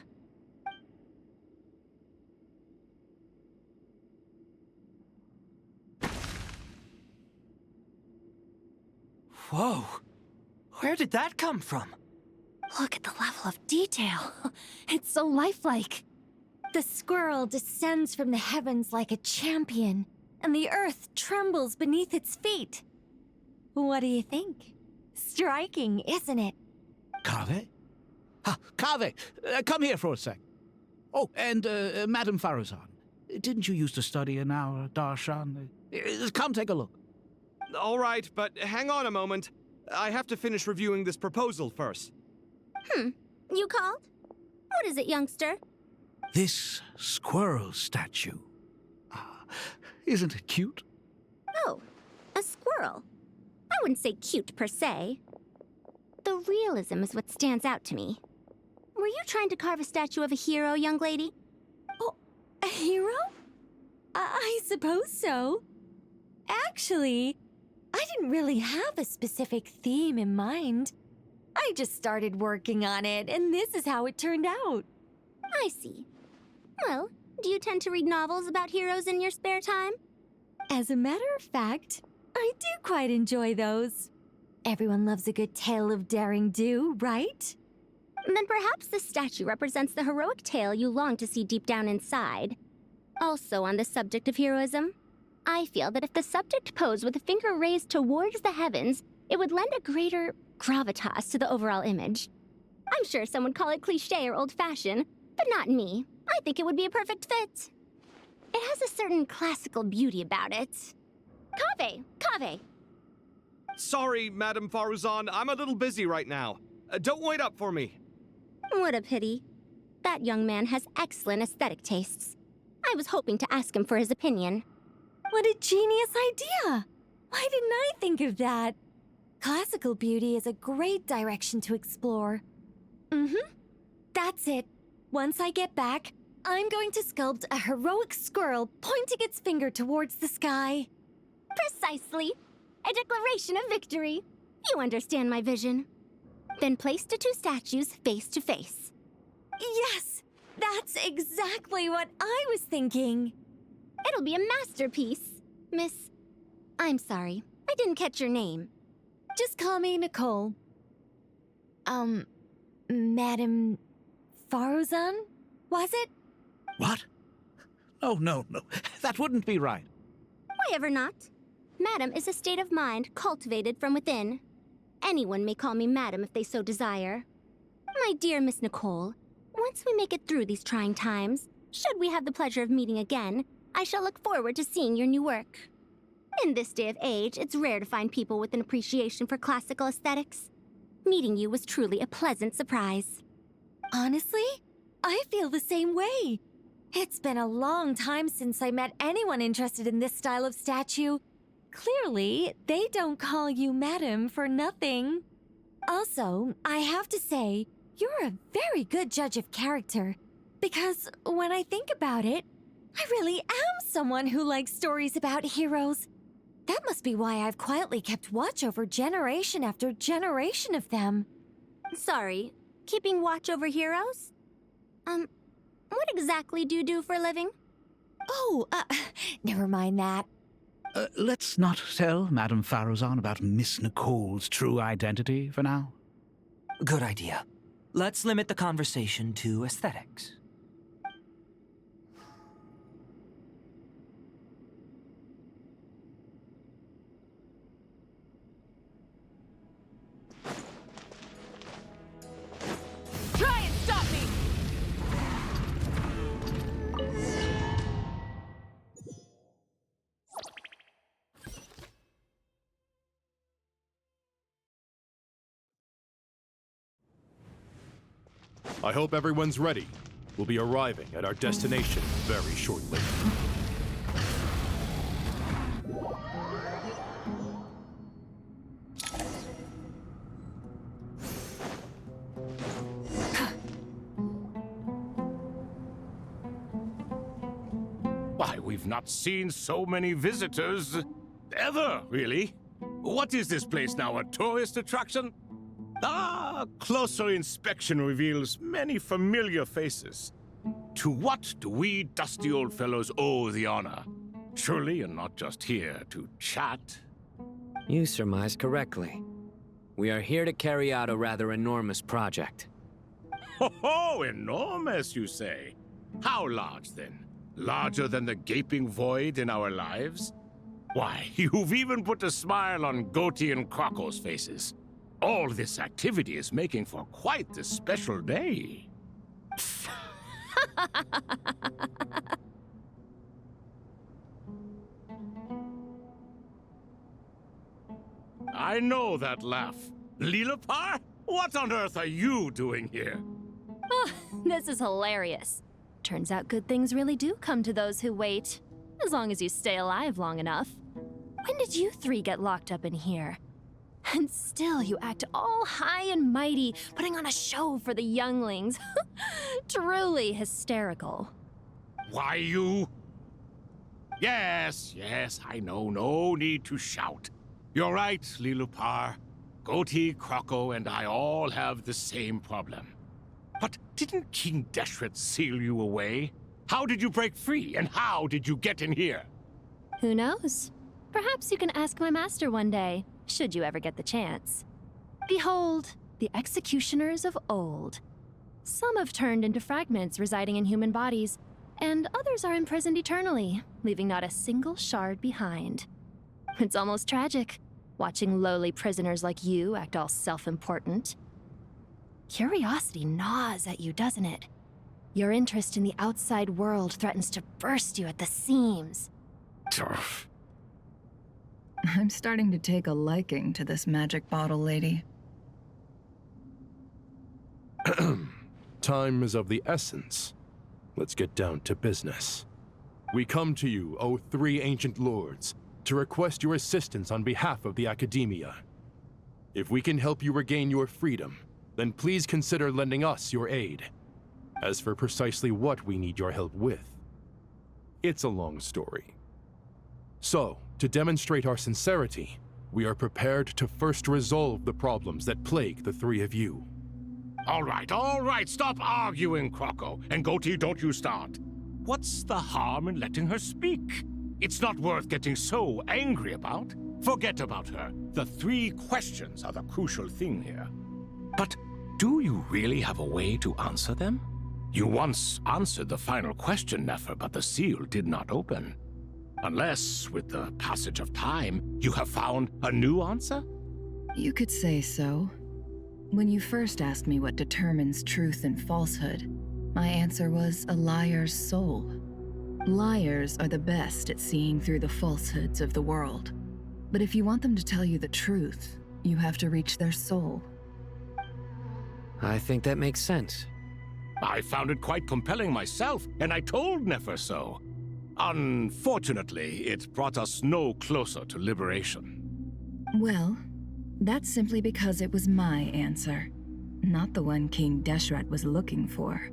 Whoa! Where did that come from? Look at the level of detail. It's so lifelike. The squirrel descends from the heavens like a champion, and the earth trembles beneath its feet. What do you think? Striking, isn't it? Kaveh? Kaveh, come here for a sec. Oh, and Madame Faruzan, didn't you used to study in our darshan? Come take a look. All right, but hang on a moment. I have to finish reviewing this proposal first. You called? What is it, youngster? This squirrel statue. Isn't it cute? Oh, a squirrel. I wouldn't say cute per se. The realism is what stands out to me. Were you trying to carve a statue of a hero, young lady? Oh, a hero? I suppose so. Actually, I didn't really have a specific theme in mind. I just started working on it, and this is how it turned out. I see. Well, do you tend to read novels about heroes in your spare time? As a matter of fact, I do quite enjoy those. Everyone loves a good tale of daring do, right? Then perhaps the statue represents the heroic tale you long to see deep down inside. Also on the subject of heroism, I feel that if the subject posed with a finger raised towards the heavens, it would lend a greater gravitas to the overall image. I'm sure some would call it cliché or old-fashioned, but not me. I think it would be a perfect fit. It has a certain classical beauty about it. Kaveh! Sorry, Madame Faruzan, I'm a little busy right now. Don't wait up for me. What a pity. That young man has excellent aesthetic tastes. I was hoping to ask him for his opinion. What a genius idea! Why didn't I think of that? Classical beauty is a great direction to explore. That's it. Once I get back, I'm going to sculpt a heroic squirrel pointing its finger towards the sky. Precisely. A declaration of victory. You understand my vision. Then place the two statues face to face. Yes! That's exactly what I was thinking. It'll be a masterpiece. Miss... I'm sorry. I didn't catch your name. Just call me Nicole. Madame Faruzan? Was it? What? Oh, no. That wouldn't be right. Why ever not? Madam is a state of mind cultivated from within. Anyone may call me Madam if they so desire. My dear Miss Nicole, once we make it through these trying times, should we have the pleasure of meeting again, I shall look forward to seeing your new work. In this day of age, it's rare to find people with an appreciation for classical aesthetics. Meeting you was truly a pleasant surprise. Honestly, I feel the same way. It's been a long time since I met anyone interested in this style of statue. Clearly, they don't call you Madam for nothing. Also, I have to say, you're a very good judge of character. Because when I think about it, I really am someone who likes stories about heroes. That must be why I've quietly kept watch over generation after generation of them. Sorry, keeping watch over heroes? What exactly do you do for a living? Oh, never mind that. Let's not tell Madame Faruzan about Miss Nicole's true identity for now. Good idea. Let's limit the conversation to aesthetics. Try and stop me! I hope everyone's ready. We'll be arriving at our destination very shortly. Why, we've not seen so many visitors ever, really. What is this place now, a tourist attraction? Closer inspection reveals many familiar faces. To what do we dusty old fellows owe the honor? Surely you're not just here to chat. You surmise correctly. We are here to carry out a rather enormous project. Ho, enormous, you say? How large, then? Larger than the gaping void in our lives? Why, you've even put a smile on Goatee and Crocco's faces. All this activity is making for quite the special day. I know that laugh. Lilipar? What on earth are you doing here? Oh, this is hilarious. Turns out good things really do come to those who wait. As long as you stay alive long enough. When did you three get locked up in here? And still you act all high and mighty, putting on a show for the younglings. Truly hysterical. Why, you... Yes, I know. No need to shout. You're right, Lilipar. Goatee, Crocco, and I all have the same problem. But didn't King Deshret seal you away? How did you break free, and how did you get in here? Who knows? Perhaps you can ask my master one day, should you ever get the chance. Behold, the executioners of old. Some have turned into fragments residing in human bodies, and others are imprisoned eternally, leaving not a single shard behind. It's almost tragic, watching lowly prisoners like you act all self-important. Curiosity gnaws at you, doesn't it? Your interest in the outside world threatens to burst you at the seams. I'm starting to take a liking to this magic bottle lady. Time is of the essence. Let's get down to business. We come to you, O three ancient lords, to request your assistance on behalf of the Academia. If we can help you regain your freedom, then please consider lending us your aid. As for precisely what we need your help with, it's a long story. So, to demonstrate our sincerity, we are prepared to first resolve the problems that plague the three of you. All right, stop arguing, Crocco. And Goatee, don't you start. What's the harm in letting her speak? It's not worth getting so angry about. Forget about her. The three questions are the crucial thing here. But do you really have a way to answer them? You once answered the final question, Nefer, but the seal did not open. Unless, with the passage of time, you have found a new answer? You could say so. When you first asked me what determines truth and falsehood, my answer was a liar's soul. Liars are the best at seeing through the falsehoods of the world. But if you want them to tell you the truth, you have to reach their soul. I think that makes sense. I found it quite compelling myself, and I told Nefer so. Unfortunately, it brought us no closer to liberation. Well, That's simply because it was my answer, not the one King Deshret was looking for.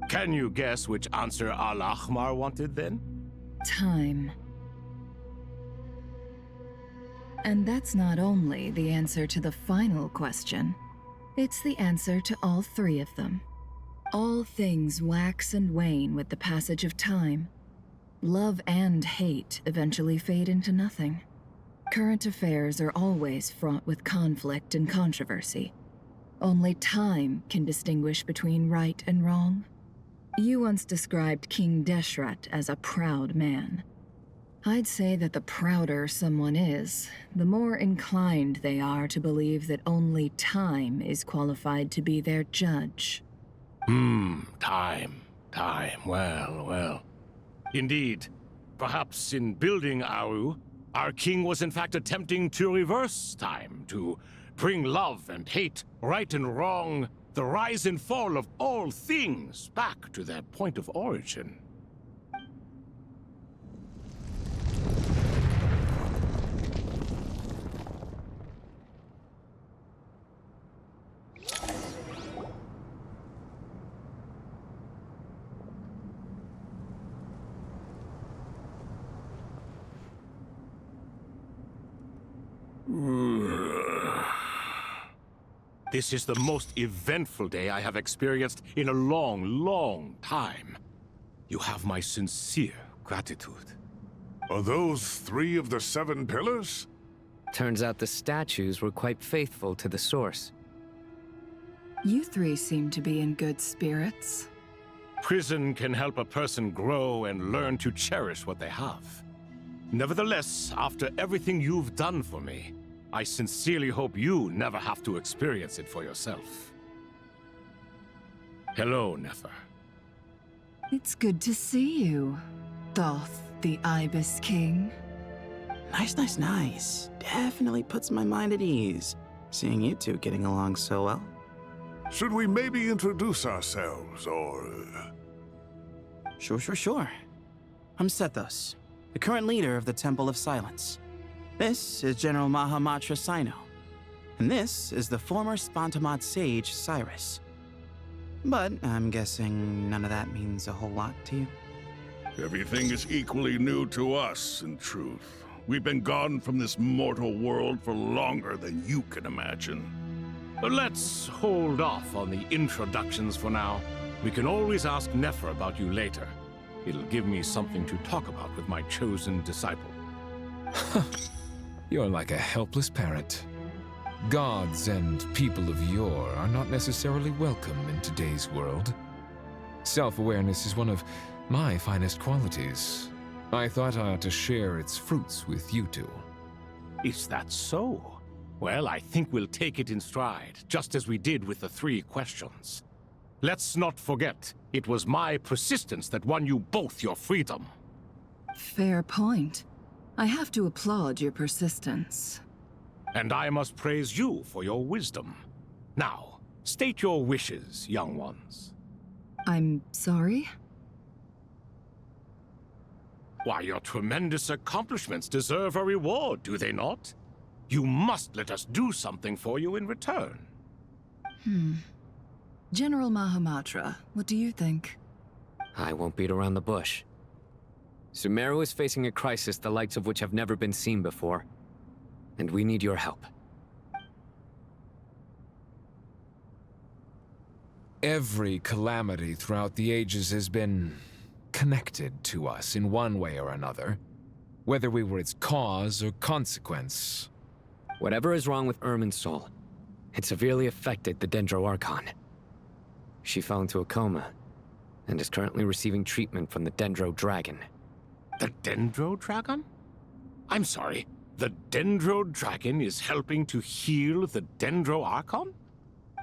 Can you guess which answer Al-Ahmar wanted then? Time. And that's not only the answer to the final question, it's the answer to all three of them. All things wax and wane with the passage of time. Love and hate eventually fade into nothing. Current affairs are always fraught with conflict and controversy. Only time can distinguish between right and wrong. You once described King Deshret as a proud man. I'd say that the prouder someone is, the more inclined they are to believe that only time is qualified to be their judge. Time. Well. Indeed. Perhaps in building Aru, our king was in fact attempting to reverse time, to bring love and hate, right and wrong, the rise and fall of all things back to their point of origin. This is the most eventful day I have experienced in a long time. You have my sincere gratitude. Are those 3 of the 7 pillars? Turns out the statues were quite faithful to the source. You three seem to be in good spirits. Prison can help a person grow and learn to cherish what they have. Nevertheless, after everything you've done for me, I sincerely hope you never have to experience it for yourself. Hello, Nefer. It's good to see you, Thoth the Ibis King. Nice. Definitely puts my mind at ease, seeing you two getting along so well. Should we maybe introduce ourselves, or... Sure. I'm Sethos, the current leader of the Temple of Silence. This is General Mahamatra Sino, and this is the former Spantamad sage, Cyrus. But I'm guessing none of that means a whole lot to you. Everything is equally new to us, in truth. We've been gone from this mortal world for longer than you can imagine. Let's hold off on the introductions for now. We can always ask Nefer about you later. It'll give me something to talk about with my chosen disciple. You're like a helpless parrot. Gods and people of yore are not necessarily welcome in today's world. Self-awareness is one of my finest qualities. I thought I ought to share its fruits with you two. Is that so? Well, I think we'll take it in stride, just as we did with the 3 questions. Let's not forget, it was my persistence that won you both your freedom. Fair point. I have to applaud your persistence. And I must praise you for your wisdom. Now, state your wishes, young ones. I'm sorry? Why, your tremendous accomplishments deserve a reward, do they not? You must let us do something for you in return. General Mahamatra, what do you think? I won't beat around the bush. Sumeru is facing a crisis the likes of which have never been seen before, and we need your help. Every calamity throughout the ages has been connected to us in one way or another, whether we were its cause or consequence. Whatever is wrong with Irminsul, it severely affected the Dendro Archon. She fell into a coma, and is currently receiving treatment from the Dendro Dragon. The Dendro Dragon? I'm sorry, the Dendro Dragon is helping to heal the Dendro Archon?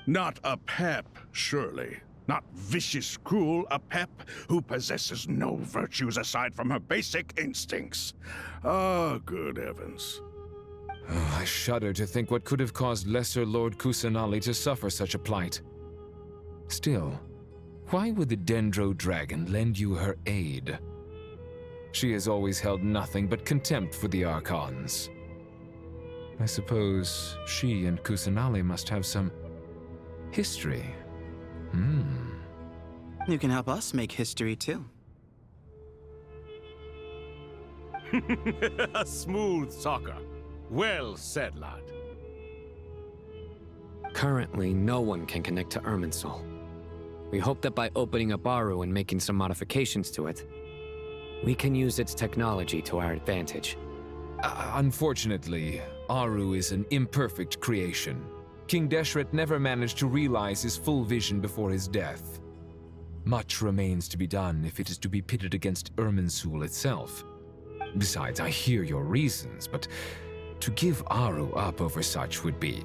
Not a pep, surely. Not vicious, cruel, a pep who possesses no virtues aside from her basic instincts. Ah, good heavens. Oh, I shudder to think what could have caused Lesser Lord Kusanali to suffer such a plight. Still, why would the Dendro Dragon lend you her aid? She has always held nothing but contempt for the Archons. I suppose she and Kusanali must have some history. You can help us make history too. Smooth soccer. Well said, lad. Currently, no one can connect to Irminsul. We hope that by opening up Aru and making some modifications to it, we can use its technology to our advantage. Unfortunately, Aru is an imperfect creation. King Deshret never managed to realize his full vision before his death. Much remains to be done if it is to be pitted against Irminsul itself. Besides, I hear your reasons, but to give Aru up over such would be...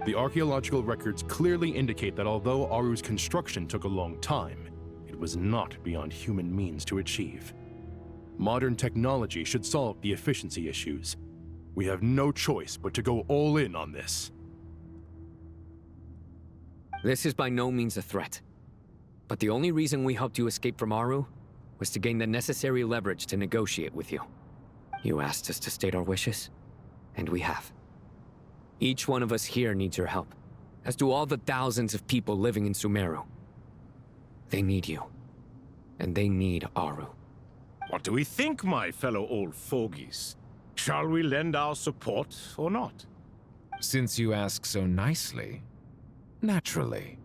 The archaeological records clearly indicate that although Aru's construction took a long time, it was not beyond human means to achieve. Modern technology should solve the efficiency issues. We have no choice but to go all in on this. This is by no means a threat. But the only reason we helped you escape from Aru was to gain the necessary leverage to negotiate with you. You asked us to state our wishes, and we have. Each one of us here needs your help, as do all the thousands of people living in Sumeru. They need you, and they need Aru. What do we think, my fellow old fogies? Shall we lend our support or not? Since you ask so nicely, naturally.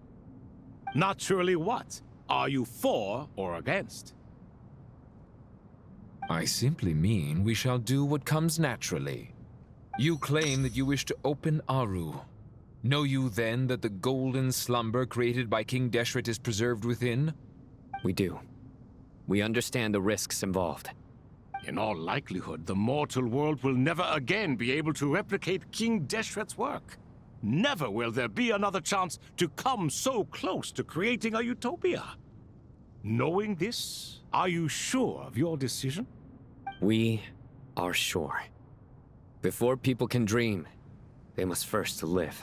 Naturally what? Are you for or against? I simply mean we shall do what comes naturally. You claim that you wish to open Aru. Know you then that the golden slumber created by King Deshret is preserved within? We do. We understand the risks involved. In all likelihood, the mortal world will never again be able to replicate King Deshret's work. Never will there be another chance to come so close to creating a utopia. Knowing this, are you sure of your decision? We are sure. Before people can dream, they must first live.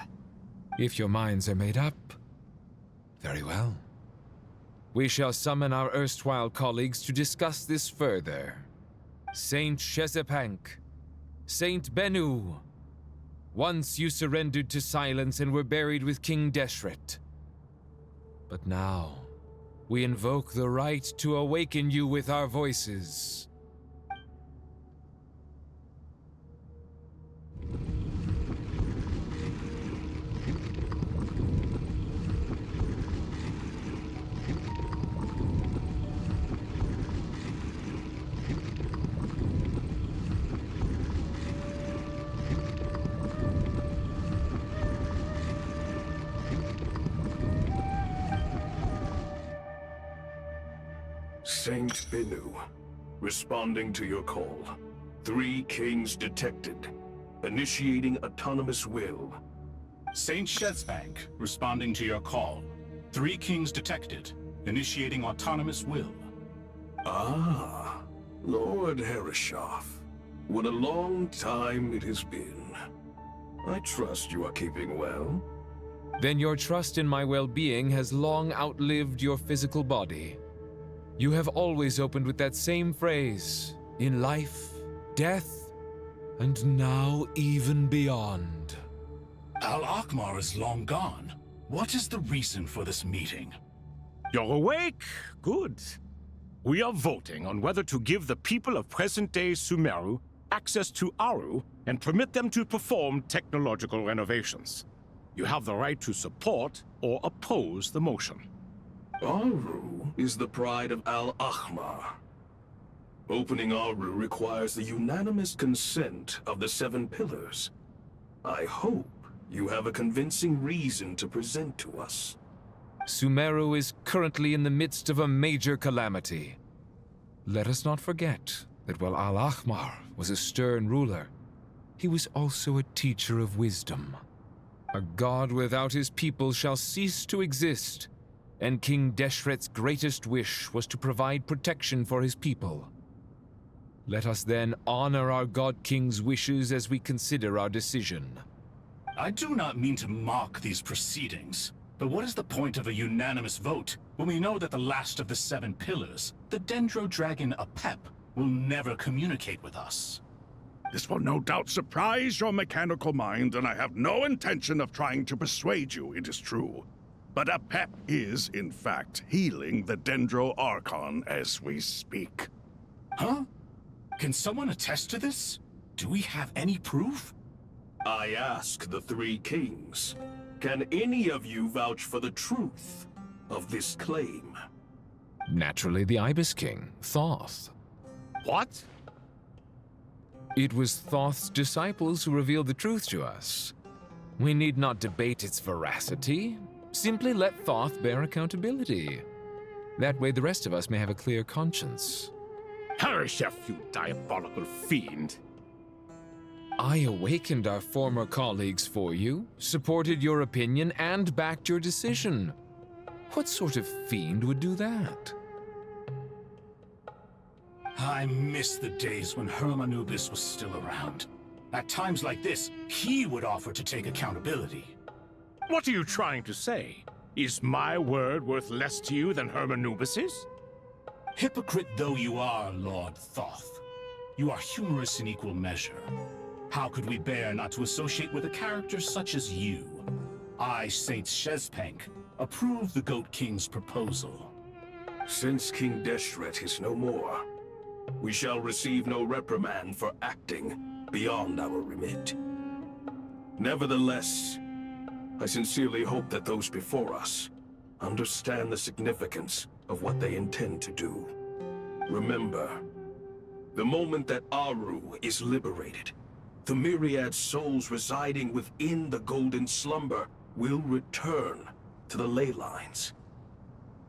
If your minds are made up, very well. We shall summon our erstwhile colleagues to discuss this further. Saint Shezepank, Saint Bennu, once you surrendered to silence and were buried with King Deshret. But now, we invoke the right to awaken you with our voices. Saint Bennu, responding to your call. 3 kings detected. Initiating autonomous will. Saint Shezbank, responding to your call. 3 kings detected. Initiating autonomous will. Ah, Lord Herreshoff. What a long time it has been. I trust you are keeping well. Then your trust in my well-being has long outlived your physical body. You have always opened with that same phrase, in life, death, and now even beyond. Al-Akhmar is long gone. What is the reason for this meeting? You're awake? Good. We are voting on whether to give the people of present-day Sumeru access to Aru and permit them to perform technological renovations. You have the right to support or oppose the motion. Aru is the pride of Al-Akhmar. Opening Aru requires the unanimous consent of the 7 pillars. I hope you have a convincing reason to present to us. Sumeru is currently in the midst of a major calamity. Let us not forget that while Al-Akhmar was a stern ruler, he was also a teacher of wisdom. A god without his people shall cease to exist, and King Deshret's greatest wish was to provide protection for his people. Let us then honor our God King's wishes as we consider our decision. I do not mean to mock these proceedings, but what is the point of a unanimous vote when we know that the last of the 7 pillars, the Dendro Dragon Apep, will never communicate with us? This will no doubt surprise your mechanical mind, and I have no intention of trying to persuade you it is true. But Apep is, in fact, healing the Dendro Archon as we speak. Huh? Can someone attest to this? Do we have any proof? I ask the three kings, can any of you vouch for the truth of this claim? Naturally, the Ibis King, Thoth. What? It was Thoth's disciples who revealed the truth to us. We need not debate its veracity. Simply let Thoth bear accountability. That way the rest of us may have a clear conscience. Harishef, you diabolical fiend! I awakened our former colleagues for you, supported your opinion, and backed your decision. What sort of fiend would do that? I miss the days when Hermanubis was still around. At times like this, he would offer to take accountability. What are you trying to say? Is my word worth less to you than Hermanubis's? Hypocrite though you are, Lord Thoth, you are humorous in equal measure. How could we bear not to associate with a character such as you? I, Saint Shezpenk, approve the Goat King's proposal. Since King Deshret is no more, we shall receive no reprimand for acting beyond our remit. Nevertheless, I sincerely hope that those before us understand the significance of what they intend to do. Remember, the moment that Aru is liberated, the myriad souls residing within the Golden Slumber will return to the ley lines.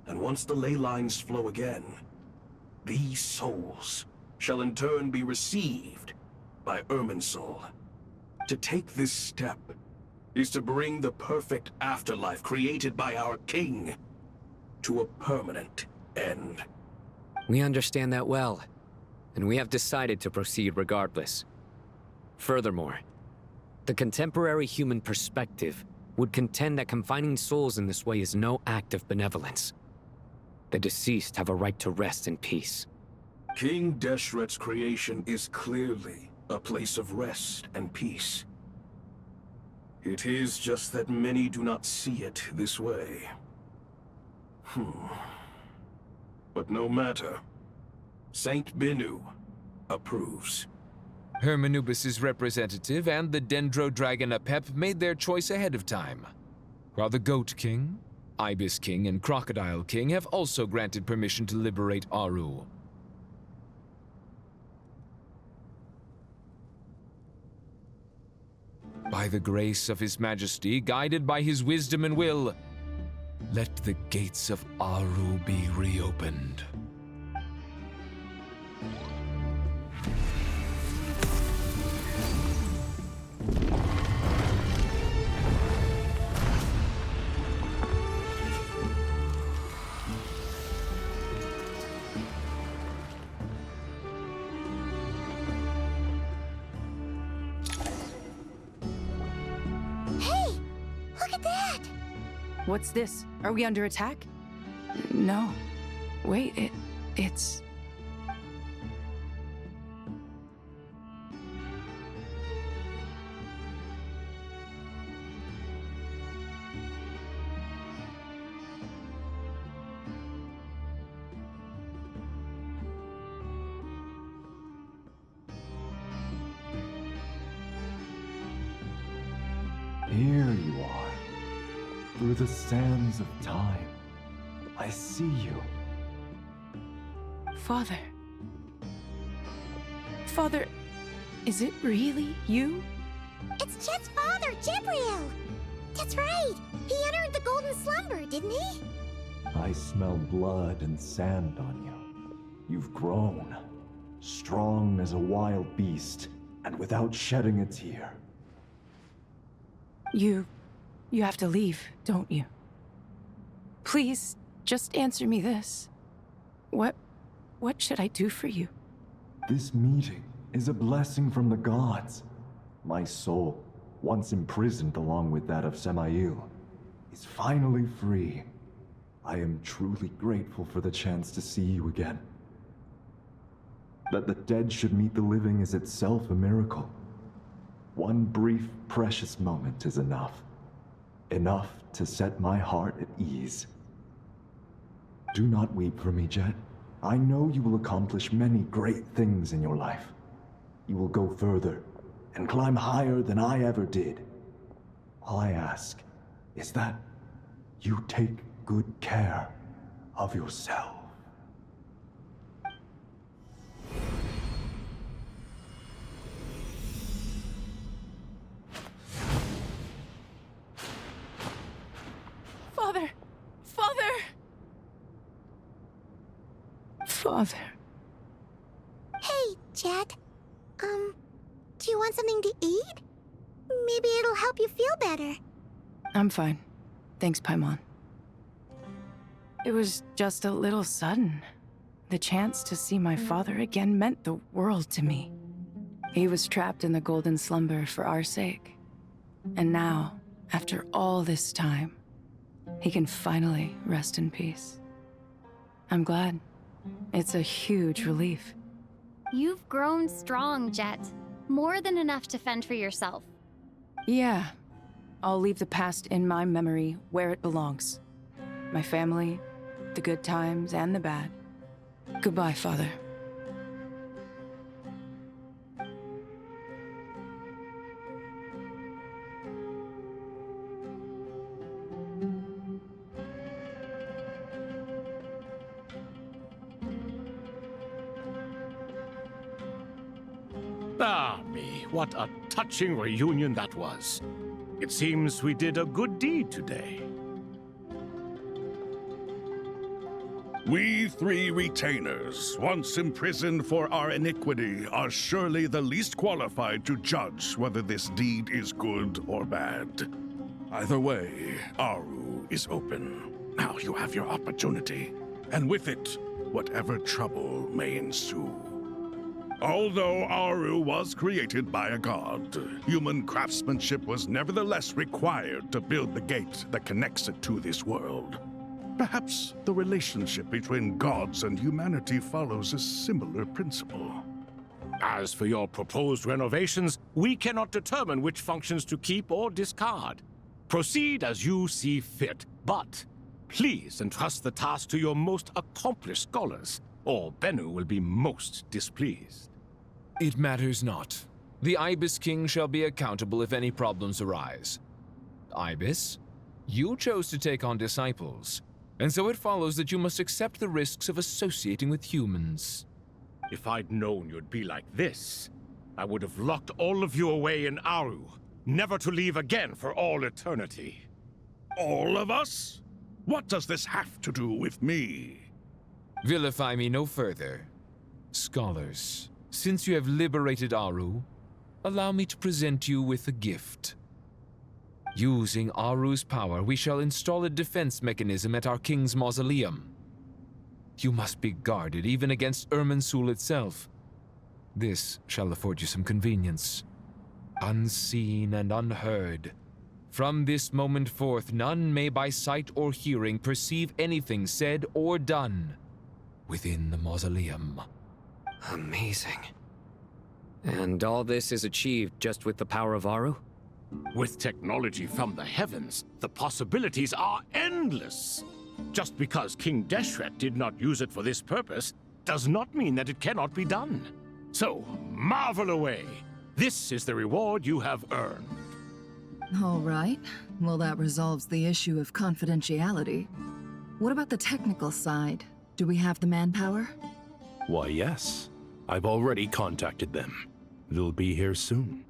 And once the ley lines flow again, these souls shall in turn be received by Irminsul. To take this step is to bring the perfect afterlife created by our king to a permanent end. We understand that well, and we have decided to proceed regardless. Furthermore, the contemporary human perspective would contend that confining souls in this way is no act of benevolence. The deceased have a right to rest in peace. King Deshret's creation is clearly a place of rest and peace. It is just that many do not see it this way. But no matter. Saint Binu approves. Hermanubis' representative and the Dendro Dragon Apep made their choice ahead of time, while the Goat King, Ibis King, and Crocodile King have also granted permission to liberate Aru. By the grace of His Majesty, guided by his wisdom and will, let the gates of Aru be reopened. What's this? Are we under attack? No. Wait, it's... Here you are. Through the sands of time, I see you. Father. Father, is it really you? It's Chet's father, Jibriel! That's right! He entered the Golden Slumber, didn't he? I smell blood and sand on you. You've grown, strong as a wild beast, and without shedding a tear. You have to leave, don't you? Please, just answer me this. What should I do for you? This meeting is a blessing from the gods. My soul, once imprisoned along with that of Semail, is finally free. I am truly grateful for the chance to see you again. That the dead should meet the living is itself a miracle. One brief, precious moment is enough. Enough to set my heart at ease. Do not weep for me, Jet. I know you will accomplish many great things in your life. You will go further and climb higher than I ever did. All I ask is that you take good care of yourself. Father! Father! Father. Hey, Jet. Do you want something to eat? Maybe it'll help you feel better. I'm fine. Thanks, Paimon. It was just a little sudden. The chance to see my father again meant the world to me. He was trapped in the golden slumber for our sake. And now, after all this time, he can finally rest in peace. I'm glad. It's a huge relief. You've grown strong, Jet. More than enough to fend for yourself. Yeah. I'll leave the past in my memory where it belongs. My family, the good times and the bad. Goodbye, Father. Ah, me, what a touching reunion that was. It seems we did a good deed today. We three retainers, once imprisoned for our iniquity, are surely the least qualified to judge whether this deed is good or bad. Either way, Aru is open. Now you have your opportunity, and with it, whatever trouble may ensue. Although Aru was created by a god, human craftsmanship was nevertheless required to build the gate that connects it to this world. Perhaps the relationship between gods and humanity follows a similar principle. As for your proposed renovations, we cannot determine which functions to keep or discard. Proceed as you see fit, but please entrust the task to your most accomplished scholars, or Bennu will be most displeased. It matters not. The Ibis King shall be accountable if any problems arise. Ibis, you chose to take on disciples, and so it follows that you must accept the risks of associating with humans. If I'd known you'd be like this, I would have locked all of you away in Aru, never to leave again for all eternity. All of us? What does this have to do with me? Vilify me no further. Scholars, since you have liberated Aru, allow me to present you with a gift. Using Aru's power, we shall install a defense mechanism at our king's mausoleum. You must be guarded even against Irminsul itself. This shall afford you some convenience. Unseen and unheard. From this moment forth, none may by sight or hearing perceive anything said or done within the mausoleum. Amazing. And all this is achieved just with the power of Aru? With technology from the heavens, the possibilities are endless. Just because King Deshret did not use it for this purpose does not mean that it cannot be done. So, marvel away. This is the reward you have earned. All right. Well, that resolves the issue of confidentiality. What about the technical side? Do we have the manpower? Why, yes. I've already contacted them. They'll be here soon.